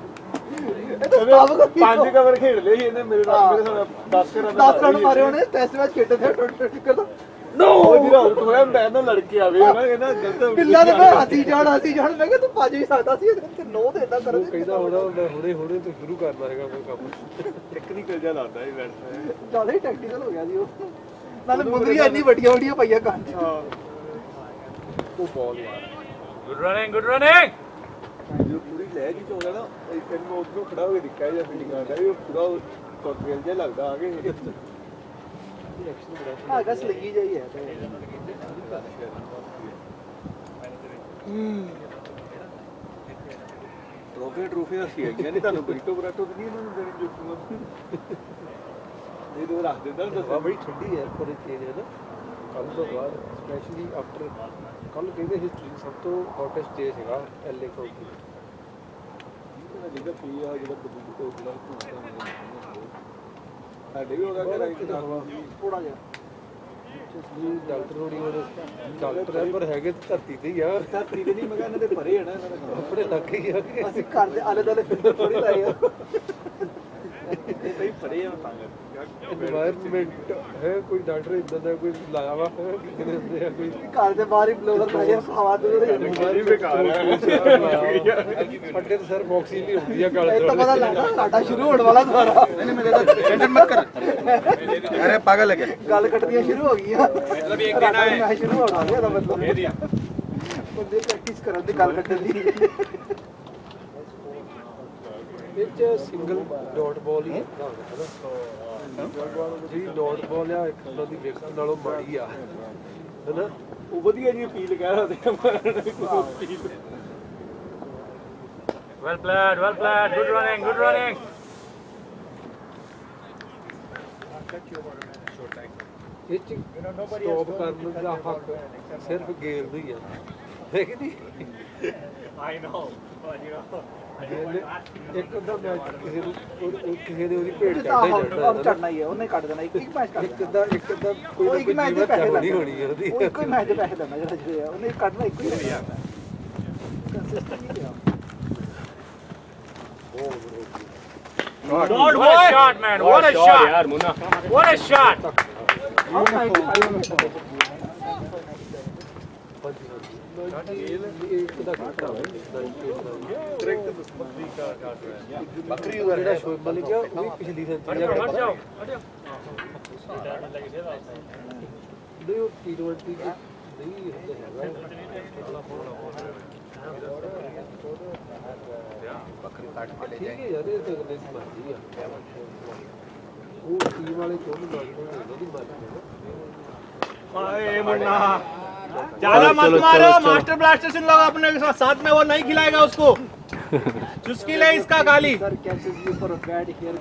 ਪੰਜ ਕਵਰ ਖੇਡ ਲਏ ਸੀ ਇਹਨੇ ਮੇਰੇ ਨਾਲ 10 ਰਨ ਮਾਰੇ ਉਹਨੇ ਟੈਸਟ ਮੈਚ ਖੇਡੇ ਥੇ ਕਰਦਾ ਨੋ ਉਹਦੀ ਰਾਤ ਹੋਇਆ ਮੈਂ ਨਾਲ ਲੜ ਕੇ ਆਵੇ ਨਾ ਇਹਨਾਂ ਗਲਤ ਪਿੱਲਾ ਦੇ ਮੈਂ ਹੱਸੀ ਜਾਣ ਮੈਂ ਕਿਹਾ ਤੂੰ ਭੱਜ ਵੀ ਸਕਦਾ ਸੀ ਤੇ ਨੋ ਦੇ ਇਦਾਂ ਕਰ ਉਹ ਕਹਿੰਦਾ ਹੋਣਾ ਮੈਂ ਹੁਣੇ ਤੋਂ ਸ਼ੁਰੂ ਕਰਨਾ ਹੈਗਾ ਕੋਈ ਕੰਮ ਟੈਕਨੀਕਲ ਜਿਹਾ ਲੱਗਦਾ ਇਹ ਬੈਟਸਮੈਨ ਜ਼ਿਆਦਾ ਹੀ ਟੈਕਨੀਕਲ ਹੋ ਗਿਆ ਸੀ ਉਹ ਨਾਲੇ ਮੁੰਦਰੀਆਂ ਇੰਨੀ ਵੱਡੀਆਂ ਵੱਡੀਆਂ ਪਈਆਂ ਕੰਨ 'ਚ ਹਾਂ ਉਹ ਬਾਲ ਯਾਰ ਗੁੱਡ ਰਨਿੰਗ ਜੋ ਪੂਰੀ ਲੈ ਜੀ ਚੋਗਾ ਨਾ ਇੱਕ ਮੈਂ ਉਧਰੋਂ ਖੜਾ ਹੋ ਕੇ ਦੇਖਿਆ ਜਾਂ ਫੀਲਿੰਗ ਆਉਂਦਾ ਇਹ ਪੂਰਾ ਕੋਕਟੇਲ ਜਿਹਾ ਲੱਗਦਾ ਆਗੇ ਹਾਂ ਗਸ ਲੱਗੀ ਜਾਈ ਹੈ ਟਰੋਫੀ ਅਸੀਂ ਹੈਗੀਆਂ ਨਹੀਂ ਤੁਹਾਨੂੰ ਬਰੀਟੋ ਬਰਾਟੋ ਨਹੀਂ ਇਹਨਾਂ ਨੂੰ ਦੇਣੀ ਜੁੱਤੀਆਂ ਇਹ ਦੋ ਰੱਖ ਦਿੰਦਾ ਹਵਾ ਬੜੀ ਠੰਡੀ ਹੈ ਪਰ ਚੇਂਜ ਹੈ ਨਾ ਕੱਲ ਤੋਂ ਬਾਅਦ ਸਪੈਸ਼ਲੀ ਆਫਟਰ ਕੱਲ ਕਹਿੰਦੇ ਹਿਸਟਰੀ ਸਭ ਤੋਂ ਹੌਟੈਸਟ ਡੇ ਸੀਗਾ ਐਲਏ ਕਾਉਂਟੀ ਜਿਹੜਾ ਪੀ ਆ ਜਿਹੜਾ ਬਦੂ ਤੋਂ ਬਲਾ ਸਾਡੇ ਵੀ ਹੋਗਾ ਕਿ ਰਾਈਟ ਥੋੜਾ ਜਿਹਾ ਜੀ ਡਾਕਟਰ ਹੋਣੀ ਉਹ ਡਾਕਟਰ ਹੈ ਪਰ ਹੈਗੇ ਧਰਤੀ ਤੇ ਹੀ ਆ ਧਰਤੀ ਤੇ ਨਹੀਂ ਮੈਂ ਇਹਨਾਂ ਦੇ ਭਰੇ ਹੈ ਨਾ ਇਹਨਾਂ ਦਾ ਆਪਣੇ ਲੱਗ ਹੀ ਆ ਕਿ ਅਸੀਂ ਘਰ ਦੇ ਆਲੇ ਦੁਆਲੇ ਫਿਲਟਰ ਥੋੜੀ ਲਾਏ ਆ ਇਹ ਤਾਂ ਹੀ ਭਰੇ ਆ ਤਾਂ এনवायरमेंट ਹੈ ਕੋਈ ਡਾਕਟਰ ਇਦਾਂ ਦਾ ਕੋਈ ਲਾਇਆ ਵਾ ਕਿਤੇ ਹੁੰਦੇ ਆ ਕੋਈ ਘਰ ਦੇ ਬਾਹਰ ਹੀ ਬਲੋਵਰ ਲਾਏ ਆ ਹਵਾ ਦੂਰ ਹੀ ਬਿਮਾਰੀ ਬੇਕਾਰ ਹੈ ਫੱਟੇ ਤੇ ਸਰ ਬਾਕਸਿੰਗ ਨਹੀਂ ਹੁੰਦੀ ਆ ਗੱਲ ਇਹ ਤਾਂ ਪਤਾ ਲੱਗਦਾ ਸਾਡਾ ਸ਼ੁਰੂ ਹੋਣ ਵਾਲਾ ਸਾਰਾ ਨਹੀਂ ਮੇਰਾ ਟੈਨਸ਼ਨ ਮਤ ਕਰ ਅਰੇ ਪਾਗਲ ਹੈ ਗੱਲ ਕੱਟਦੀਆਂ ਸ਼ੁਰੂ ਹੋ ਗਈਆਂ ਮਤਲਬ ਇੱਕ ਦਿਨ ਆਏ ਮੈਂ ਸ਼ੁਰੂ ਹੋਣਾ ਇਹਦਾ ਮਤਲਬ ਇਹ ਦਿਆ ਬੰਦੇ ਪ੍ਰੈਕਟਿਸ ਕਰਨ ਦੀ ਗੱਲ ਕੱਟਣ ਦੀ ਵਿੱਚ ਸਿੰਗਲ ਡਾਟ ਬਾਲ ਹੀ ਹੁੰਦਾ ਜੀ ਡਾਟ ਬਾਲ ਆ ਇੱਕ ਉਹਨਾਂ ਦੀ ਵੇਖਣ ਨਾਲੋਂ ਮਾੜੀ ਆ ਹੈਨਾ ਉਹ ਵਧੀਆ ਜੀ ਅਪੀਲ ਕਹਿ ਰਹੇ well played good running ਇਹ ਚ ਸਟਾਪ ਕਰਨ ਦਾ ਹੱਕ ਸਿਰਫ ਗੇਲ ਨੂੰ ਹੀ ਆ ਹੈ ਕਿ ਨਹੀਂ I know ਇੱਕ ਅੱਧਾ ਮੈਚ ਕਿਸੇ ਦੇ ਉਹਦੀ ਭੇਡ ਚੜਦਾ ਹੀ ਚੜਦਾ ਚੜਨਾ ਹੀ ਹੈ ਉਹਨੇ ਕੱਢ ਦੇਣਾ ਇੱਕ ਮੈਚ ਕੱਢ ਇੱਕ ਅੱਧਾ ਕੋਈ ਇੱਕ ਮੈਚ ਦੇ ਪੈਸੇ ਹੋਣੀ ਹੋਣੀ ਉਹਦੀ ਉਹ ਇੱਕੋ ਹੀ ਮੈਚ ਦੇ ਪੈਸੇ ਲੈਣਾ ਜਿਹੜਾ ਜਿਹੜੇ ਆ ਉਹਨੇ ਕੱਢਣਾ ਇੱਕੋ ਹੀ ਹੋਇਆ what a shot man what a shot yaar munna what a shot ਇੱਕ ਦਾ ਘਾਟਾ ਹੋਇਆ ਬੱਕਰੀ ਉਹ ਜਿਹੜਾ ਸ਼ੋਇਬ ਮਲਿਕ ਆ ਉਹ ਵੀ ਪਿਛਲੀ ਸੈਂਚੁਰੀ ਦਾ हट जाओ ਨਹੀਂ ਉਹ T20 ਦੇ ਨਹੀਂ ਬੱਕਰੀ ਕੱਟ ਕੇ ਲੈ ਜਾਏ ਠੀਕ ਹੈ ਯਾਰ ਇਹ ਤਾਂ ਅਗਲੇ ਦੀ ਮਰਜ਼ੀ ਆ ਉਹ ਟੀਮ ਵਾਲੇ ਕਿਉਂ ਨਹੀਂ ਲੱਗਦੇ ਉਹਨਾਂ ਦੀ ਮਰਜ਼ੀ ਹੈ अरे मुन्ना ज्यादा मत मारो मास्टर ब्लास्टर से लोग अपने साथ में वो नहीं खिलाएगा उसको चुस्की ले इसका गाली सर कैसे जी ऊपर बैट हियर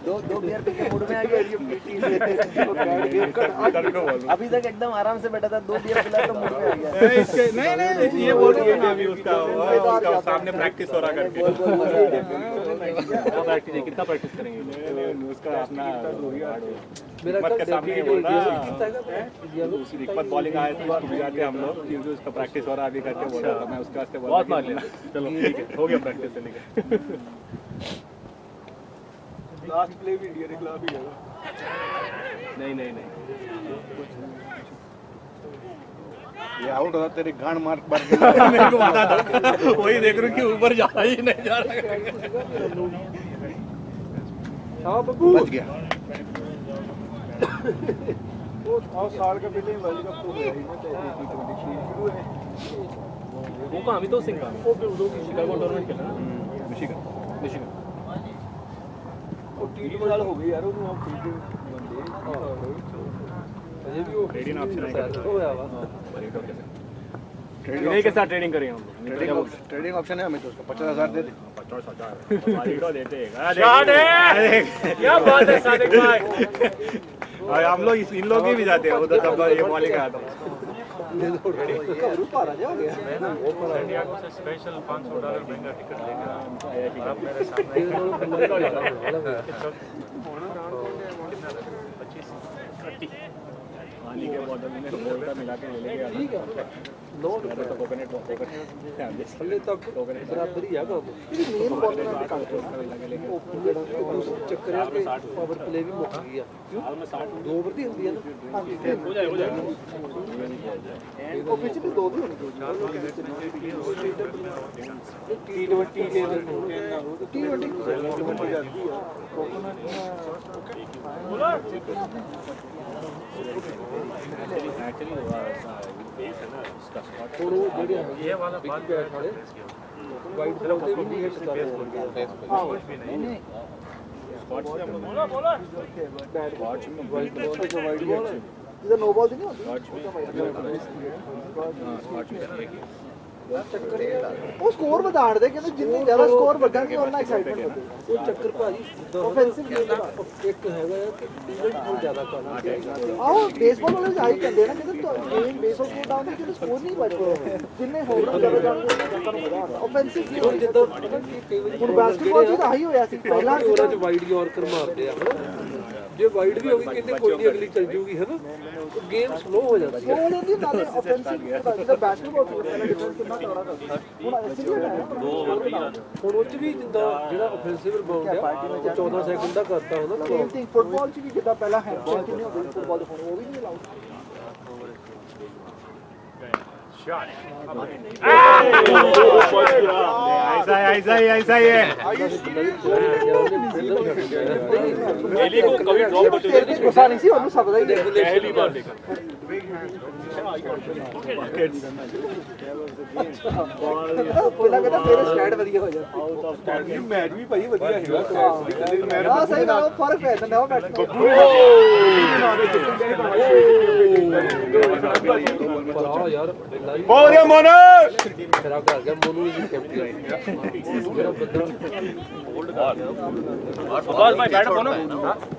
दो बियर के मूड में आ गया ये पीटी अभी तक एकदम आराम से बैठा था 2 बियर पिला तो मूड में आ गया इसके नहीं ये बोल रहे हैं अभी उसका सामने प्रैक्टिस हो रहा करके प्रैक्टिस कितना प्रैक्टिस करेंगे उसका अपना मेरा हिकमत के सामने बोल रहा दूसरी हिकमत बॉलिंग आए थे उसको भिजाते हम लोग क्योंकि उसका प्रैक्टिस हो रहा अभी करके बोल रहा था मैं उसके वास्ते बहुत मार लेना चलो ठीक है हो गया प्रैक्टिस से लेकर लास्ट प्ले भी इंडिया के खिलाफ ही होगा नहीं ये आउट होता तेरे गांड मार गया मेरे को पता था वही देख रहा हूं कि ऊपर जा रहा ही नहीं जा रहा हाँ बब्बू बच गया वो साल का पहले वर्ल्ड कप तो गया ही ना चाहे शुरू है वो कहाँ भी तो सिंह का वो शिकागो टूर्नामेंट खेला ना मिशिगन वो टी20 साल हो गई यार ਉਹਨੂੰ ਆਪ ਖਰੀਦੇ ਬੰਦੇ ਅਜੇ ਵੀ ਉਹ ट्रेडिंग ऑप्शन ਹੋਇਆ ਵਾ ट्रेडिंग के साथ ट्रेडिंग करें हम ट्रेडिंग ऑप्शन है हमें तो उसका 50,000 दे दे 50,000 मालिक को देते हैं क्या बात है सादिक भाई हम लोग इन लोग ही भी जाते हैं उधर तब ये मालिक आया था घबरू भारा जा हो गया इंडिया को स्पेशल $500 महंगा टिकट लेकर आप मेरे सामने पानी के बॉटल में बोलता मिला के ले लेके ਠੀਕ ਆ ਨੋ तो कोकोनट ਥੱਲੇ ਤੱਕ ਬਰਾਬਰ ਹੀ ਆ ਕੰਮ ਮੇਨ ਬੋਲਰ ਨਾਲ ਕੰਮ ਉਹ ਜਿਹੜਾ ਦੂਸਰਾ ਚੱਕਰ ਹੈ ਕਿ ਪਾਵਰ ਪਲੇ ਵੀ ਮੁੱਕ ਗਈ ਆ ਕਿਉਂ 2 ਓਵਰ ਦੀ ਹੁੰਦੀ ਆ ਨਾ हो जाए ਉਹ ਪਿੱਛੇ ਵੀ ਦੋ ਦੀ ਹੋਣੀ ये वाला बात ਬੈਟ ਵਾਲੇ ਵਾਈਟ ਬॉल ਤੇ ਵੀ ਹਿੱਟ ਕਰ ਰਹੇ ਜਿਹਦਾ ਨੋ ਬਾਲ ਦੀ ਨਹੀਂ ਹੁੰਦੀ ਉਹ ਸਕੋਰ ਵਧਾਣ ਦੇ ਕਹਿੰਦੇ ਜਿੰਨੀ ਜ਼ਿਆਦਾ ਸਕੋਰ ਵਧਣਗੇ ਉਹਨਾਂ ਐਕਸਾਈਟਮੈਂਟ ਵਧੇਗੀ ਉਹ ਚੱਕਰ ਭਾਜੀ Offensive game ਦਾ। ਇੱਕ ਹੈਗਾ ਆ ਕਿ ਫੀਲਡ ਬਹੁਤ ਜ਼ਿਆਦਾ ਕਰਨਾ ਚਾਹੀਦਾ ਆਹੋ ਬੇਸਬਾਲ ਵਾਲੇ ਆਹੀ ਕਹਿੰਦੇ ਆ ਨਾ ਕਹਿੰਦੇ ਗੇਮ ਬੇਸਬਾਲ ਸਕੋਰ ਡਾਊਨ ਤੇ ਜਦੋਂ ਸਕੋਰ ਨਹੀਂ ਵੱਜਦਾ ਜਿੰਨੇ ਹੋਮ ਰਨ ਜ਼ਿਆਦਾ ਜਾਣਗੇ ਉਹਨਾਂ ਨੂੰ ਮਜ਼ਾ ਆਉਂਦਾ ਆਫੈਂਸਿਵ ਹੁਣ ਗੇਮ ਜਿੱਦਾਂ ਪਤਾ ਕੀ ਕਈ ਵਾਰੀ ਹੁਣ ਬਾਸਕਟਬਾਲ 'ਚ ਤਾਂ ਆਹੀ ਹੋਇਆ ਸੀ ਪਹਿਲਾਂ ਉਹਨਾਂ 'ਚ ਵਾਈਡ ਯਾਰਕਰ ਮਾਰਦੇ ਆ ਹਨਾ ਜੇ ਵਾਈਡ ਵੀ ਹੋ ਗਈ ਕਹਿੰਦੇ ਕੋਈ ਨਹੀਂ ਅਗਲੀ ਚੱਲ ਜੂਗੀ ਹਨਾ ਗੇਮ ਸਲੋ ਹੋ ਜਾਂਦੀ ਹੈ ਉਹ ਲੈਂਦੀ ਨਾਲੇ ਆਫੈਂਸਿਵ ਜਿਹਦਾ ਬਾਸਕਟਬਾਲ ਸੀ ਪਹਿਲਾਂ ਡਿਫੈਂਸ ਕਿੰਨਾ ਤਗੜਾ ਕਰਦਾ ਹੁਣ ਐਸੀ ਹੈ ਹੁਣ ਉਹ 'ਚ ਵੀ ਜਿੱਦਾਂ ਜਿਹੜਾ ਆਫੈਂਸਿਵ ਰਿਬਾਉਂਡ ਆ ਉਹ 14 ਸੈਕਿੰਡ ਦਾ ਕਰਤਾ ਹਨਾ ਸੇਮ ਥਿੰਗ ਫੁੱਟਬਾਲ 'ਚ ਵੀ ਜਿੱਦਾਂ ਪਹਿਲਾਂ ਹੈਂਡ ਚੈਕ ਨਹੀਂ ਹੁੰਦੀ ਫੁੱਟਬਾਲ ਦੇ ਹੁਣ ਉਹ ਵੀ ਨਹੀਂ ਅਲਾਉਡ ऐसा ही है पहली को कभी ड्रॉप ਫਿਰ ਵੀ ਗੁੱਸਾ ਨਹੀਂ ਸੀ ਉਹਨੂੰ ਸਭ ਦਾ ਹੀ पहली बार देखा ਪਹਿਲਾਂ ਕਹਿੰਦਾ ਮੇਰੇ ਸਟੈਂਡ ਵਧੀਆ ਹੋ ਜਾਂਦਾ ਮੈਚ ਵੀ ਭਾਈ ਵਧੀਆ ਸੀਗਾ ਹਾਂ ਸਹੀ ਗੱਲ ਫਰਕ ਪੈ ਜਾਂਦਾ ਉਹ ਬੈਠ ਪਰ ਆ ਯਾਰ बहुत है मोनू ਖਰਾਬ ਕਰ ਗਿਆ ਮੋਨੂ ਜੀ ਕੈਪਟਨ ਮੇਰਾ ਬੰਦਾ बस भाई बैठ हो ना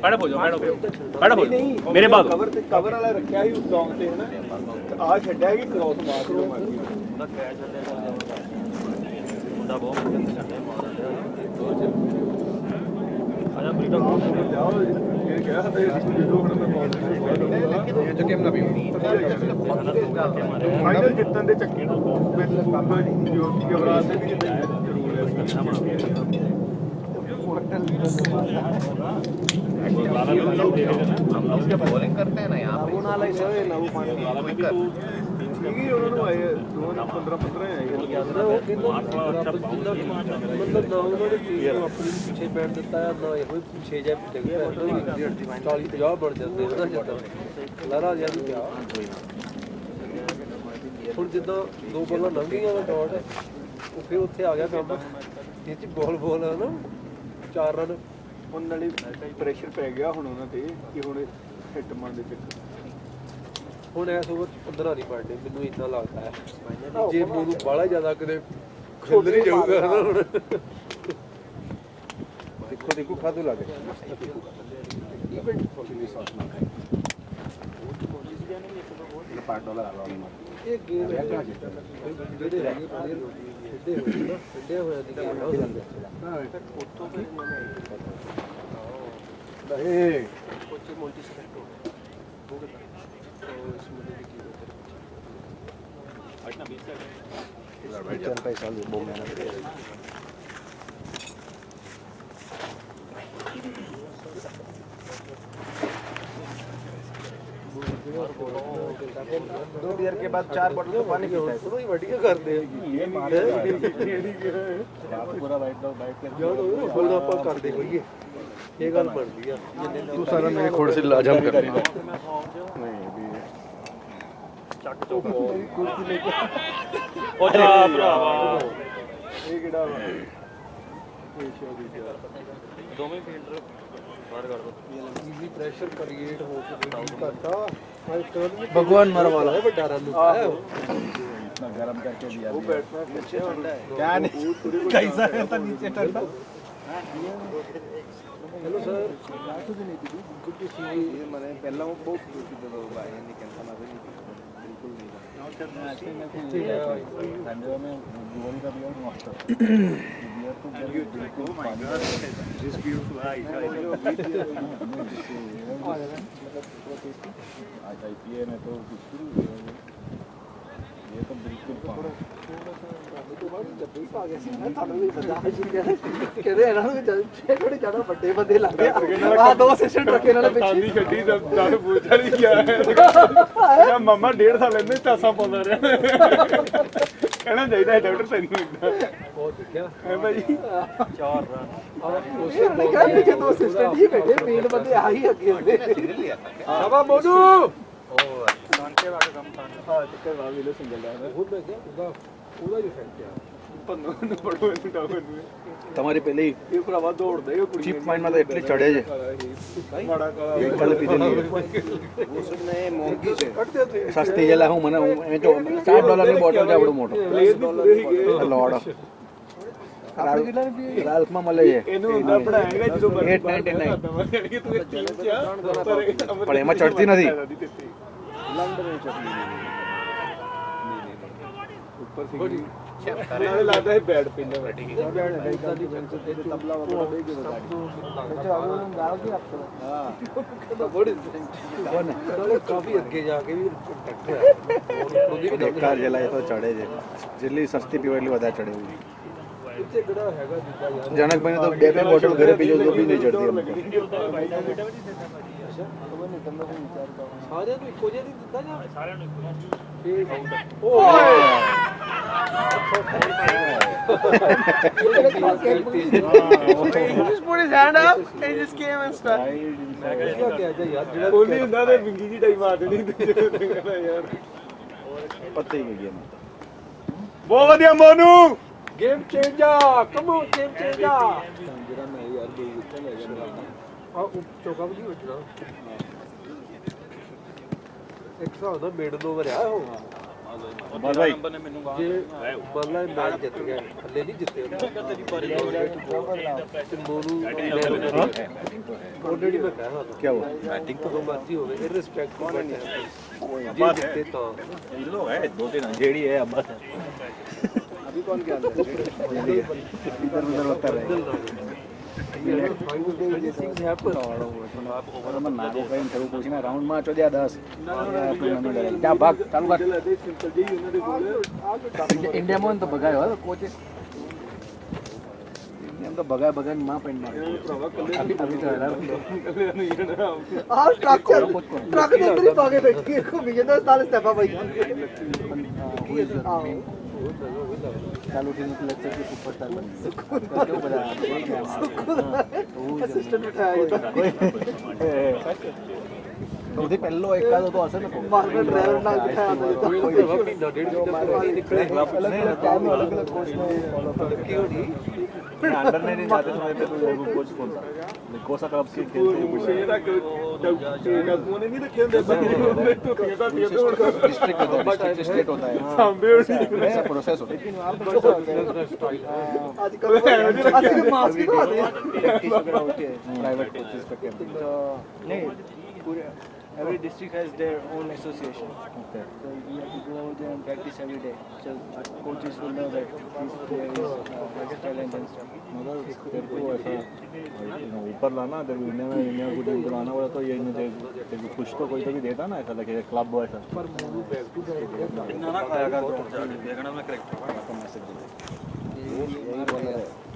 बैठ हो जाओ बैठ हो मेरे बाद ਕਵਰ ਵਾਲਾ ਰੱਖਿਆ ਸੀ ਉਸ ਡੌਂਗ ਤੇ ਹਨਾ ਆ ਛੱਡਿਆ ਕਿ ਕ੍ਰੋਸ ਮਾਰ ਦਿਓ ਮਰਜੀ ਮੁੰਡਾ ਬਹੁਤ ਵਧੀਆ ਛੱਡੇ ਇਹ ਕਿਹਾ ਤੇ ਜਦੋਂ ਹੁਣ ਮੈਂ ਬਾਲ ਫਾਈਨਲ ਜਿੱਤਣ ਦੇ ਚੱਕੇ ਨੂੰ ਮੈਨੂੰ ਕਾਬਾ ਨਹੀਂ ਯੁਵਰਾਜ ਸਿੰਘ ਵੀ ਜਿੱਤੇ ਜ਼ਰੂਰ ਹੈ बॉलिंग करते हैं ना यहाँ पे ਠੀਕ ਹੀ ਉਹਨਾਂ ਨੂੰ ਆਏ 15 ਆਏ ਉਹ ਕਹਿੰਦਾ ਰੱਬ ਜਿੰਨਾ ਮਤਲਬ ਨਾ ਉਹਨਾਂ ਨੇ ਟੀਮ ਨੂੰ ਆਪਣੀ ਪਿੱਛੇ ਬੈਠ ਦਿੱਤਾ ਹੈ ਨਾ ਇਹੋ ਹੀ ਪਿੱਛੇ ਜਾ ਡਿੱਗ ਪਿਆ 40-50 ਬਣ ਜਾਂਦੇ ਉਹਨਾਂ ਜਿੱਦਾਂ ਲੜਾ ਜਿਹਾ ਨਹੀਂ ਪਿਆ ਹੁਣ ਜਿੱਦਾਂ 2 ਬਾਲਾਂ ਲੰਘੀਆਂ ਦਾ ਡਾਟ ਉਹ ਫਿਰ ਉੱਥੇ ਆ ਗਿਆ ਕੰਮ ਇਹ ਚ ਬੋਲ ਹੈ ਨਾ 4 ਰਨ ਉਹਨਾਂ ਨਾਲੇ ਪ੍ਰੈਸ਼ਰ ਪੈ ਗਿਆ ਹੁਣ ਉਹਨਾਂ ਤੇ ਕਿ ਹੁਣ ਹਿੱਟ ਮਾਰਨ ਦੇ ਚੱਕਰ ਹੁਣ ਇਸ ਓਵਰ 15 ਨਹੀਂ ਪੜਨੇ ਮੈਨੂੰ ਇੰਨਾ ਲੱਗਦਾ ਹੈ ਜੇ ਮੈਨੂੰ ਬਾਹਲਾ ਜ਼ਿਆਦਾ ਕਿਤੇ ਖੁੱਲ ਨਹੀਂ ਜਾਊਗਾ ਨਾ ਹੁਣ ਦੇਖੋ ਖਾਦੂ ਲੱਗ ਗਿਆ ਇਹ ਗੇਮ ਹੈ ਜਿਹੜੇ ਹੈਗੇ ਪਲੇਅਰ ਸਿੱਧੇ ਹੋਏ ਨਾ ਸਿੱਧੇ ਹੋਇਆ ਦੀ ਗੇਮ ਹੋ ਜਾਂਦੀ ਉੱਥੋਂ ਵੀ ਕੋਚੇ ਮਲਟੀ ਸੈਕਟਰ ਹੋ ਗਿਆ इसमें देखिए आज ना 20 से भाई चल पैसा ले बहुत मेहनत कर रही दो बियर के बाद 4 बोतल तो पानी पीता है थोड़ी बढ़िया करते हैं ये मारे पूरा बाइट कर जो फुल अप कर दे कोई ਇਹ ਗੱਲ ਬਣਦੀ ਆ ਤੂੰ ਸਾਰਾ ਮੇਰੇ ਖੋੜ ਸੇ ਲਾਜਮ ਕਰ ਨਹੀਂ ਵੀ ਚੱਕ ਤੋਂ ਕੁਰਸੀ ਲੈ ਕੇ ਉਹ ਜਾ ਭਰਾਵਾ ਇਹ ਕਿਹੜਾ ਵਾ ਇਹ ਸ਼ੋ ਦੀ ਦੋਵੇਂ ਫੀਲਡਰ ਬਾਹਰ ਕਰ ਦੋ ਈਜ਼ੀ ਪ੍ਰੈਸ਼ਰ ਕ੍ਰੀਏਟ ਹੋ ਕੇ ਘਟਾ ਮੈਂ ਟਰਨ ਵੀ भगवान मार वाला ਹੈ ਵੱਡਾ ਰਨ ਹੁੰਦਾ ਹੈ इतना गरम करके दिया ਉਹ ਬੈਟਸਮੈਨ ਪਿੱਛੇ ਹੁੰਦਾ ਹੈ क्या नहीं कैसा रहता नीचे ठंडा hello sir good to see you ये मैंने पहला वो बहुत खुश थी जब आए नहीं कहता मैं भी बिल्कुल नहीं ठंडे में जीवन का बियर मस्त बियर तो बिल्कुल पानी दिस ब्यूटीफुल आई आज आईपीएल में तो बिल्कुल ये तो बिल्कुल पानी ਕਹਿੰਦੇ ਇਹਨਾਂ ਨੂੰ ਥੋੜੇ ਜ਼ਿਆਦਾ ਵੱਡੇ ਬੰਦੇ ਲੱਗਦੇ ਆ ਦੋ ਅਸਿਸਟੈਂਟ ਰੱਖੇ ਇਹਨਾਂ ਨੇ ਤਾਂਦੀ ਪਿੱਛੇ ਛੱਡੀ ਤਾਂ ਦੱਸ ਪੁੱਛਾ ਨਹੀਂ ਗਿਆ ਯਾ ਮਾਮਾ 1.5 ਸਾਲ ਇਹਨੇ ਚਾਸਾਂ ਪਾਉਂਦਾ ਰਿਹਾ ਕਹਿਣਾ ਚਾਹੀਦਾ ਹੈ ਡਾਕਟਰ ਤੈਨੂੰ ਇਦਾਂ ਬਹੁਤ ਦੇਖਿਆ ਹੈ ਭਾਈ 4 ਰਨ ਉਸੇ ਨੇ ਕਿਹਾ ਕਿ ਦੋ ਅਸਿਸਟੈਂਟ ਹੀ ਬੈਠੇ ਮੇਨ ਬੰਦੇ ਆਹੀ ਅੱਗੇ ਹੁੰਦੇ ਸ਼ਾਬਾ ਮੋਨੂ ਕਾਂਟੇ ਵਾਲਾ ਕੰਮ ਤਾਂ ਹਾਂ ਚੱਕਰ ਵਾ ਵੇਲੇ ਸਿੰਗਲ ਦਾ ਬਹੁਤ ਮੈਂ ਕਿਹਾ ਉਹਦਾ ਹੀ ਫੈਕਟ ਆ ਪੰਨੋ ਨੂੰ ਪੜੋ ਇਹਨੂੰ ਡਾਊਨ ਨੂੰ તમારી પેલી ਇਹ ਭਰਾਵਾ ਦੌੜਦੇ ਇਹ ਕੁੜੀ ચીપ માઇન્ડમાં તો એટલી ચડે છે ਮਾੜਾ ਕਾਲਾ એક કલ પીધેલી उसने मोंगी से સસ્તી જેલા હું મને એ તો $4 બોટલ છે આપણું મોટો ਪਲੇਅਰ ਵੀ ਪੂਰੇ ਸੀਗੇ લોડ રાલ્ફમાં મળે છે ਇਹਨੂੰ ਹੁੰਦਾ ਪੜਾਏਗਾ ਜਦੋਂ ਮਰਜ਼ੀ 899 ਯਾਨੀ ਕਿ ਤੂੰ ਇੱਕ ਟੀਮ ਚ ਆ પણ એમાં ચડતી નથી ਉੱਪਰ ਸੀ ਨਾਲੇ ਲੱਗਦਾ ਹੈ ਬੈਟ ਪਿੰਦਾ तबला वगैरह दे के बता काफी अगे जाके भी कंटेक्ट है બેકાર જેલા એ તો ચડે છે જેટલી સસ્તી પીવા એટલી વધારે ચડે એવું ਇੱਥੇ ਕਿਹੜਾ ਹੈਗਾ ਜਿੱਦਾਂ ਯਾਰ જનકભાઈને તો બે બોટલ ઘરે પીજો તો બી નહીં ચડતી અમને ਸਾਰਿਆਂ ਨੂੰ ਇੱਕੋ ਜਿਹਾ ਨਹੀਂ ਦਿੱਤਾ ਜਾਂ ਸਾਰਿਆਂ ਨੂੰ Just put his hand up and just came and stuck. ਕੋਲੀ ਹੁੰਦਾ ਤੇ ਵਿੰਗੀ ਜੀ ਟਾਈਮ ਆ ਦੇਣੀ ਯਾਰ પતી ગઈ ગેમ ਬਹੁਤ ਵਧੀਆ Monu game changer come on game changer ਜਿਹੜਾ ਮੈਂ ਯਾਰ ਦੋ ਵਿਕਟ ਲੈ ਜਾਂਦਾ ਆ ਚੌਕਾ ਵੀ ਨਹੀਂ ਵੱਜਣਾ ਇੱਕ ਹਿਸਾਬ ਦਾ ਮਿਡਲ ਓਵਰ ਆ ਉਹ ભાઈ ਜੇ ਬੱਲਾ ਮੈਚ ਜਿੱਤ ਗਿਆ ਥੱਲੇ ਨਹੀਂ ਜਿੱਤੇ ਤੇ ਮੋਨੂ ਆਲਰੇਡੀ ਮੈਂ ਕਹਿਆ क्या हुआ बैटिंग तो मर्जी होवे इररिस्पेक्ट कौन है जी जितते तो ये लोग है 2-3 जेडी है अब बस अभी कौन क्या इधर उधर होता रहे નાગો કઈ થયું પૂછીને રાઉન્ડમાં ચોદ્યા 10 ત્યાં ભાગ ચાલુ કર ਸਿੰਪਲ ਜੀ ਉਹਨਾਂ ਦੇ ਕੋਲ ઇન્ડિયામાં તો ભગાયો હો કોચે એમ તો ભગાય માં પેન્ટ મારે અભી તો હેરાન आ ट्रक ट्रक के अंदर ही भागे बैठी है को विजय दास नाल स्टेपा भाई ચાલુ થી લેક્ચર કે સુપરસ્ટાર બની असिस्टेंट उठाया સૌથી પહેલો એકાદો તો હશે ને मार्केट ड्राइवर नाल बिठाया कोई महीना डेढ़ महीना निकले अलग अलग कोच ने फॉलो कर अंडर नहीं जाते समय पे तो कोच कौन था कोसा कब से खेलते ਮੁਸ਼ੇ ਤੱਕ ਡਾਕੂਆਂ ਨੇ ਨਹੀਂ ਰੱਖੇ ਹੁੰਦੇ ਬਾਕੀ ਟੁੱਟੀਆਂ ਤਾਂ डिस्ट्रिक्ट होता है स्टेट होता है ਸਾਂਭੇ ਹੋਣੀ ऐसा प्रोसेस होता है आजकल आजकल मास्क ही होते हैं प्राइवेट कोचेस का कैंप नहीं पूरे every district has their own association. Okay. So we have to go out there and practice every day. So our coaches will know that this player is talent and stuff. मगर तेरे को ऐसा ऊपर लाना तेरे को इंडिया को team लाना पड़ा तो ये नहीं तेरे को कुछ तो कोई तो भी देता ना ऐसा लगे क्लब ऐसा पर मोनू बैक टू बैक ਨਾ ਨਾ ਖਾਇਆ ਕਰ ਤੂੰ ਜਾ ਕੇ ਦੇਖਣਾ मैं करेक्ट यही बॉलर है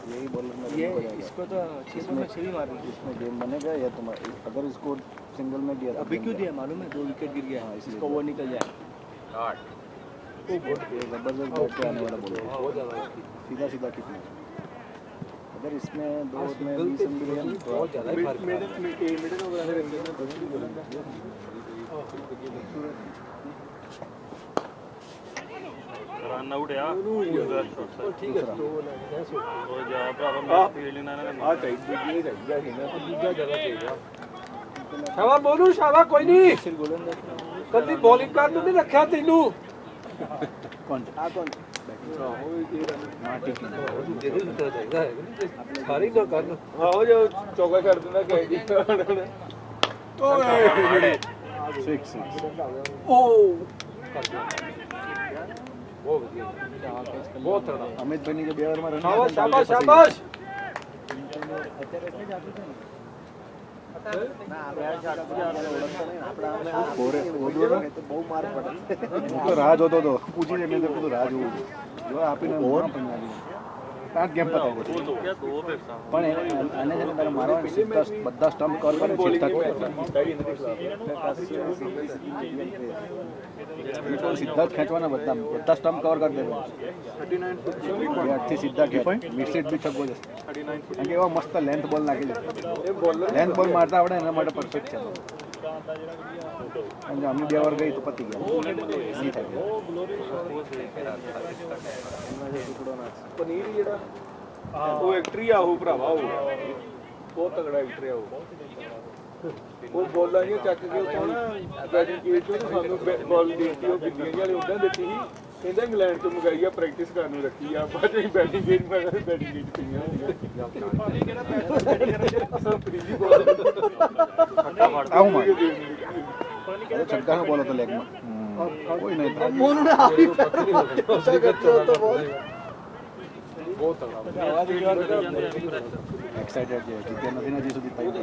यही बॉलर ये इसको तो 600 में 6 ही मार रही इसमें गेम बनेगा या तुम्हारा अगर इसको सिंगल में दिया अभी क्यों दिया मालूम है 2 विकेट गिर गया इसको वो निकल जाए जबरदस्त बैट पे आने वाला बॉलर बहुत ज्यादा सीधा सीधा टिकना अगर इसमें 2 में 20 भी लिया ना तो बहुत ज़्यादा ही फर्क है। मिडिल ओवर वाले रहते हैं कुछ भी बोलना ਰਨ ਆਊਟ ਆ ठीक है तो ਉਹ ਜਾ ਭਰਾਵਾ ਮੈਂ ਫੀਲਡਿੰਗ ਨਾਲ ਇਹਨਾਂ ਨੇ ਆ ਚਾਹੀਦੀ ਇਹ ਚਾਹੀਦਾ ਸੀ ਨਾ दूजा ज़्यादा चाहिए शाबा बोलू शाबा कोई नहीं कभी बॉलिंग कर नहीं रखा तेनू सारी ना कर ਆਹੋ ਜੋ ਚੌਕਾ ਛੱਡ ਦਿੰਦਾ ਕੈਂਡੀ ਓਏ 6 ओ बहुत बढ़िया बहुत तगड़ा अमित बनी के 2 ओवर में रन शाबाश शाबाश शाबाश तो राज होतो तो पूछी ले मेरे को तो राज हो जो આપીને ઓવર પંજાબી પાંચ ગેમ પતાવો ਦੋ ਫਿਕਸਾਂ પણ આને છે ને તારે મારવા બધા સ્ટમ્પ કવર કરીને સીધા સીધા જ ખેંચવાના બધા બધા સ્ટમ્પ કવર કરી દેવાના 39 થી સીધા ખેંચ મિડ સીટ બી છગ્ગો જશે 39 કારણ કે એવા મસ્ત લેન્થ બોલ નાખી છે લેન્થ બોલ મારતા આવડે એના માટે પરફેક્ટ છે અને અમને 2 ઓવર ગઈ તો પતી ગયા નહીં થાય ਪਨੀਰ ਜਿਹੜਾ ਉਹ ਐਕਟਰੀ ਆ ਉਹ ਭਰਾਵਾ ਉਹ ਬਹੁਤ ਤਗੜਾ ਐਕਟਰ ਆ ਉਹ ਬੋਲਾਂ ਜਿਹੀਆਂ ਚੱਕ ਕੇ ਉੱਥੋਂ ਨਾ ਬੈਟਿੰਗ ਕੇਜ ਤੋਂ ਸਾਨੂੰ ਬਾਲ ਦਿੱਤੀ ਉਹ ਬਿੱਲੀਆਂ ਵਾਲੇ ਉੱਦਾਂ ਦਿੱਤੀ ਸੀ ਕਹਿੰਦਾ ਇੰਗਲੈਂਡ ਤੋਂ ਮੰਗਾਈ ਆ ਪ੍ਰੈਕਟਿਸ ਕਰਨ ਨੂੰ ਰੱਖੀ ਆ ਬਾਅਦ ਵਿੱਚ ਬੈਟਿੰਗ ਕੇਜ ਮੈਂ ਕਹਿੰਦਾ ਬੈਟਿੰਗ ਕੇਜ ਪਈਆਂ આવું માર છગ્ગા નો બોલ હતો લેગમાં કોઈ નહીં થાય मोनू ने आप ही पैर मारते हो तो बहुत એક્સાઇટેડ છે જીત્યા નથી ને હજી સુધી ਭਾਈ ਉਹਦੇ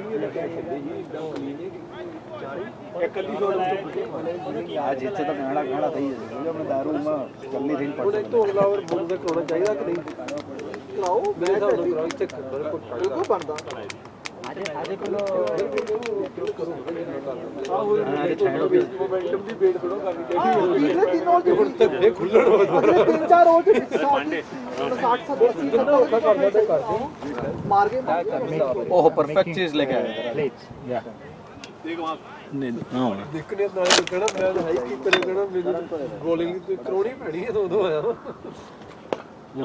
ਵੀ ਲੱਗਿਆ ਛੱਡੇ ਜੀ ਇਦਾਂ ਕਲੀਨ ਇਕੱਲੀ ਸ਼ੋਟ આ જીતશે તો ગાણા ગાણા થઈ જશે જોજો આપણે દારૂમાં જલ્દી થઈને ਹੁਣ પડશે ਇਹ ਤੋਂ ਅਗਲਾ ઓવਰ ਬੋਲ ਦੇ ਕਰਾਉਣਾ ਚਾਹੀਦਾ ਕਿ ਨਹੀਂ कराओ ਮੇਰੇ ਹਿਸਾਬ ਨਾਲ ਕਰਾਓ ਇੱਥੇ ਬਿਲਕੁਲ बिल्कुल बनता ਮੋਮੈਂਟਮ ਦੀ ਵੇਟ ਥੋੜਾ ਕਰਨੀ ਚਾਹੀਦੀ पिछले 3 ओवर ਹੁਣ ਤੇ ਫੇਰ ਖੁੱਲਣ ਹੋ अगले 3-4 ओवर 60 80 मार के ઓહો પરફેક્ટ ચીઝ લેકે આયા ਦੇਖਣੇ ਨਾਲ ਕਿਹੜਾ ਮੈਂ ਹੈ ਕਿ ਤੇਰੇ ਕਿਹੜਾ ਮੈਨੂੰ ਬੋਲਿੰਗ ਤੇ ਕਰਾਉਣੀ ਪੈਣੀ ਹੈ ਤਾਂ ਉਦੋਂ ਆਇਆ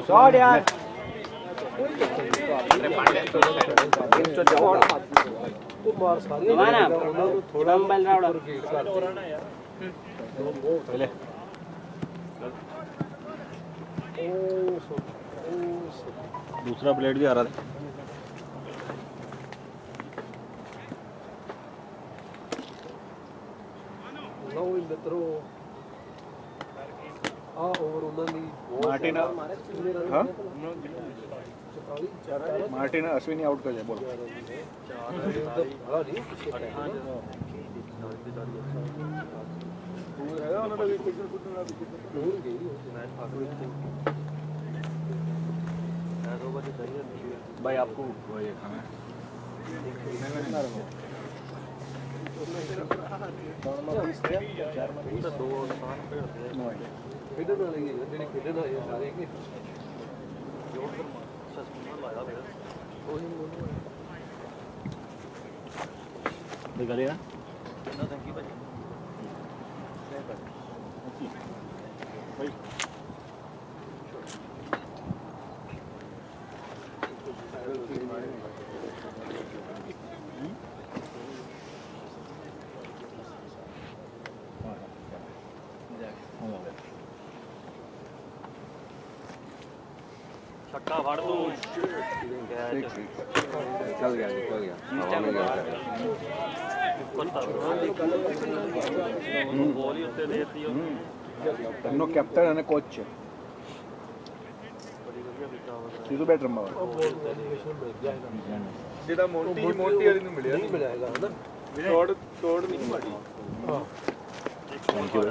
शॉट यार ਉਹ ਮਾਰ ਸਾਰੀਆਂ माना ਉਹਨਾਂ ਨੂੰ ਥੋੜਾ मोबाइल राउंड दूसरा प्लेट भी आ रहा था ਲਓ ਇਹ ਮਿੱਤਰੋ ਆ ਓਵਰ ਉਹਨਾਂ ਦੀ मार्टिन हाँ मार्टिन अश्विनी आउट कर जाए बोलो ਬੜਾ ਨਹੀਂ ਪਿੱਛੇ ਹੈਗਾ ਉਹਨਾਂ ਦਾ ਵੀ ਕਿੱਧਰ ਕੁੱਟਣ ਦਾ ਦੂਰ ਗਈ भाई आपको ये खाना है ਖੇਡਣ ਵਾਲੇ ਹੀ ਆ, ਜਿਹੜੇ ਖੇਡਣ ਵਾਲੇ ਆ ਸਾਰੇ ਕਿ निकलिए ना ਛੱਕਾ ਫੜ ਤੂੰ चल गया हवा में गया ਬੋਲ ਹੀ ਉੱਤੇ ਦੇਤੀ ਉਹ તેમનો કેપ્ટન અને કોચ છે સીધું બેટ રમવા ਜਿਹੜਾ ਮੋਂਟੀ ਵਾਲੀ ਨੂੰ ਮਿਲਿਆ ਨਹੀਂ ਮਿਲਿਆ ਹੈਗਾ ਹਨਾ ਸ਼ੋਟ ਨਹੀਂ ਮਾਰੀ थैंक यू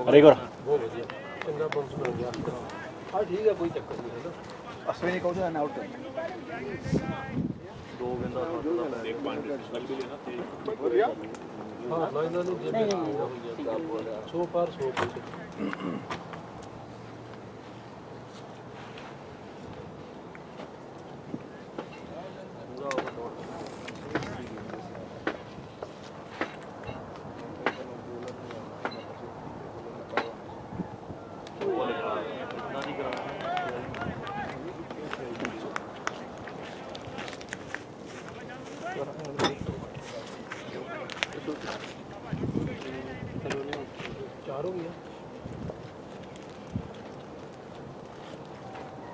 ਅਰੇ ਗੋਰਾ ਬਹੁਤ ਵਧੀਆ ਚੰਗਾ ਬੰਸ ਮਿਲ ਗਿਆ ਹਾਂ ਠੀਕ ਹੈ ਕੋਈ ਚੱਕਰ ਨਹੀਂ ਹੈ अश्विनी कहूँ था आउट ਦੋ ਗੇਂਦਾਂ ਸੱਤ ਹਾਂ ਨਾ ਇਹਨਾਂ ਨੂੰ ਜੇ ਸੋ ਫਾਰ ਸੋ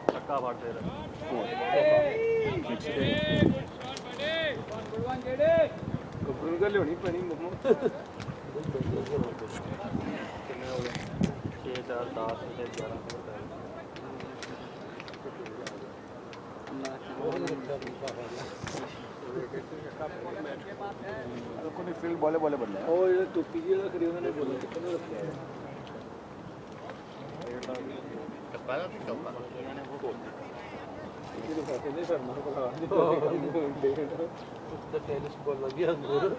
ਧੱਕਾ ਫੜ ਦੇ ਗੱਭਰੂ ਦਾ ਲਿਆਉਣੀ ਪੈਣੀ ਮੰਮਾ 6 4 10 ਤੇ 11 कोणी फील्ड बॉले बॉले बदला ਉਹ ਜਿਹੜੇ ਟੋਪੀ ਜਿਹੀ ਰੱਖੀ ਉਹਨਾਂ ਨੇ ਬੋਲੇ ਕਿੱਥੇ ਰੱਖਿਆ ਇਹਨੂੰ ਖਾਤੇ ਨਹੀਂ ਕਰਨਾ ਕੋਲ ਤੇ ਟੈਨਿਸ ਬਾਲ ਲੱਗਿਆ ਅੰਦਰ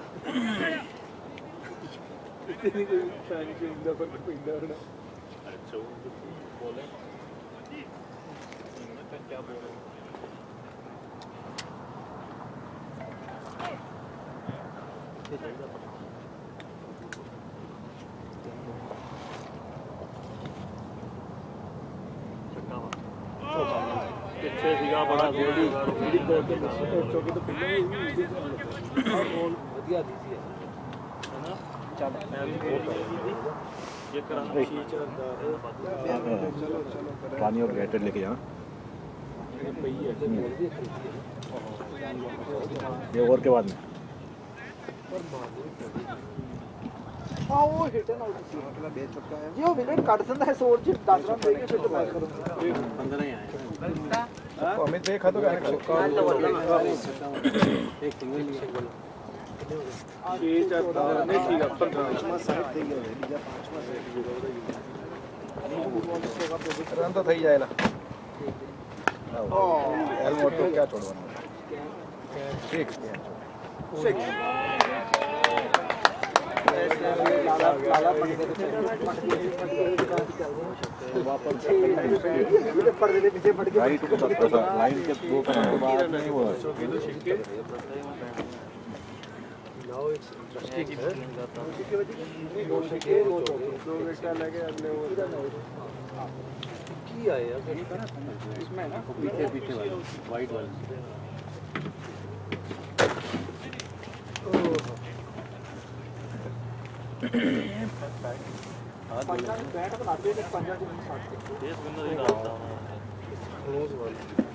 ਇਤਨੀ ਕੋਈ ਸ਼ਾਇਨ ਕਿ ਇੰਦਾ ਪਰ ਪੈਂਦਾ ਹੋਣਾ ਪਿੱਛੇ ਸੀਗਾ ਬੜਾ ਜਿਹੜੀ ਕੋਲ ਤੇ ਚੌਕੀ ਤੋਂ ਪਹਿਲਾਂ ਹੀ ਬੋਲ ਵਧੀਆ ਦੀ ਸੀ ਹੈਨਾ ਚੱਲ ਇਹ ਕਰਾਂ ਸ਼ੀਚ ਰੱਖਦਾ ਚਲੋ पानी और गैटेड लेके जाना ਪਈ ਹੈ ਤੇ ਬੋਲ ਵੀ ये ओवर के बाद में ਹਾਂ ਉਹ ਹਿੱਟ ਨਾ ਆਊਟ ਸੀ ਮਤਲਬ ਬੇਚ ਚੁੱਕਾ ਹੈ ਜੀ ਉਹ ਵਿਕਟ ਕੱਢ ਦਿੰਦਾ ਹੈ ਸੋਰ ਚ 10 ਰਨ ਦੇ ਕੇ ਫਿਰ ਬਾਤ ਕਰੂੰਗਾ ਅੰਦਰ ਹੀ ਆਏ अमित भाई खा तो ਇੱਕ ਸਿੰਗਲ ਹੀ ਸਿੰਗਲ 6 4 ਨਹੀਂ ਠੀਕ ਆ 15ਵਾਂ ਸਾਈਡ ਤੇ ਗਿਆ બીજા 5ਵਾਂ સાઈડ रन तो થઈ जाएगा एलमोट तो क्या छोड़वाना 6 राइट लाइन के 2 कदम के बाद नहीं हुआ ਨਾਓ ਇੱਕ ਰਸਤੇ ਕੀ ਕਰਤਾ ਦੋ ਛੱਕੇ ਦੋ ਵਿਕਟਾਂ ਲੈ ਕੇ ਅਗਲੇ ओवर ਕੀ ਆਇਆ इसमें ना पीछे पीछे वाली वाइट वाली ਪੰਜਾਂ ਨੂੰ ਬੈਟ ਬਣਾਤੇ ਤੇ ਪੰਜਾਂ ਚ ਨਹੀਂ ਸਕਦੇ ਇਸ ਬੰਦੇ ਦੀ ਗੱਲ ਦਾ ਕਲੋਜ਼ ਵਾਲੀ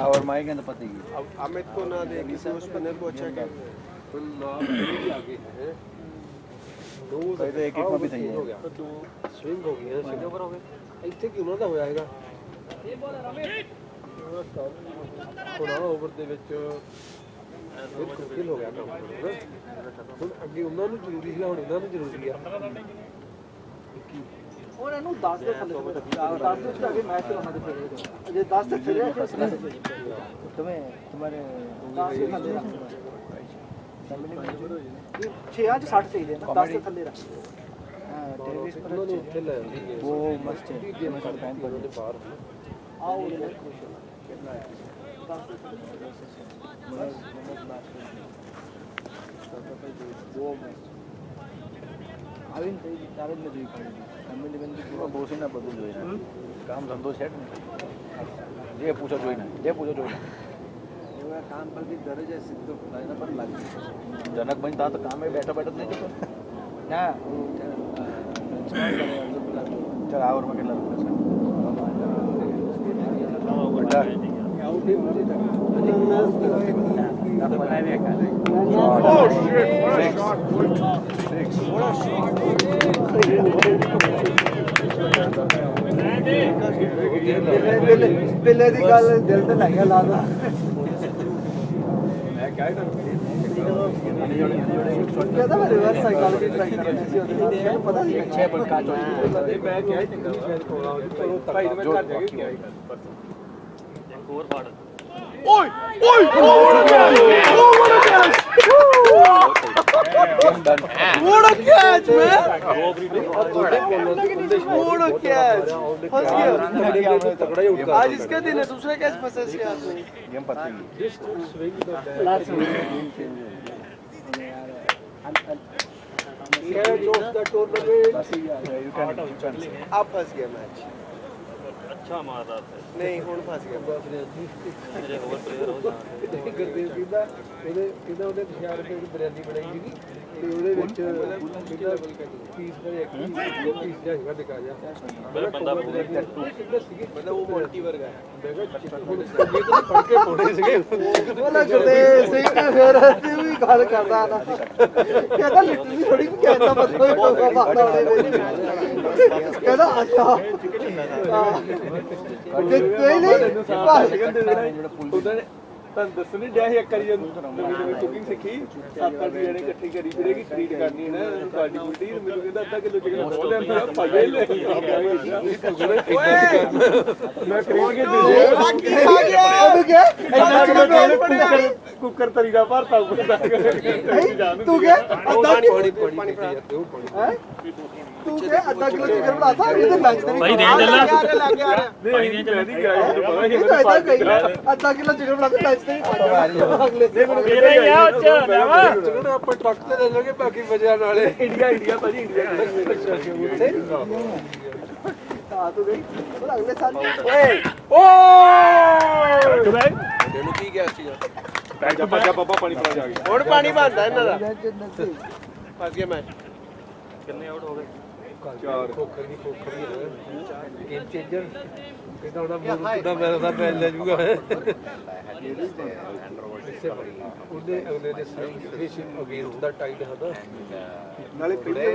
और माइक है तो पता ही है अब अमित को ना दे किसी उस स्पिनर को अच्छा क्या भी आगे है कहीं तो एक में भी सही है ਦੋ ਸਵਿੰਗ ਹੋ ਗਈ ਸਿੱਧੇ ਉੱਪਰ ਹੋ ਗਏ ਇੱਥੇ ਕੀ ਉਹਨਾਂ ਦਾ ਹੋਇਆ ਹੈਗਾ ਇਹ ਬੋਲ ਰਮੇਸ਼ ਥੋੜਾ ਓਵਰ ਦੇ ਵਿੱਚ ਬਿਲਕੁਲ ਕਿਲ ਹੋ ਗਿਆ ਕੰਮ ਹੁਣ ਅੱਗੇ ਉਹਨਾਂ ਨੂੰ ਜ਼ਰੂਰੀ ਸੀ ਹੁਣ ਇਹਨਾਂ ਨੂੰ ਜ਼ਰੂਰੀ ਆ और ਇਹਨੂੰ 10 ਦੇ ਥੱਲੇ 10 ਦੇ ਉੱਤੇ ਅੱਗੇ ਮੈਚ ਕਰਾਉਣਾ ਤੇ ਫਿਰ ਅਜੇ 10 ਤੇ ਫਿਰਿਆ ਫਿਰ तुम्हारे 10 ਦੇ ਥੱਲੇ ਰੱਖ 6 ਅੱਜ 60 ਚਾਹੀਦੇ ਨਾ 10 ਦੇ ਥੱਲੇ ਰੱਖ ਹਾਂ ਟੈਰਿਸ ਪਰ ਉਹਨਾਂ ਨੂੰ ਉੱਥੇ ਲੈ ਆਉਂਦੀ वो मस्त है ਗੇਮ ਕਰ ਪੈਨ ਪਰ ਉਹਦੇ ਬਾਹਰ ਆਓ ਇਹ ਕਿੰਨਾ ਹੈ 10 ਦੇ ਥੱਲੇ वो आविन तारे में जोई काढली फॅमिली बंदी पूरा बोसे ना बदल जोई ना काम धंधो सेट नहीं ये पूछो जोई ना ये पूछो जोई ना एवढा काम पर भी गरज आहे सिद्ध करायला पण लागली जनक बन था तो काम में बैठा बैठा नहीं चुका ना चल आवर में कितना रुपया आउट ही मुझे ਬਿੱਲੇ ਦੀ ਗੱਲ ਦਿਲ ਤੇ ਲਾਈਆ ਲਾ ਦੋ ਕਹਿੰਦਾ ਮੈਂ ਰਿਵਰਸ ਸਾਈਕੋਲੋਜੀ ਟਰਾਈ ਕਰਨੀ ਸੀ ਉਹਦੇ ਨਾਲ ਮੈਨੂੰ ਪਤਾ ਸੀ 6 ਪਰ ਕਾਚ ਮੈਂ ਕਿਹਾ ਚੰਗਾ ਸ਼ਾਇਦ ਕੋਲਾ ਚਲੋ ਭਾਈ ਨੂੰ ਮੈਂ ਘਰ ਜਾ ਕੇ ਕਿਹਾ ਇੱਕ ਹੋਰ ਫੜ What a catch, man! What a catch! फंस गया। तगड़ा ही उठा आज इसका दिन है दूसरा कैच फंसा इसके हाथ में। गेम पता ही swing Last catch of the tournament अब फंस गया मैच अच्छा मार रहा था नहीं हुण फंस गया ਮੇਰੇ ਹੋਰ ਪਲੇਅਰ ਹੋ ਜਾਣਗੇ ਗੁਰਦੇਵ ਕਹਿੰਦਾ ਉਹਦੇ 1000 ਰੁਪਏ ਦੀ ਬਿਰਿਆਨੀ ਬਣਾਈ ਸੀਗੀ ਤੇ ਉਹਦੇ ਵਿੱਚ ਪੀਸ ਦਾ ਇੱਕ ਪੀਸ ਜਾਏਗਾ ਦਿਖਾ ਜਾ ਮੇਰਾ ਬੰਦਾ मतलब वो मोल्टी वर्ग है ਮੈਂ ਕਿਹਾ ਹੁਣ ਇਹ ਤਾਂ ਫੜ ਕੇ ਪਾਉਣੇ ਸੀਗੇ बोला गुरदेव सिंह फिर ਅਸੀਂ ਵੀ ਗੱਲ ਕਰਦਾ ਨਾ ਕਹਿੰਦਾ ਲਿਟੂ ਵੀ ਥੋੜੀ ਕਹਿੰਦਾ ਮਤਲਬ ਹੋਗਾ ਬਾਹਰ ਕਹਿੰਦਾ ਅੱਛਾ ਕਿਤੇ ਨਹੀਂ ਉਹਨਾਂ ਨੇ ਤੁਹਾਨੂੰ ਦੱਸਣ ਨਹੀਂ ਡਿਆ ਸੀ ਇੱਕ ਵਾਰੀ ਜਦੋਂ ਨਵੀਂ ਕੁਕਿੰਗ ਸਿੱਖੀ 7-8 ਜਣੇ ਇਕੱਠੀ ਕਰੀ ਫਿਰੇਗੀ ਖਰੀਦ ਕਰਨੀ ਹੈ ਨਾ ਗਾਡੀ ਗੁੱਡੀ ਮੈਨੂੰ ਕਹਿੰਦਾ ਅੱਧਾ ਕਿਲੋ ਚਿਕਨ ਬਹੁਤ ਲੈਂਦਾ ਭਾਈ ਲੈ ਮੈਂ ਖਰੀਦ ਕੇ ਦੇ ਉਹਨੂੰ ਕਿਹਾ ਕੁੱਕਰ ਤਰੀ ਦਾ ਭਰਤਾ ਉੱਪਰ ਤੂੰ ਕਿਹਾ ਅੱਧਾ ਪਾਣੀ ਤੂੰ ਕਿਹਾ ਅੱਧਾ ਕਿਲੋ ਚਿਕਨ ਬਣਾਤਾ ਇਹਦੇ ਲੰਚ ਤੇ ਭਾਈ ਦੇ ਚੱਲਾ ਨਹੀਂ ਨਹੀਂ ਨਹੀਂ ਗਿਆ ਪਤਾ ਇਹ ਤਾਂ ਇਦਾਂ ਗਈ ਅੱਧਾ ਕਿਲੋ ਚਿਕਨ ਬਣਾਤਾ ਲੰਚ ਤੇ ਅਗਲੇ ਦਿਨ ਮੇਰਾ ਹੀ ਆ ਉੱਚ ਨਵਾਂ ਚਿਕਨ ਆਪਾਂ ਟਰੱਕ ਤੇ ਲੈ ਲਾਂਗੇ ਬਾਕੀ ਵਜ੍ਹਾ ਨਾਲੇ ਇੰਡੀਆ ਭਾਜੀ ਇੰਡੀਆ ਹਾਂ ਤੂੰ ਗਈ ਉਹ ਅਗਲੇ ਸਾਲ ਇਹਨੂੰ ਕੀ ਗਿਆ ਸੀਗਾ ਜਾ ਬਾਬਾ ਪਾਣੀ ਪਾ ਜਾ ਗਿਆ ਹੁਣ ਪਾਣੀ ਬੰਦਾ ਇਹਨਾਂ ਦਾ ਫਸ ਗਿਆ ਮੈਚ ਕਿੰਨੇ ਆਊਟ ਹੋ ਗਏ ਖੋਖਰ ਦੀ ਗੇਮ ਚੇਂਜਰ ਕਹਿੰਦਾ ਉਹਦਾ ਮੂਡ ਦਾ ਮੈਚ ਲੈ ਜੂਗਾ ਉਹਦੇ ਅਗਲੇ ਦੇ ਸਾਈਡ ਫਿਸ਼ ਅਗੇਂਸਟ ਦਾ ਟਾਈਡ ਹਦਾ ਨਾਲੇ ਪਹਿਲੇ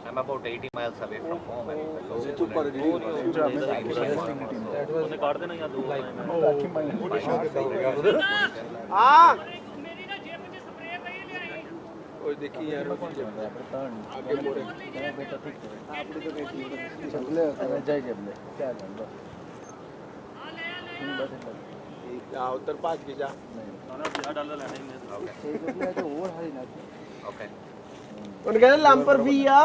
I'm about 80 miles away from home. ਉਹਨੇ ਕੱਢ ਦੇਣਾ ਜਾਂ ਦੋ ਹਾਂ ਉਹ ਦੇਖੀ ਯਾਰ ਉਹ ਅੱਗੇ ਮੋੜੇ ਜਾ ਉੱਧਰ ਭੱਜ ਕੇ ਜਾ $10 ਲੈਣੇ ਨੇ Okay. ਉਹਨੇ ਕਹਿੰਦਾ ਲੰਪਰ ਵੀ ਆ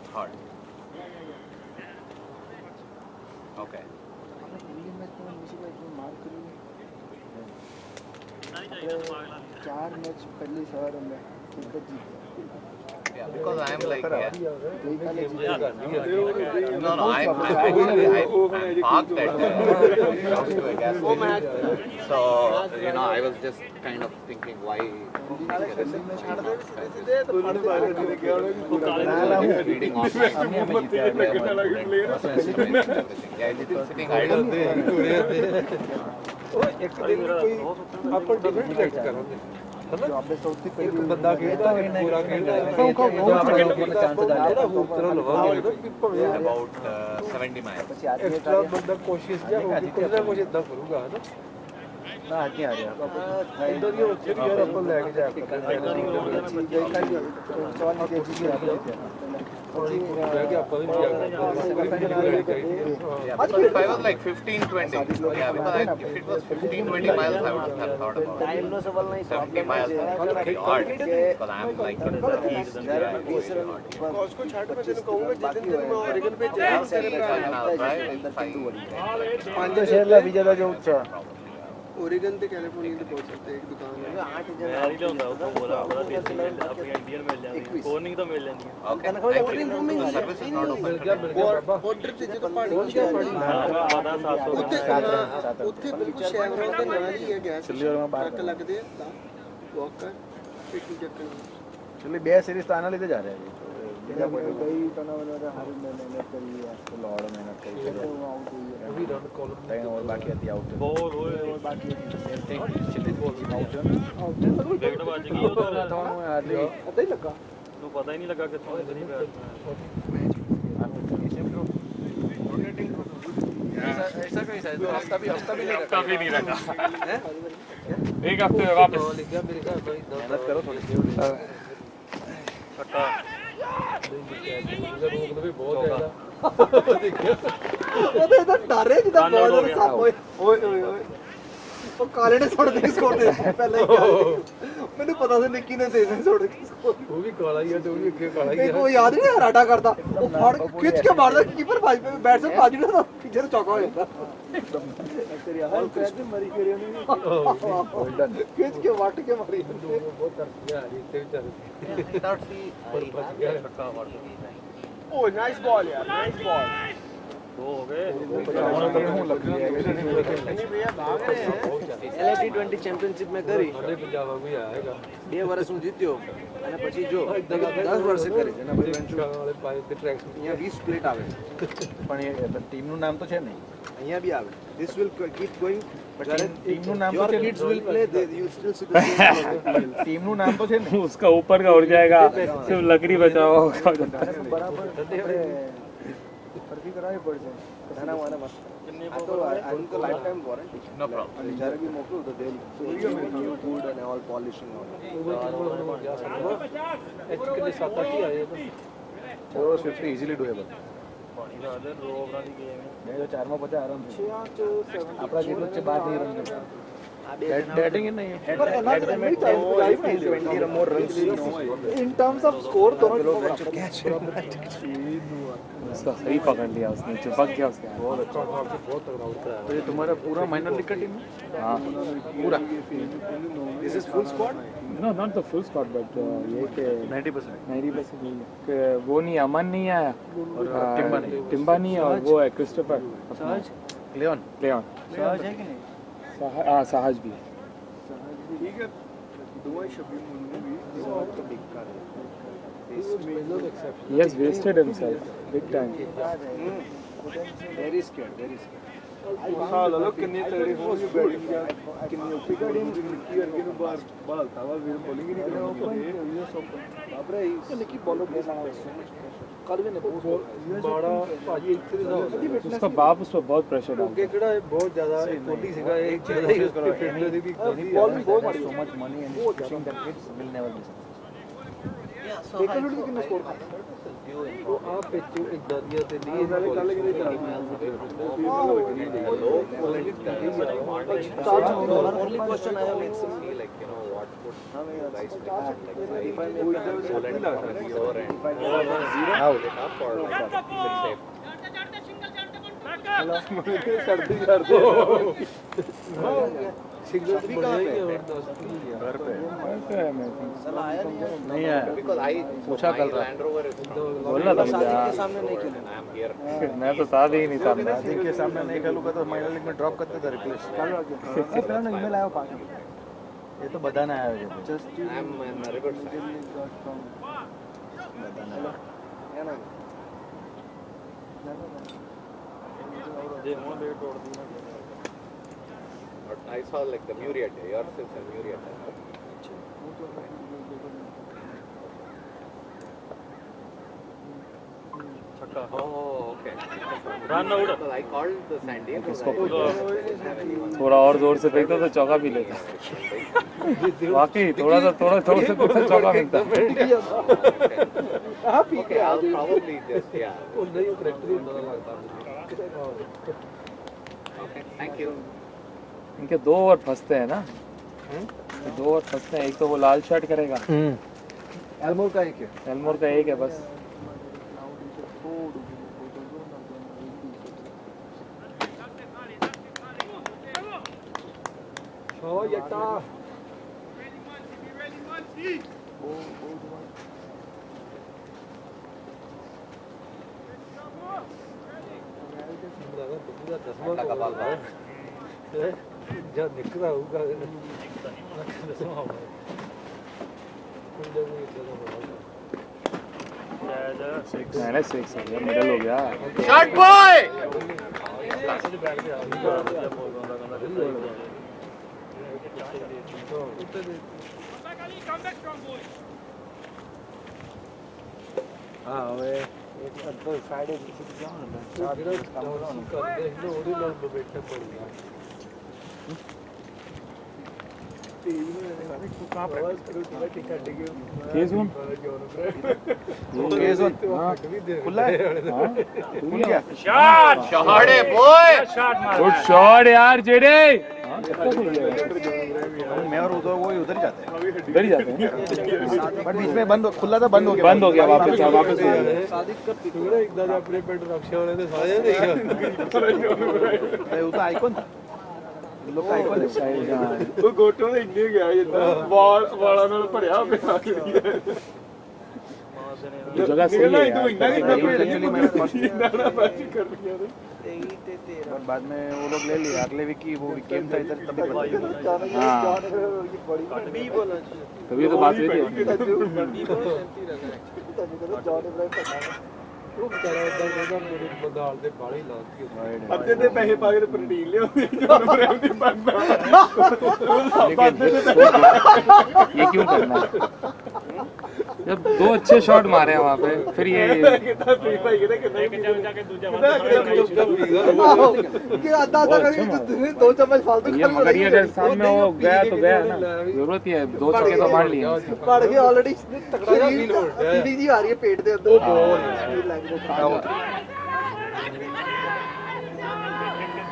Hard. Okay. Yeah, because I am like no, I'm parked at close to a gas station. So I was just kind of thinking why reading online. Yeah, sitting idle. ਉਹ ਇੱਕ ਦਿਨ ਕੋਈ ਆਪਾਂ ਡਿਫਰੈਂਟ ਸਿਲੈਕਟ ਕਰਾਂਗੇ ਇੱਕ ਬੰਦਾ ਖੇਡਦਾ ਇੱਕ ਪੂਰਾ ਖੇਡਦਾ ਜਿਹੜਾ ਹੋਰ ਤਰ੍ਹਾਂ ਲਵਾਂਗੇ ਕਿ ਭਾਵੇਂ About 70 miles. ਐਕਸਟਰਾ ਬੰਦਾ ਕੋਸ਼ਿਸ਼ ਜਾਂ ਹੋਊਗੀ ਕੁਝ ਨਾ ਕੁਝ ਇਦਾਂ ਕਰੂਗਾ ਹਨਾ ਨਾ ਅੱਜ ਆ ਰਿਹਾ ਇਦਾਂ ਦੀ ਉੱਥੇ ਵੀ ਯਾਰ ਆਪਾਂ ਲੈ ਕੇ ਜਾ ਕੇ ਬਹਿ ਕੇ ਆਪਾਂ ਵੀ ਜਾ Yeah, because if I was like 15-20, yeah, because if it was 15-20 miles, I would have thought about it. 70 miles is pretty hard, because I'm like in the east, yeah, it's really hard. ਕੋਸ ਕੋ ਛੱਡ ਮੈਂ ਤੈਨੂੰ ਕਹੂੰਗਾ ਜਿਸ ਦਿਨ ਤੈਨੂੰ ਮੈਂ ਓਰੀਗਨ ਭੇਜਿਆ ਤੇਰੇ ਭਰਾ I'll try if I ਪੰਜ ਸ਼ਹਿਰ ਦਾ ਵੀਜ਼ਾ ਦਾ ਜੋ ਉੱਚਾ ओरिगन से कैलिफोर्निया तक पहुंच सकते हैं एक दुकान है ਮੈਂ ਨਹੀਂ ਲਿਆਉਂਦਾ ਉਹ ਬੋਲਾ ਬੜਾ ਦੇਸੀ ਮਿਲ ਆਪਣੀ ਇੰਡੀਅਨ ਮਿਲ ਜਾਂਦੀ ਕੋਰਨਿੰਗ ਤਾਂ ਮਿਲ ਜਾਂਦੀ okay. The service is not open today. Border से जो पानी पता 700 ਉੱਥੇ ਬਿਲਕੁਲ ਸ਼ੈਵਰੋਨ ਦੇ ਨਾਲ ਹੀ ਹੈ ਗੈਸ ਟਰੱਕ ਲੱਗਦੇ ਤਾਂ ਵੌਕ ਕਰ ਪਿੱਟੀ ਚੱਕਰ એટલે બે સિરીઝ તો આના લીધે જ આ રહ્યા છે બીજા કોઈ ટુર્નામેન્ટ હારી મહેનત કરી લોડ મહેનત કરી ત્રણ ઓવર બાકી હતી આઉટ બોલ ઓય બાકી હતી સેમ થિંગ છેલ્લી બોલ આઉટ ਵਿਕਟ ਵੱਜ ਗਈ ਉਹ ਤਾਂ થવાનું હાર્ડલી ਪਤਾ ਹੀ ਲੱਗਾ ਨੂੰ ਪਤਾ ਹੀ ਨਹੀਂ ਲੱਗਾ ਕਿੱਥੋਂ ਇਧਰ ਹੀ ਬੈਠ ऐसा कोई शायद हफ्ता भी नहीं हफ्ता भी नहीं रखा एक हफ्ते में वापस मेहनत करो थोड़ी छट्टा रोक भी बहुत ज्यादा ਉਹਦੇ ਤਾਂ ਡਰੇ ਜਿੱਦਾਂ ਬੋਲ ਸੱਪ ਹੋਏ ਓਏ ਓਏ ਓਏ ਉਹ ਕਾਲੇ ਨੇ ਸੁੱਟ ਦੇ ਸਕੋਰ ਦੇ ਪਹਿਲਾਂ ਹੀ ਕਿਹਾ। ਮੈਨੂੰ ਪਤਾ ਸੀ ਨਿੱਕੀ ਨੇ ਦੇਣੇ ਸੁੱਟ ਦੇ ਸਕੋਰ। ਉਹ ਵੀ ਕਾਲਾ ਹੀ ਆ ਤੇ ਉਹ ਵੀ ਅੱਗੇ ਕਾਲਾ ਹੀ ਇੱਕ ਉਹ ਯਾਦ ਨਹੀਂ ਹਰਾਟਾ ਕਰਦਾ ਉਹ ਫੜ ਖਿੱਚ ਕੇ ਮਾਰਦਾ ਕੀਪਰ ਬੈਟਸਮੈਨ ਭੱਜ ਗਿਆ ਤਾਂ ਪਿੱਛੇ ਚੌਕਾ ਹੋ ਜਾਂਦਾ ਤੇਰੀ ਹਾਲ ਕ੍ਰੈਚ ਤੇ ਮਰੀ ਕਰੀ ਉਹਨੇ ਖਿੱਚ ਕੇ ਵੱਟ ਕੇ ਮਾਰੀ ਬਹੁਤ ਤਰਸ ਗਿਆ ਹਰੀ ਤੇ ਵਿਚਾਰੇ ਪਰ ਭੱਜ ਗਿਆ ਹੱਟਾ ਮਾਰ Oh, nice ball, yeah. Nice ball. LIT 20 championship મેં કરી ਪੰਜਾਬ ਵਾਂਗੂ ਹੀ ਆਏਗਾ 2 વર્ષ હું જીત્યો અને પછી જો 10 વર્ષે કરી એના પછી ਵਾਲੇ ਪਾਏ ਤੇ ટ્રેક્સ અહીંયા 20 પ્લેટ આવે પણ એ ટીમનું નામ તો છે નહીં. અહીંયા બી આવે this will keep going but ટીમનું નામ your તો છે kids will play you still see the same ટીમનું નામ તો છે ને. उसका ऊपर का उड़ जाएगा सिर्फ लकड़ी बचाओ બરાબર ફરતી કરાવી પડશે નાના મારા મસ્ત આ તો આનું તો લાઈફ ટાઈમ વોરંટી છે No problem. અને જ્યારે બી મોકલું તો દે ન્યુ ફૂડ અને ઓલ પોલિશિંગ ਐਚ ਕਿੰਨੇ 7-8 ਹੀ ਆਏ 450 ઇઝીલી ડુએબલ. 2004માં 50 આરામથી આપણા જેટલું જ છે 12 રન બેટિંગ નહીં ਪਰ ਇਹਨਾਂ ਦੇ ਨਹੀਂ ਚਾਹੀਦਾ 20 more runs in terms of score दोनों उसका सही पकड़ लिया उसने चिपक गया उसके ਬਹੁਤ ਅੱਛਾ ਬਹੁਤ ਤਗੜਾ ਉਤਰਾ तो ये तुम्हारा पूरा माइनर लीग का टीम है? हाँ पूरा this is full squad no not the full squad but ये के 90%. 90% नहीं है कि वो नहीं अमन नहीं आया और टिम्बा नहीं। टिम्बा नहीं है और वो है क्रिस्टोफर लियोन लेऑन सहज है कि नहीं हाँ साहज भी है ਠੀਕ ਹੈ ਦੋਵਾਂ ਸ਼ਬੀ ਨੂੰ ਵੀ बहुत बेकार है major exception he has wasted himself big time very scared ਸਾਲ ਲੋ ਕਿੰਨੇ ਤਗੜੇ ਹੋਣਗੇ ਬੈਟਿੰਗ ਜਾਂ ਕਿੰਨੀ ਔਖੀ ਬੈਟਿੰਗ ਨਿੱਕੀ ਵਰਗੇ ਨੂੰ ਬਾਹਰ ਬਾਲਤਾ ਵਾ ਵੀਰ ਬੋਲਿੰਗ ਹੀ ਨਹੀਂ ਕਰਨੀ बाबरे निकी बॉलर प्लेस कर भी नहीं ਬਾੜਾ ਭਾਜੀ ਇੱਥੇ ਦਾ उसका बाप उस पर बहुत प्रेशर डालता ਅੱਗੇ ਕਿਹੜਾ ਇਹ ਬਹੁਤ ਜ਼ਿਆਦਾ ਕੋਟੀ ਸੀਗਾ ਇਹ ਜ਼ਿਆਦਾ ਯੂਜ਼ ਕਰੋ ਫਿਟਨੈਸ ਦੀ बॉल भी बहुत so much money and pushing the kids will never miss. ਦੇਖੋ ਲੁੱਟ ਕਿੰਨਾ ਸਕੋਰ ਕਰਦਾ ਉਹ ਆ ਪਿੱਚ ਇਦਾਂ ਦੀਆਂ ਤੇ ਨਹੀਂ ਇਹ ਨਾਲੇ ਕੱਲ ਕਿਤੇ ਚੱਲ only question I have makes See, like, you know, what would you guys recommend? Like, Poland from your end, out it up or like keep it safe? ਸਰਦੀ ਕਰਦੇ सिग्नल भी कहाँ पे घर पे साला आया नहीं है नहीं है Because पूछा my कल रात Land Rover is from बोला था शादी मुझे के सामने नहीं खेले and I am here. मैं तो था ही नहीं था शादी के सामने नहीं खेलूंगा तो माइनर लीग में ड्रॉप करते थे रिप्लेस. પેલા નો ઈમેલ આવ્યો પાછો ये तो बधाने आया है just I am in the riverside. But I saw like the Muriat, yours is a Muriat. Oh, okay. Run out. Because I called the Sandy. इसको because I didn't have anyone. थोड़ा और जोर से फेंकता तो चौका भी लेता वाकई थोड़ा सा थोड़ा से फेंकता चौका फेंकता ਆਹ ਪੀ Okay, I'll probably just, yeah. ਉਹ ਨਹੀਂ ਉਹ ਕਰੈਕਟਰ ਹੀ ਹੁੰਦਾ ਲੱਗਦਾ Okay, thank you. इनके 2 ओवर फंसते हैं ना 2 ओवर फंसते हैं एक तो वो लाल शर्ट करेगा एल्मोर का एक है एल्मोर का एक है बस ਓ ਜੱਟਾ ਜਦ ਨਿਕਲਦਾ ਹੋਊਗਾ मैंने 6 हो गया मिडल हो गया Shot boy! હા હવે એક અડધો સાઈડે બેસી જાવ ને ચાર કામ કરવાનું કરે એટલે ઓડી લોલ બેઠે પડી ગયા केज़ून केज़ून खुला है खुल गया Shot! Shahade boy! Good shot यार जेडे मैं और उधर वो उधर ही जाते हैं, इधर ही जाते हैं बट बीच में बंद खुला था, बंद हो गया वापस हो गया एकदा ਆਪਣੇ ਪਿੰਡ ਰਕਸ਼ਾ ਵਾਲੇ ਦੇ ਸਾਰੇ ਦੇਖਿਆ वो तो आइकॉन था, लोग का आइकॉन है। ਉਹ ਗੋਟੋਂ ਦੇ ਇੰਨੇ ਗਿਆ ਜਿੱਦਾਂ ਵਾਲਾਂ ਨਾਲ ਭਰਿਆ ਪਿਆ जगह सही है ਤੂੰ ਇੰਨਾ ਕਿੱਦਾਂ ਭੇੜ ਇੰਨਾ ਨਾ ਬਾਜੀ ਕਰ ਲਿਆ और बाद में वो लोग ले लिए अगले वीक की, वो वीकेंड था इधर तभी पता तभी तो बात हुई थी ਉਹ ਵਿਚਾਰਾ ਉਦਾਂ ਕਹਿੰਦਾ ਮੇਰੇ ਬੰਦਾਲ ਦੇ ਬਾਲੇ ਲਾਉਂਦੀ ਅੱਧੇ ਦੇ ਪੈਸੇ ਪਾ ਕੇ ਪ੍ਰੋਟੀਨ ਲਿਆਉਂਦੇ ਜੋਨ ਬ੍ਰੈਮ ਦੀ ਬੰਦਾ ये क्यों करना है? जब दो अच्छे शॉट मारे हैं वहाँ पे फिर ये ਕਿਤਾ ਤੁਸੀਂ ਭਾਈ ਕਿਤੇ ਕਿੰਨਾ ਹੀ ਜਾਕੇ ਦੂਜਾ ਕਿ ਅੱਧਾ ਕਰੀ ਤੁਸੀਂ 2 ਚਮਚ ਫालतू ये मगर ये अगर सामने वो गया तो गया ना, जरूरत ही है 2 छक्के तो मार लिए ਪੜ ਕੇ ਆਲਰੇਡੀ ਤਕੜਾ ਜਿਹਾ ਫੀਲ ਹੋ ਰਿਹਾ ਹੈ, ਜੀ ਆ ਰਹੀ ਹੈ ਪੇਟ ਦੇ ਅੰਦਰ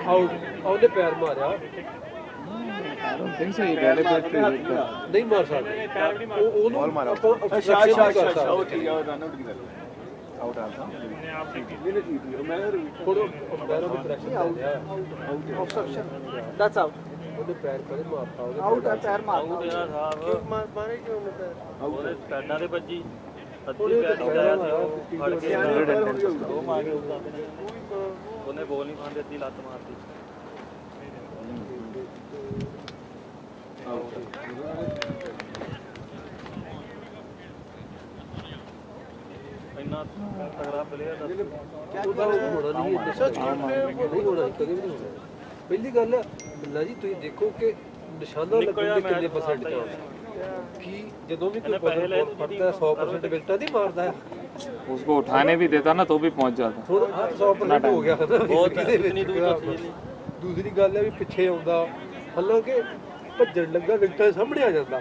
ਆਊਟ ਉਹਨੇ ਪੈਰ ਮਾਰਿਆ नहीं सही डेलिबरेट ਨਹੀਂ ਮਾਰ ਸਕਦੇ ਉਹਨੂੰ ਅੱਛਾ ਉਹ ਠੀਕ ਆ ਰਨ ਆਊਟ ਦੀ ਗੱਲ आउट आता ਇਹਨੇ ਠੀਕ ਲਿਆ ਮੈਂ ਥੋੜਾ ਪੈਰਾਂ ਦੀ ਪ੍ਰੈਸ਼ਰ ਆਬਸਟਰਕਸ਼ਨ ਦੈਟਸ ਆਊਟ ਉਹਦੇ ਪੈਰ ਕਦੇ ਮਾਰਤਾ ਉਹਦੇ ਆਊਟ ਹੈ ਪੈਰ ਮਾਰ ਮਾਰੇ ਕਿਉਂ ਮਤਲਬ ਉਹਦੇ ਪੈਡਾਂ ਦੇ ਵੱਜੀ ਅੱਧੀ ਪੈਡਿੰਗ ਆਇਆ ਸੀ ਉਹ ਫੜ ਕੇ ਉਹ ਮਾਰ ਕੇ ਉੱਤਾ ਉਹਨੇ ਬੋਲ ਨਹੀਂ ਖਾਂਦੇ ਅੱਧੀ ਲੱਤ ਮਾਰਤੀ ਇੰਨਾ ਤਗੜਾ ਪਲੇਅਰ ਦਾ ਉਹਦਾ ਹੋਣਾ ਨਹੀਂ ਸੱਚ ਨਹੀਂ ਹੋਣਾ ਕਦੇ ਵੀ ਨਹੀਂ ਹੋਣਾ ਪਹਿਲੀ ਗੱਲ ਬਿੱਲਾ ਜੀ ਤੁਸੀਂ ਦੇਖੋ ਕਿ ਨਿਸ਼ਾਨਾ ਲੱਗਣ ਦੇ ਕਿੰਨੇ ਪਰਸੈਂਟ ਚਾਂਸ ਕਿ ਜਦੋਂ ਵੀ ਕੋਈ ਬੋਲਰ ਫੜਦਾ 100% ਵਿਕਟਾਂ ਦੀ ਮਾਰਦਾ ਹੈ उसको उठाने भी देता ना तो भी पहुंच जाता ਹੁਣ 100% ਹੋ ਗਿਆ ਬਹੁਤ ਇਤਨੀ ਦੂਰ ਦੂਸਰੀ ਗੱਲ ਹੈ ਵੀ ਪਿੱਛੇ ਆਉਂਦਾ ਹਾਲਾਂਕਿ ਭੱਜਣ ਲੱਗਾ ਵਿਕਟਾਂ ਸਾਹਮਣੇ ਆ ਜਾਂਦਾ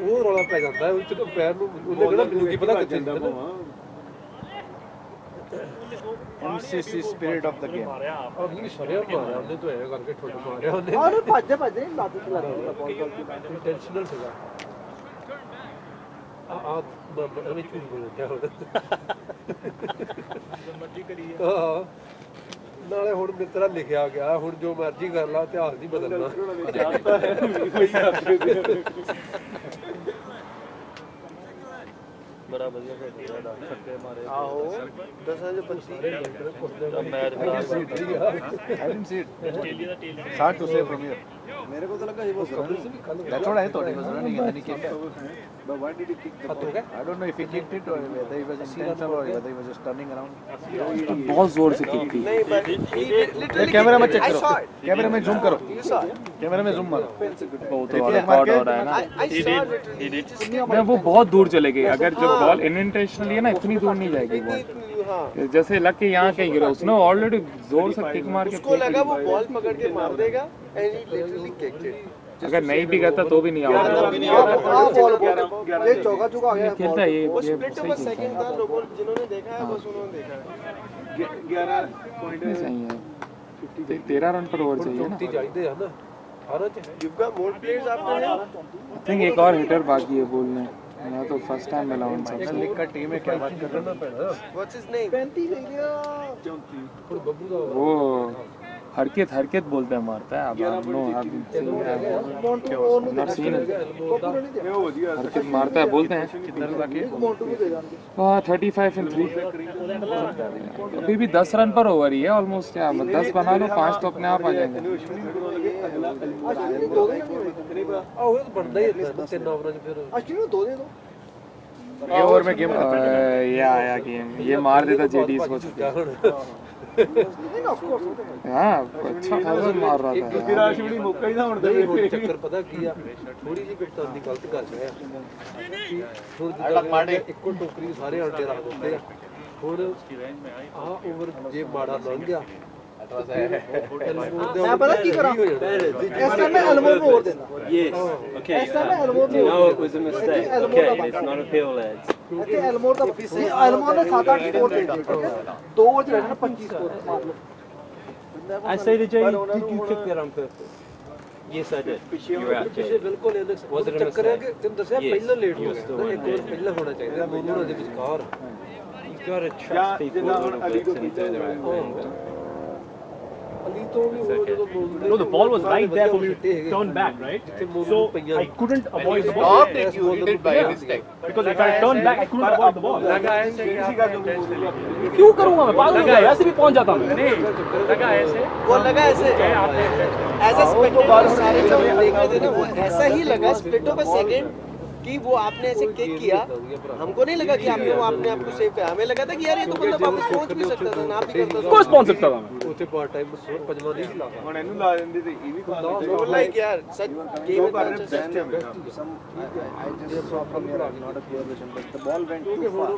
ਉਹ ਰੌਲਾ ਪੈ ਜਾਂਦਾ ਉਹ ਚ ਪੈਰ ਨੂੰ ਉਹਨੇ ਕਿਹੜਾ ਮੈਨੂੰ ਕੀ ਪਤਾ ਕਿੱਥੇ ਜਾਂਦਾ MCC spirit of the game। ਆਪਣੀ ਸ਼ਰਿਆ ਮਾਰਿਆ ਉਹਨੇ ਤਾਂ ਐਂ ਕਰਕੇ ਠੁੱਡ ਮਾਰਿਆ ਉਹਨੇ ਔਰ ਭੱਜ ਲੱਤ ਤੇ ਲੱਗ ਗਿਆ ਬਾਲ ਇੰਟੈਂਸ਼ਨਲ ਸੀਗਾ ਆ ਅਰੇ ਝੂਠ ਬੋਲਦਾ ਉਹਦਾ ਮਰਜ਼ੀ ਕਰੀ ਨਾਲੇ ਹੁਣ ਮਿੱਤਰਾ ਲਿਖਿਆ ਗਿਆ ਹੁਣ ਜੋ ਮਰਜ਼ੀ ਕਰ ਲਾ ਇਤਿਹਾਸ ਨਹੀਂ ਬਦਲਣਾ ਬੜਾ ਵਧੀਆ ਖੇਡਿਆ ਦਾ ਛੱਕੇ ਮਾਰੇ ਆਹੋ 10 ਦੇ 25 match I didn't see it. It's hard to say from here. ਮੇਰੇ ਕੋਲ ਤਾਂ ਲੱਗਾ ਸੀ ਬਸ That's what I thought. He was running and then he kicked it. but why did he kick the ball? I don't know if he kicked it or whether he was intentional or whether he was just turning around. बहुत जोर से kick थी camera में check करो, camera में zoom करो, camera में zoom मारो। वो तो रिकॉर्ड हो रहा है ना मैं वो बहुत दूर चले गए अगर जब बॉल इनइंटेंशनली है ना इतनी दूर नहीं जाएगी बॉल जैसे लग के यहाँ कहीं गिरा उसने ऑलरेडी जोर से किक मार के उसको लगा वो बॉल पकड़ के मार देगा and he literally kicked it. अगर नहीं भी करता तो भी नहीं ਆ आउट ਬॉल ये चौका चुका आ गया खेलता है ये स्प्लिट सही ओवर खेलता सेकंड था लोगों जिन्होंने देखा है बस उन्होंने देखा है 11 पॉइंट है सही है 13 रन पर ओवर चाहिए ना 34 चाहिए है ना 18 च you've got more players after him I think एक और हिटर बाकी है बोलने मैं तो फर्स्ट टाइम मिला हूं सबसे लीग का टीम है, क्या बात कर रहे हो? what's his name 35 ले गया ਹੁਣ ਬੱਬੂ ਦਾ वो हरकत बोलते हैं मारता है अब हम नो have ਮੌਂਟੂ ਉਹਨੂੰ not seen it ਕੋਪੂ ਨਹੀਂ दिया हरकत मारता है बोलते हैं ਮੌਂਟੂ ਵੀ ਦੇ ਜਾਣਗੇ 35 and 3 अभी भी 10 रन पर ओवर ही है ऑलमोस्ट क्या 10 बना लो 5 तो अपने आप आ जाएंगे ਅਸ਼ਵਨੀ ਦੋ ਦੇ ਆਹ ਉਹ ਤਾਂ ਬਣਦਾ ਹੀ ਹੁੰਦਾ ਤਿੰਨ ਓਵਰਾਂ ਚ ਫਿਰ ਅਸ਼ਵਨੀ ਨੂੰ ਦੋ ਦੇ ਦੋ ये ओवर में गेम ये आया गेम ये मार देता जेडी इसको ਨਹੀਂ ਨਾ ਆਫ ਕੋਰਸ हाँ अच्छा खासा मार रहा था यार। ਰਾਸ਼ਮਣੀ ਮੌਕਾ ਹੀ ਨਾ ਹੁਣ ਨਹੀਂ ਹੁਣ ਚੱਕਰ ਪਤਾ ਕੀ ਆ ਥੋੜੀ ਜਿਹੀ ਵਿਕਟਾਂ ਦੀ ਗਲਤ ਕਰ ਰਿਹਾ ਹੁਣ ਜਿੱਦਾਂ ਇੱਕੋ ਟੋਕਰੀ ਸਾਰੇ ਅੰਡੇ ਰੱਖ ਦਿੰਦੇ ਆ ਹੁਣ ਆਹ ਓਵਰ ਜੇ ਮਾੜਾ ਲੰਘ ਗਿਆ ਮੈਂ ਪਤਾ ਕੀ ਕਰਾਂ ਇਸ ਟਾਈਮ ਮੈਂ ਐਲਮੋਰ ਨੂੰ ਹੋਰ ਦੇਣਾ Okay. ਇਸ ਟਾਈਮ ਮੈਂ ਐਲਮੋਰ ਨੂੰ No, it was a mistake. Okay, it's not a pill, lads. ਇੱਥੇ ਐਲਮੋਰ ਦਾ ਐਲਮੋਰ ਨੇ 7-8 ਸਕੋਰ ਦੇ ਦਿੱਤੇ ਦੋ ਓਵਰ ਚ ਰਹਿਣਾ 25 ਸਕੋਰ ਮਾਰ ਲਓ I say to Jay, did you kick that on purpose? Yes, I did. ਪਿੱਛੇ ਬਿਲਕੁਲ ਇਹਦੇ ਚੱਕਰ ਹੈ ਕਿ ਤੈਨੂੰ ਦੱਸਿਆ ਪਹਿਲਾਂ ਲੇਟ ਹੋ ਗਿਆ ਇੱਕ ਵਾਰ ਪਹਿਲਾਂ ਹੋਣਾ ਚਾਹੀਦਾ ਦੋਨੋਂ ਦੇ ਵਿਚਕਾਰ You gotta trust people a little bit to do the right thing. Ali ਤੋਂ ਵੀ ਉਹ ਜਦੋਂ ਬੋਲਦੇ No, the ball was right there for me to turn back, right? So I couldn't avoid the ball. Stop it, you hit it by mistake. Because if I turned back, I couldn't avoid the ball. लगा ऐसे क्यों करूंगा मैं? पागल है, ऐसे भी पहुंच जाता मैं। लगा ऐसे वो लगा ऐसे ऐसा स्प्लिटो बाल सारे जब देख रहे थे ना वो ऐसा ही लगा स्प्लिटो पे सेकंड कि वो आपने ऐसे किक किया हमको नहीं लगा कि आपने वो अपने आप को सेव किया हमें लगा था कि यार ये तो बंदा वापस पहुंच भी सकता था ना भी करता था कोर्स पहुंच सकता था मैं। ਉੱਥੇ ਪਾਰਟ ਟਾਈਮ ਪੰਜਵਾਂ ਨਹੀਂ ਸੀ ਲਾ ਹੁਣ ਇਹਨੂੰ ਲਾ ਦਿੰਦੇ ਤੇ ਇਹ ਵੀ वो लाइक यार सच game I just saw from your eye, not a pure vision, but the ball went too far.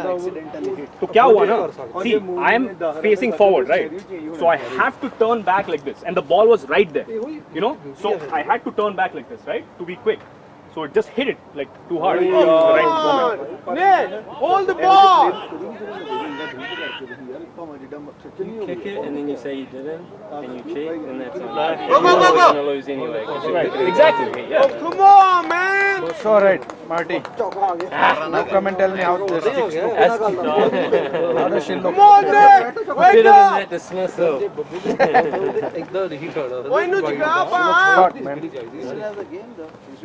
Accidentally hit. तो क्या हुआ ना? See, I am facing forward, right? So I have to turn back like this, and the ball was right there. You know, so I had to turn back like this, right, to be quick. So it just hit it like too hard. Right moment. ਨੇ hold the ball kick it and then you say you didn't and you cheat and that's on. Go, go, go, go. You're gonna lose anyway. 'Cause you Right, exactly. Yeah. Come on man It's all right, Marty. Now come and tell me how this sticks to. How does she look? Come on ਨੇ Bit of a net dismissal. ਇਦਾਂ ਨਹੀਂ ਖਾਣਾ ਓਏ ਇਹਨੂੰ ਚੁਕਾ ਪਾ Shot, man.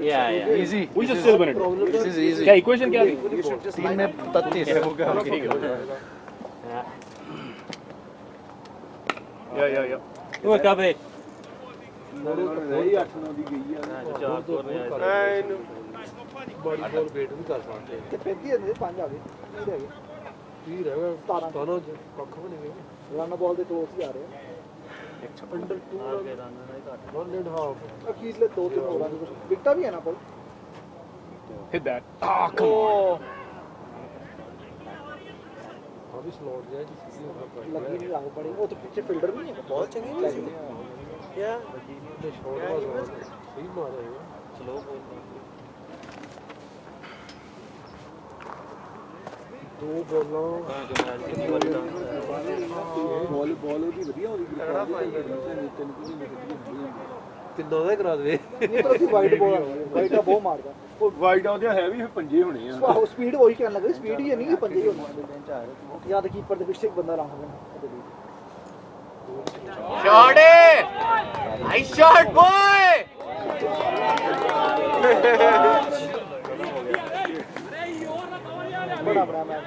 Yeah, yeah. Easy. We should still win it. This is easy. क्या equation क्या थी? 3 में 33. Yeah. Look up it. ਨਹੀਂ 8-9 ਦੀ ਗਈ ਆ ਇਹਨੂੰ ਬੜੀ ਬੋਲ ਵੇਟ ਨਹੀਂ ਕਰ ਸਕਦੇ ਤੇ 35 ਹੁੰਦੇ 5 ਆ ਗਏ ਨਹੀਂ ਰਹਿ ਗਏ 30 ਰਹਿ ਗਿਆ 17 ਕੱਖ ਵੀ ਨਹੀਂ ਗਏ ਰਨ ਬਾਲ ਦੇ ਕਲੋਸ ਹੀ ਆ ਰਹੇ ਅੰਡਰ 2 1 ਐਂਡ ਹਾਫ ਅਖੀਰਲੇ 2-3 ਓਵਰਾਂ ਦੇ ਵਿਕਟਾਂ ਵੀ ਹੈ ਨਾ ਕੋਲ Hit that. Ah, come on. ਆ ਵੀ ਸਲੋਟ ਜਿਹਾ ਜੀ ਲੱਗੀ ਨਹੀਂ ਲੱਗ ਪੜੀ ਉਹ ਤਾਂ ਪਿੱਛੇ ਫੀਲਡਰ ਨਹੀਂ ਹੈ ਬਹੁਤ ਚੰਗੀ ਸੀ ਯਾ ਤੇ ਸ਼ੋਟ ਵਾਸ ਸਹੀ ਮਾਰਿਆ ਸਲੋ ਦੋ ਬੋਲਾਂ Ball ਉਹਦੀ ਵਧੀਆ ਹੋ ਗਈ. ਤਿੰਨੋਂ ਦਾ ਕਰਾ ਦੇ ਨਹੀਂ ਪਰ ਅਸੀਂ ਵਾਈਟ ਬਾਲ ਵਾਈਟਾ ਬਹੁਤ ਮਾਰਦਾ ਉਹ ਵਾਈਡ ਆਉਂਦੇ ਹੈ ਵੀ ਪੰਜੇ ਹੋਣੇ ਆ ਆਹੋ ਸਪੀਡ ਉਹੀ ਕਹਿਣ ਲੱਗਾ ਸਪੀਡ ਹੀ ਨਹੀਂ ਪੰਜੇ ਹੀ ਹੋਣਾ ਜਾਂ ਤਾਂ ਕੀਪਰ ਦੇ ਪਿੱਛੇ ਇੱਕ ਬੰਦਾ ਲਾਉਂਦਾ Shot it! Nice shot, boy! बड़ा बड़ा मैच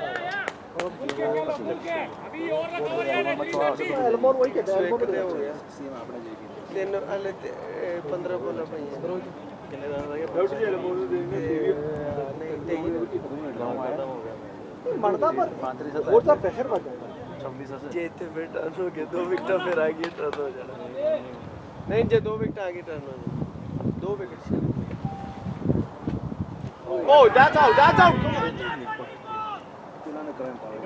एल्मोर वही कहता है एल्मोर कितने हो गया तीन अले 15 बोला पईया कितने रन रह गए ਡਾਊਟ ਜੀ ਐਲਮੋਰ ਦੇ मरदा पर और सा प्रेशर बढ़ जाता है 26 ਜੇ ਇੱਥੇ ਫਿਰ ਟਰਨ ਹੋ ਗਏ 2 ਵਿਕਟਾਂ ਫਿਰ ਆ ਗਈ ਟਰਨ ਹੋ ਜਾਣਾ ਨਹੀਂ ਜੇ 2 ਵਿਕਟਾਂ ਆ ਗਈ ਟਰਨ ਹੋ ਜਾਣਾ 2 wicket Oh, that's out, that's out. ਨੇ ਕਰੰਟ ਆਇਆ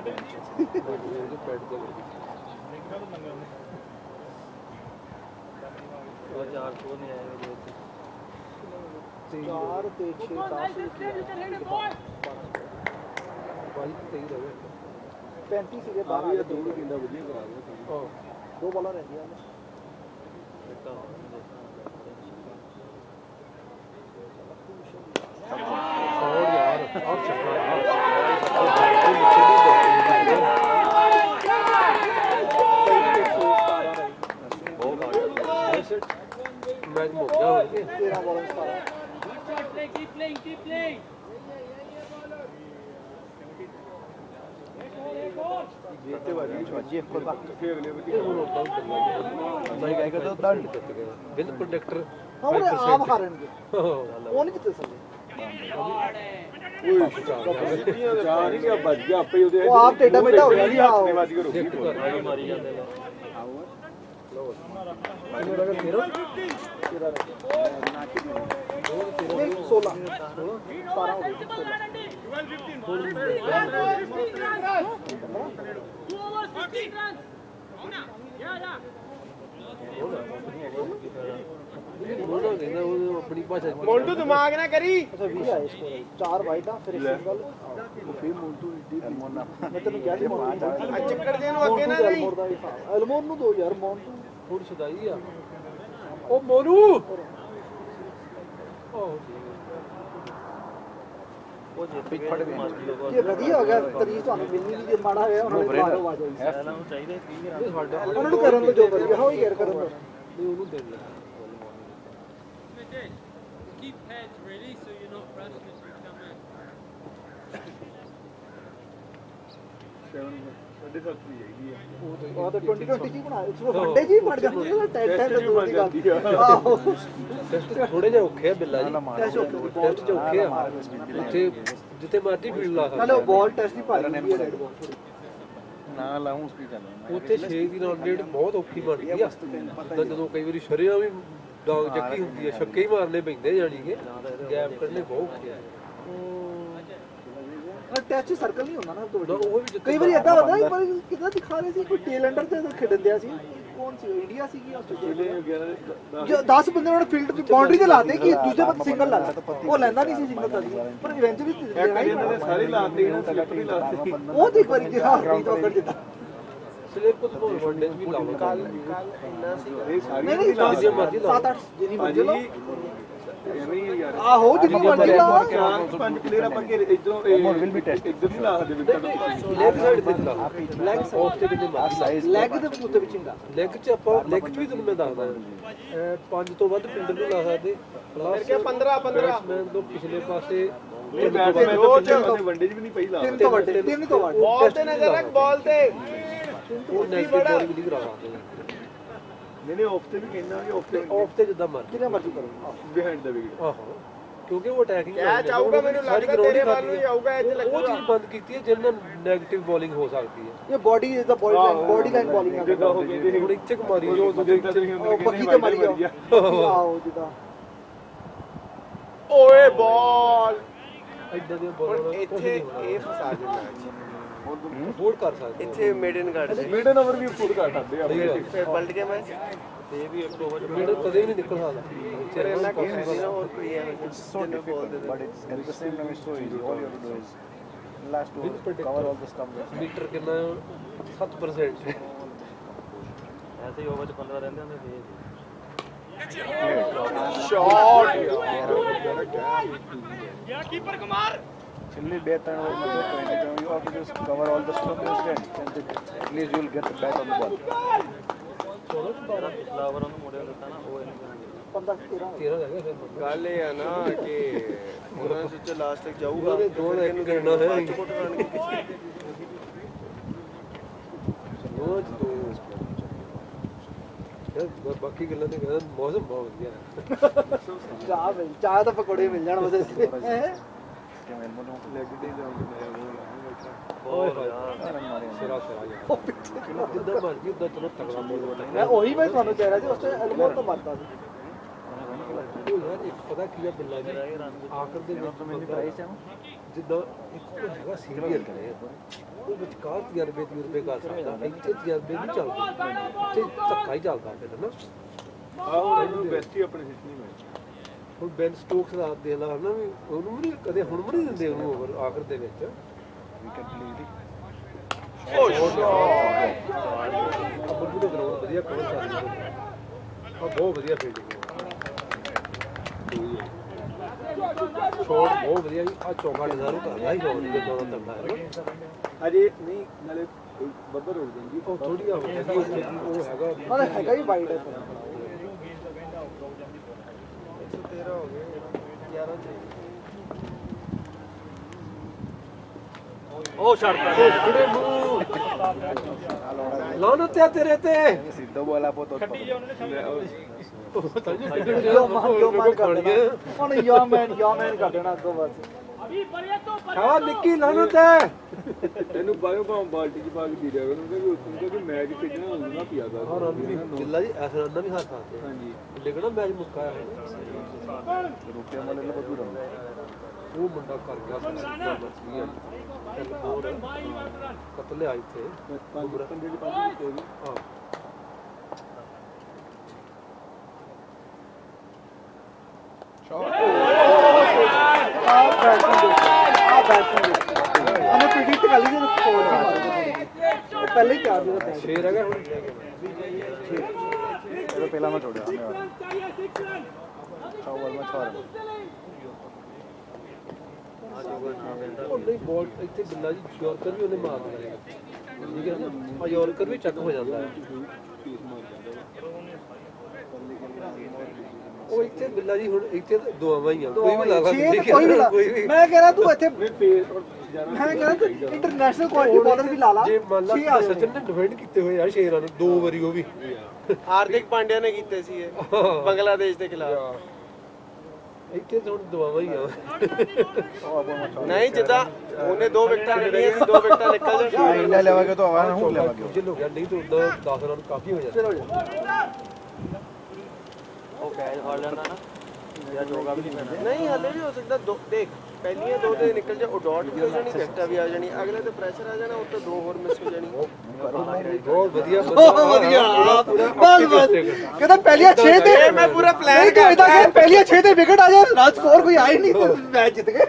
चार ते 6 10 35 सीधे बाहर ਇਹ ਦੋ ਗੇਂਦਾਂ ਵਧੀਆ ਕਰਾ ਦਿਆ दो बॉलर रह गया और यार और मैच हो गया 13 बॉलर 17 ਤੇ ਵਾਜੀ ਛੱਜੀ ਇੱਕ ਕੋਲ ਫੇਰ ਅਗਲੇ ਵਧੀਆ ਭਾਈ ਗਾਇ ਕਰਦਾ ਦੰਡ बिल्कुल डॉक्टर हाँ वो आप हारेंगे वो नहीं जीते सकते ਚਾਰ ਹੀ ਗਿਆ ਵੱਜ ਗਿਆ ਆਪੇ ਉਹਦੇ वो आप टेढ़ा मेढ़ा हो गया जी हाँ ਨੇ ਵੱਜ ਕੇ ਰੋਕੀ मारी जाते नहीं 16 17 हो गए 16 अपनी भाषा ਮੋਂਟੂ ਦਿਮਾਗ ਨਾ ਕਰੀ अच्छा 20 आए स्कोर 4 वाइड फिर एक सिंगल ਫੇਰ ਮੋਂਟੂ ਏਡੀ ਮੋਨਾ मैं तेन क्या सी मोंटू ਚੱਕੜ ਜੇ ਨੂੰ ਅੱਗੇ ਨਾ ਨਹੀਂ एल्मोर नु दो यार मोंटू थोड़ी सदाई आ ਉਹ ਮੋਨੂ ਉਹ ਜਿੱਤ ਗਏ ਮਰਜ਼ੀ ਲੋਗੋ ਜੇ ਵਧੀਆ ਹੋ ਗਿਆ ਤਰੀਕ ਤੁਹਾਨੂੰ ਮਿਲਣੀ ਨਹੀਂ ਜੇ ਮਾੜਾ ਹੋਇਆ ਉਹਨਾਂ ਨੂੰ ਬਾਹਰੋਂ ਆ ਜਾਓ ਇਹਨਾਂ ਨੂੰ ਚਾਹੀਦਾ 30 ਰਨ ਉਹਨਾਂ ਨੂੰ ਕਰਨ ਤੋਂ ਜੋ ਵਧੀਆ ਹੋਈ ਕਰ ਕਰਨ ਤੋਂ ਨਹੀਂ ਉਹਨੂੰ ਦੇ ਦੇ ਉਹ ਤਾਂ 2020 ਜੀ ਬਣਾਇਆ ਉਸ ਵਨਡੇ ਜੀ ਬਣ ਜਾਂਦੇ ਨੇ ਟੈਸਟ ਤੋਂ ਦੂਰ ਦੀ ਗੱਲ ਆਹੋ ਟੈਸਟ ਥੋੜੇ ਜਿਹਾ ਔਖੇ ਆ ਬਿੱਲਾ ਜੀ ਟੈਸਟ ਚ ਔਖੇ ਆ ਉੱਥੇ ਜਿੱਥੇ ਮਰਜ਼ੀ ਫੀਲਡ ਲਾ ਨਾਲੇ ਉਹ ਬਾਲ ਟੈਸਟ ਦੀ ਭਾਰੀ ਹੁੰਦੀ ਹੈ ਰੈਡ ਬਾਲ ਨਾ ਲਾਉਂ ਸਪੀਡ ਚੱਲਣਾ ਉੱਥੇ 6 ਦੀ ਰਨ ਰੇਟ ਬਹੁਤ ਔਖੀ ਬਣਦੀ ਆ ਜਿੱਦਾਂ ਜਦੋਂ ਕਈ ਵਾਰੀ ਸ਼ਰਿਆਂ ਵੀ ਡੌਗ ਚੱਕੀ ਹੁੰਦੀ ਹੈ ਛੱਕੇ ਹੀ ਮਾਰਨੇ ਪੈਂਦੇ ਜਾਣੀਗੇ ਗੈਪ ਕੱਢਣੇ ਬਹੁਤ ਔਖੇ ਆ ਟੈਸਟ ਸਰਕਲ ਨਹੀਂ ਹੁੰਦਾ ਨਾ ਨਾ ਉਹ ਵੀ ਕਈ ਵਾਰੀ ਏਦਾਂ ਹੁੰਦਾ ਇੱਕ ਵਾਰੀ ਕਿਦਾਂ ਦਿਖਾ ਰਹੇ ਸੀ ਕੋਈ ਟੇਲ ਅੰਡਰ ਤੇ ਖੇਡਣ ਦਿਆ ਸੀ ਕੌਣ ਸੀ ਇੰਡੀਆ ਸੀ ਕਿ ਆਸਟ੍ਰੇਲੀਆ 10 ਬੰਦੇ ਉਹਨਾਂ ਨੇ ਫੀਲਡ ਤੇ ਬਾਉਂਡਰੀ ਤੇ ਲਾਤੇ ਕਿ ਦੂਜੇ ਬੰਦੇ ਸਿੰਗਲ ਲਾ ਉਹ ਲੈਂਦਾ ਨਹੀਂ ਸੀ ਸਿੰਗਲ ਕਦੀ ਪਰ ਇਵੈਂਚੁਅਲੀ ਸਾਰੇ ਲਾਤੇ ਇਹਨਾਂ ਸਲਿੱਪ ਨਹੀਂ ਲਾਤੇ ਉਹ ਤੇ ਇੱਕ ਵਾਰੀ ਕਿਹਾ ਪ੍ਰੀਤ ਵਗੜ ਜਿੱਦਾਂ ਸਲਿੱਪ ਤੋਂ ਵਨਡੇ ਵੀ ਲਾਉਣਾ ਕੱਲ ਇੰਨਾ ਸੀ ਨਹੀਂ ਜਿੰਨੀ ਮਰਜ਼ੀ ਲਾਓ 7-8 ਜਿੰਨੀ ਮਰਜ਼ੀ ਲਾਓ ਐਵੇਂ ਹੀ ਯਾਰ ਆਹੋ ਜਿੰਨੀ ਮਰਜ਼ੀ ਲਾਓ 4-5 ਪਲੇਅਰ ਆਪਾਂ ਘੇਰੇ ਇਧਰੋਂ ਇੱਧਰ ਨਹੀਂ ਲਾ ਸਕਦੇ ਲੈਗ ਸਾਈਡ ਤੇ ਲਾਓ ਲੈਗ ਆਫ ਤੇ ਕਿਤੇ ਮਾਰ ਲੈਗ ਦੇ ਉੱਤੇ ਵੀ ਚਿੰਗਾ ਲੈਗ ਚ ਆਪਾਂ ਲੈਗ ਚ ਵੀ ਤੁਹਾਨੂੰ ਮੈਂ ਦੱਸਦਾ 5 ਤੋਂ ਵੱਧ ਫੀਲਡਰ ਨੂੰ ਲਾ ਸਕਦੇ ਪਲੱਸ 15 ਬੈਟਸਮੈਨ ਤੋਂ ਪਿਛਲੇ ਪਾਸੇ ਇਹ ਬੈਟਸਮੈਨ ਤੋਂ ਵਨਡੇ 'ਚ ਵੀ ਨਹੀਂ ਪਈ ਲਾ ਤਿੰਨ ਤੋਂ ਵੱਡੇ ਬਾਲ ਤੇ ਨਜ਼ਰ ਰੱਖ ਬਾਲ ਤੇ ਉਹ ਨੈਗੇਟਿਵ ਬੋਲਿੰਗ ਨਹੀਂ ਕਰਾ ਸਕਦੇ ਨਹੀਂ ਆਫ ਤੇ ਵੀ ਕਹਿੰਦਾ ਵੀ ਆਫ ਤੇ ਜਿੱਦਾਂ ਮਰਜ਼ੀ ਕਿੰਨਾ ਮਰਜ਼ੀ ਕਰੋ ਬਿਹਾਈਂਡ ਦਾ ਵਿਕਟ ਆਹੋ ਕਿਉਂਕਿ ਉਹ ਅਟੈਕਿੰਗ ਕੈਚ ਆਊਗਾ ਮੈਨੂੰ ਲੱਗਦਾ ਤੇਰੇ ਵੱਲ ਨੂੰ ਹੀ ਆਊਗਾ ਐਜ ਉਹ ਚੀਜ਼ ਬੰਦ ਕੀਤੀ ਹੈ ਜਿਹਦੇ ਨਾਲ ਨੈਗੇਟਿਵ ਬੋਲਿੰਗ ਹੋ ਸਕਦੀ ਹੈ ਇਹ body is the body line bowling ਹੈ ਜਿੱਦਾਂ ਹੋ ਗਈ ਹੁਣ ਇੱਥੇ ਮਾਰੀ ਜੋ ਜਿੱਦਾਂ ਤੁਸੀਂ ਉਹ ਬੱਕੀ ਤੇ ਮਾਰੀ ਆਓ ਜਿੱਦਾਂ ਓਏ ਬਾਲ ਇਦਾਂ ਦੀਆਂ ਬੋਲਾਂ ਇੱਥੇ ਇਹ ਫਸਾ ਦੇ ਮੈਚ ਬੋਲ ਕਰ ਸਕਦੇ ਇੱਥੇ ਮੇਡਨ ਗਾਰਡ ਮੇਡਨ ਓਵਰ ਵੀ ਫੁੱਲ ਕਰ ਸਕਦੇ ਆ ਫਿਰ ਪਲਟ ਕੇ ਮੈਚ ਤੇ ਵੀ ਇੱਕ ਓਵਰ ਮਿਡਲ ਕਦੇ ਵੀ ਨਹੀਂ ਨਿਕਲ ਸਕਦਾ ਪਰ ਇਹਨਾਂ ਕਿਸੇ ਨਾ ਹੋਰ ਕੋਈ ਹੈ so difficult, but it's at the same time it's so easy. All you have to do is last over, cover all the stumps. Meter ਕਿੰਨਾ 7% ਐਸੇ ਹੀ ਓਵਰ ਚ 15 ਰਹਿੰਦੇ ਹੁੰਦੇ ਸੀ Chilli death and all you have to just cover all the stumps instead. At least you'll get the bat on the ball. ਪਿਛਲਾ over ਉਹਨੂੰ ਮੋੜਿਆ ਦਿੱਤਾ ਨਾ ਉਹ ਇਹਨੂੰ 13 ਰਹਿ ਗਿਆ ਫਿਰ ਗੱਲ ਇਹ ਆ ਨਾ ਕਿ ਉਹਨਾਂ ਨੇ ਸੋਚਿਆ ਲਾਸਟ ਤੱਕ ਜਾਊਗਾ ਉਹਦੇ ਦੋ ਦਾ ਇੱਕ ਕਰਨਾ ਹੈ ਰੋਜ਼ ਦੋ ਯਾਰ ਬਾਕੀ ਗੱਲਾਂ ਤੇ ਕਹਿੰਦਾ ਮੌਸਮ ਬਹੁਤ ਵਧੀਆ ਹੈ ਚਾਹ ਤਾਂ ਪਕੌੜੇ ਮਿਲ ਜਾਣ ਉਹਦੇ ਤੇ ਸਿਰਾ ਜਿੱਦਾਂ ਮਰਜੀ ਉਦਾਂ ਚਲੋ ਤਗੜਾ ਬੋਲ ਮੈਂ ਉਹੀ ਮੈਂ ਤੁਹਾਨੂੰ ਕਹਿ ਰਿਹਾ ਸੀ ਉਸ ਤੇ ਐਲਬੋ ਤੋਂ ਮਾਰਦਾ ਸੀ ਯਾਰ ਇੱਕ ਪਤਾ ਕੀ ਆ ਬਿੱਲਾ ਜੀ ਆਖਰ ਦੇ ਵਿੱਚ ਜਿੱਦਾਂ ਇੱਕ ਹੈਗਾ ਸੀਰੀਅਲ ਕਰੇ ਉਹ ਵਿਚਕਾਰ ਤਜਰਬੇ ਕਰ ਸਕਦਾ ਇੱਥੇ ਤਜਰਬੇ ਨਹੀਂ ਚੱਲਦੇ ਇੱਥੇ ਧੱਕਾ ਹੀ ਚੱਲਦਾ ਫਿਰ ਨਾ ਆਹੋ ਇਹਨੂੰ ਬੈਸਟ ਹੀ ਆਪਣੇ ਸਿੱਟਣੀ ਮੈਂ ਹੁਣ ਬੈਨ ਸਟੋਕਸ ਦਾ ਦੇ ਲਾ ਨਾ ਵੀ ਉਹਨੂੰ ਵੀ ਕਦੇ ਹੁਣ ਵੀ ਨਹੀਂ ਦਿੰਦੇ ਉਹਨੂੰ ਓਵਰ ਆਖਰ ਦੇ ਵਿੱਚ ਬੱਬੂ ਦਾ ਗਰਾਊਂਡ ਵਧੀਆ ਕਵਰ ਕਰ ਰਿਹਾ ਆ ਬਹੁਤ ਵਧੀਆ ਫੀਲਡਿੰਗ ਸ਼ੋਟ ਬਹੁਤ ਵਧੀਆ ਜੀ ਆ ਚੌਕਾ ਡਿਜ਼ਾਈਨ ਕਰਦਾ ਹੀ ਬਹੁਤ ਜਿੱਦਾਂ ਦਾ ਕਰਦਾ ਹੈ ਅਜੇ ਨਹੀਂ ਨਾਲੇ ਬੱਬਰ ਹੋ ਜਾਂਦੀ ਉਹ ਥੋੜੀ ਆ ਉਹ ਹੈਗਾ ਪਰ ਹੈਗਾ ਹੀ ਵਾਈਡ ਹੈ 113 ਹੋ ਗਏ 11 ਤੇ ਉਹ ਛੱਡ ਕਿਹੜੇ ਮੂੰਹ ਲਾਉਣ ਤੇ ਤੇਰੇ ਤੇ ਸਿੱਧਾ ਬੋਲਾ ਪੋ ਤੋ ਯੋ ਮਾਨ ਕਰ ਦੇਣਾ ਹੁਣ ਯੋ ਮੈਨ ਕਰ ਦੇਣਾ ਅੱਗੋਂ ਬਸ ਹਾਂ ਨਿੱਕੀ ਲਾਉਣ ਤੇ ਤੈਨੂੰ ਬਾਇਓ ਭਾਵੇਂ ਬਾਲਟੀ ਚ ਪਾ ਕੇ ਦੇ ਦਿਆ ਕਰੂੰ ਕਿਉਂਕਿ ਮੈਚ ਖੇਡਣਾ ਹੁੰਦਾ ਨਾ ਪਿਆ ਦਾ ਹਾਂ ਰਨ ਵੀ ਜਿੱਲਾ ਜੀ ਐਸਾ ਰਨ ਵੀ ਹੱਥ ਆਤੇ ਹਾਂਜੀ ਲੇਕਿਨ ਮੈਚ ਮੁੱਕਾ ਹੈ ਰੁਪਏ ਵਾਲੇ ਨੂੰ ਬਦੂ ਰਹਾ ਉਹ ਮੁੰਡਾ ਕਰ ਗਿਆ ਸੀ ਬਚ ਗਿਆ ਹੋਰ ਕਤਲ ਆਈ ਥੇ ਪੰਜ ਦੇ ਪੰਜ ਤੇ ਹਾਂ ਉਹਨੇ ਪ੍ਰੀਡਿਕਟ ਕਰ ਲਈ ਸੀ ਸਕੋਰ ਪਹਿਲੇ ਹੀ ਚਾਰ ਦੇ ਸ਼ੇਰ ਹੈਗਾ ਹੁਣ तो पहला मैं छोड़ा आने वाला 6 ओवर में 6 रन ਨਹੀਂ ਬਾਲ ਇੱਥੇ ਬਿੱਲਾ ਜੀ ਯਾਰਕਰ ਵੀ ਉਹਨੇ ਮਾਰ ਦੇਣਾ ਠੀਕ ਹੈ ਨਾ ਆ ਯਾਰਕਰ ਵੀ ਚੱਕ ਹੋ ਜਾਂਦਾ ਹੈ ਉਹ ਇੱਥੇ ਬਿੱਲਾ ਜੀ ਹੁਣ ਇੱਥੇ ਦੁਆਵਾਂ ਹੀ ਆ ਕੋਈ ਵੀ ਲਾ ਲਾ ਕੋਈ ਵੀ ਮੈਂ ਕਹਿ ਰਿਹਾ ਤੂੰ ਇੱਥੇ ਮੈਂ ਕਹਿ ਰਿਹਾ ਤੂੰ ਇੰਟਰਨੈਸ਼ਨਲ ਕੁਆਲਿਟੀ ਬਾਲਰ ਵੀ ਲਾ ਲਾ ਜੇ ਮੰਨ ਲਾ ਸਚਿਨ ਨੇ ਡਿਫੈਂਡ ਕੀਤੇ ਹੋਏ ਆ 6 ਰਨ 2 ਵਾਰੀ ਉਹ ਵੀ ਹਾਰਦਿਕ ਪਾਂਡਿਆ ਨੇ ਕੀਤੇ ਸੀ ਇਹ ਬੰਗਲਾਦੇਸ਼ ਦੇ ਖਿਲਾਫ ਇੱਥੇ ਤਾਂ ਹੁਣ ਦੁਆਵਾਂ ਹੀ ਆ ਨਹੀਂ ਜਿੱਦਾਂ ਉਹਨੇ 2 ਵਿਕਟਾਂ ਲੈਣੀਆਂ ਸੀ 2 ਵਿਕਟਾਂ ਨਿਕਲ ਜਾਣ इंडिया लेवागे तो आवाज हूं लेवागे ਜੇ ਹੋ ਗਿਆ ਨਹੀਂ ਤਾਂ ਉਦਾਂ 10 ਰਨ ਕਾਫੀ ਹੋ ਜਾਂਦੇ ਉਹ ਕੈਚ ਫੜ ਲੈਂਦਾ ਨਾ ਜਾਂ ਜੋਗਾ ਵੀ ਨਹੀਂ ਪੈਣਾ ਨਹੀਂ ਹਲੇ ਵੀ ਹੋ ਸਕਦਾ ਦੇਖ ਪਹਿਲੀਆਂ 2 ਤੇ ਨਿਕਲ ਜਾ ਉਹ ਡਾਟ ਵੀ ਹੋ ਜਾਣੀ ਵਿਕਟਾਂ ਵੀ ਆ ਜਾਣੀ ਅਗਲੇ ਤੇ ਪ੍ਰੈਸ਼ਰ ਆ ਜਾਣਾ ਉੱਤੇ 2 ਹੋਰ ਮਿਸ ਹੋ ਜਾਣੀ ਬਹੁਤ ਵਧੀਆ ਬਸ ਕਹਿੰਦਾ ਪਹਿਲੀਆਂ 6 ਤੇ ਮੈਂ ਪੂਰਾ ਪਲਾਨ ਕਰਦਾ ਕਿ ਪਹਿਲੀਆਂ 6 ਤੇ ਵਿਕਟ ਆ ਜਾਏ ਰਾਜ ਸਕੋਰ ਕੋਈ ਆਏ ਨਹੀਂ ਤੇ ਮੈਚ ਜਿੱਤ ਗਏ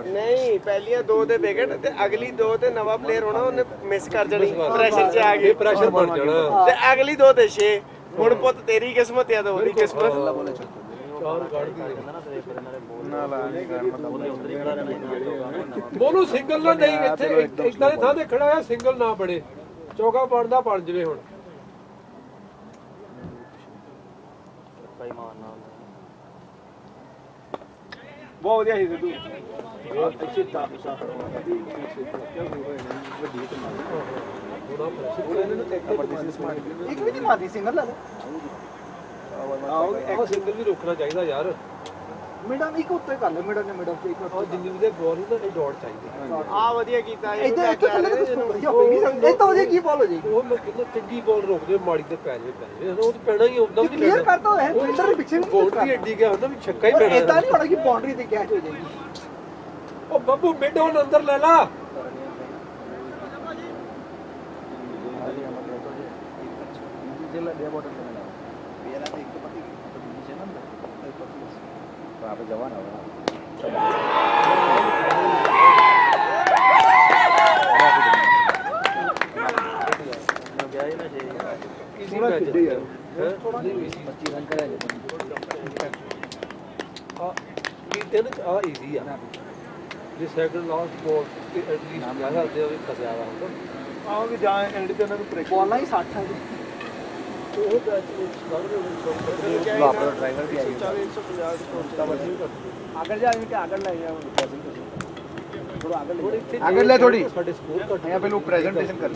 ਨਹੀਂ ਪਹਿਲੀਆਂ 2 ਤੇ ਵਿਕਟ ਤੇ ਅਗਲੀ 2 ਤੇ ਨਵਾਂ ਪਲੇਅਰ ਹੋਣਾ ਉਹਨੇ ਮਿਸ ਕਰ ਜਾਣੀ ਪ੍ਰੈਸ਼ਰ 'ਚ ਆ ਗਏ ਪ੍ਰੈਸ਼ਰ ਬਣ ਜਾਣਾ ਤੇ ਅਗਲੀ 2 ਤੇ 6 ਹੁਣ ਪੁੱਤ ਤੇਰੀ ਕਿਸਮਤ ਆ ਤੇ ਉਹਦੀ ਕਿਸਮਤ ਚਾਰ ਕੱਢ ਦੀ ना लाने का ਬੋਲੂ ਸਿੰਗਲ ਨਾ ਨਹੀਂ ਇੱਥੇ ਇਦਾਂ ਦੇ ਥਾਂ ਤੇ ਖੜਾ ਹੋਇਆ ਸਿੰਗਲ ਨਾ ਬਣੇ ਚੌਕਾ ਪਾੜਦਾ ਬਣ ਜਵੇ ਹੁਣ ਭਾਈ ਮਾਰਨਾ बहुत बढ़िया ही सिद्धू ਇੱਕ ਵੀ ਨਹੀਂ ਮਾਰਦੀ ਸਿੰਗਲ ਲਾ ਲੈ ਆਹ ਸਿੰਗਲ ਵੀ ਰੋਕਣਾ ਚਾਹੀਦਾ ਯਾਰ ਮਿਡਲ ਇੱਕ ਉੱਤੇ ਕਰ ਲੈ ਮਿਡਲ ਨੇ ਮਿਡਲ ਤੇ ਇੱਕ ਆਹ ਜਿੰਨੀ ਵੀ ਦੇ ਬਾਲ ਨੂੰ ਤਾਂ ਡਾਟ ਚਾਹੀਦੀ ਆ ਵਧੀਆ ਕੀਤਾ ਇਦਾਂ ਇੱਕ ਥੱਲੇ ਕੁਝ ਵਧੀਆ ਹੋ ਨਹੀਂ ਸਕਦਾ ਇਹ ਤਾਂ ਵਧੀਆ ਕੀ ਬਾਲ ਹੋ ਜਾਏਗੀ ਉਹ ਮੈਂ ਕਹਿੰਦਾ ਚੰਗੀ ਬਾਲ ਰੋਕਦੇ ਮਾੜੀ ਤੇ ਪੈ ਜਾਵੇ ਉਹ ਤਾਂ ਪੈਣਾ ਹੀ ਉਦਾਂ ਵੀ ਨਹੀਂ ਕਲੀਅਰ ਕਰਦਾ ਹੈ ਫਿਲਟਰ ਦੇ ਪਿੱਛੇ ਵੀ ਬਾਉਂਡਰੀ ਐਡੀ ਗਿਆ ਹੁੰਦਾ ਵੀ ਛੱਕਾ ਹੀ ਪੈਣਾ ਇਦਾਂ ਨਹੀਂ ਹੋਣਾ ਕਿ ਬਾਉਂਡਰੀ ਤੇ ਕੈਚ ਹੋ ਜਾਏਗੀ ਉਹ ਬੱਬੂ ਮਿਡ ਹੁਣ ਅੰਦਰ ਲੈ ਲਾ जवान होगा ਗਿਆ ਹੀ ਨਾ ਛੇ ਇਜ਼ੀ ਮੈਚ ਹੈ ਥੋੜਾ ਨਹੀਂ 25 रन करे ਆ ਇਹ ਨਾ ਆ ਇਜ਼ੀ ਆ ਜੇ ਸੈਕੰਡ ਲਾਸਟ ਬਾਲ ਤੇ ਐਟਲੀਸਟ ਜ਼ਿਆਦਾ ਦੇ ਉਹ ਫਸਿਆ ਵਾ ਹੁੰਦਾ आओ कि जाए एंड पे ना ब्रेक ਬੋਲਾਂ ਹੀ 60 ਹੈ ਉਹ ਬੈਚ ਵਿੱਚ ਕਰ ਰਹੇ वापस ड्राइवर भी आई 150 आगे जा इनके आगे ले जाओ थोड़ा आगे ले आगे ले थोड़ी ਸਾਡੇ ਸਕੋਰ ਘੱਟ यहाँ पे लोग प्रेजेंटेशन कर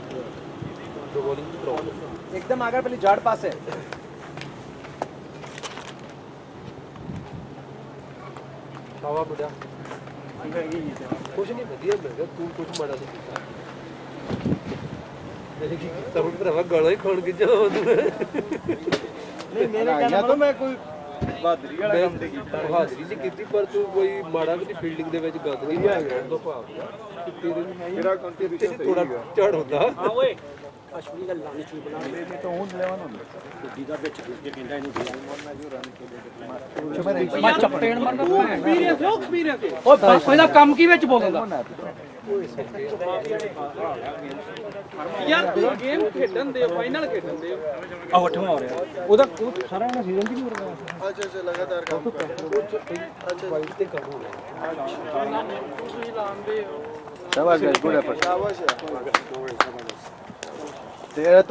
ਦੋ ਬੋਲਿੰਗ ਦੀ ਪ੍ਰੋਬਲਮ एकदम आगे पहले जाड़ पास है ਸ਼ਾਵਾ ਮੁੰਡਿਆ ਕੁਝ ਨਹੀਂ ਵਧੀਆ ਮਿਲ ਗਿਆ ਤੂੰ ਕੁਝ ਮਾੜਾ ਨਹੀਂ ਕੀਤਾ ਮੇਰੇ ਕੀ ਕੀਤਾ ਹੁਣ ਭਰਾਵਾ ਗਾਲਾਂ ਹੀ ਖਾਣ ਕੇ ਜਾਵਾਂ ਤੂੰ नहीं मेरे कहना मतलब मैं कोई बहादुरी वाला काम नहीं कीता ਬਹਾਦਰੀ ਨਹੀਂ ਕੀਤੀ ਪਰ ਤੂੰ ਕੋਈ ਮਾੜਾ ਵੀ ਨਹੀਂ ਫੀਲਡਿੰਗ ਦੇ ਵਿੱਚ ਗੰਦ ਨਹੀਂ ਲਿਆ ਗਿਆ ਤੋਂ ਭਾਵ ਕਿ ਤੇਰੇ मेरा कंट्रीब्यूशन ਥੋੜਾ ਝੜ ਹੁੰਦਾ ਹਾਂ ਓਏ ਅਸ਼ਵਨੀ ਦਾ ਲਾਣੀ ਚੂ ਬਣਾ मैं तो हूं लेवन होंगे ਗੱਡੀ ਦਾ ਵਿੱਚ ਖੇਡ ਕੇ ਕਹਿੰਦਾ ਇਹਨੂੰ ਮੈਂ ਚਪਟੇਣ ਮਾਰਦਾ ਐਕਸਪੀਰੀਅੰਸ ਹੋ ਐਕਸਪੀਰੀਅੰਸ ਓਏ ਬਾਪੂ ਇਹਦਾ ਕੰਮ ਕੀ ਵਿੱਚ ਬੋਲਦਾ ਯਾਰ ਤੂੰ ਗੇਮ ਖੇਡਣ ਦੇ ਫਾਈਨਲ ਖੇਡਣ ਦੇ ਆ 8ਵਾਂ ਹੋ ਰਿਹਾ ਉਹਦਾ ਸਾਰਾ ਸੀਜ਼ਨ ਚ ਨਹੀਂ ਹੋ ਰਿਹਾ ਅੱਛਾ ਲਗਾਤਾਰ ਕੰਮ ਵਾਈਟ ਤੇ ਕੰਮ ਹੋ ਰਿਹਾ शाबाश गुड एफर्ट ਸ਼ਾਬਾਸ਼ तेरा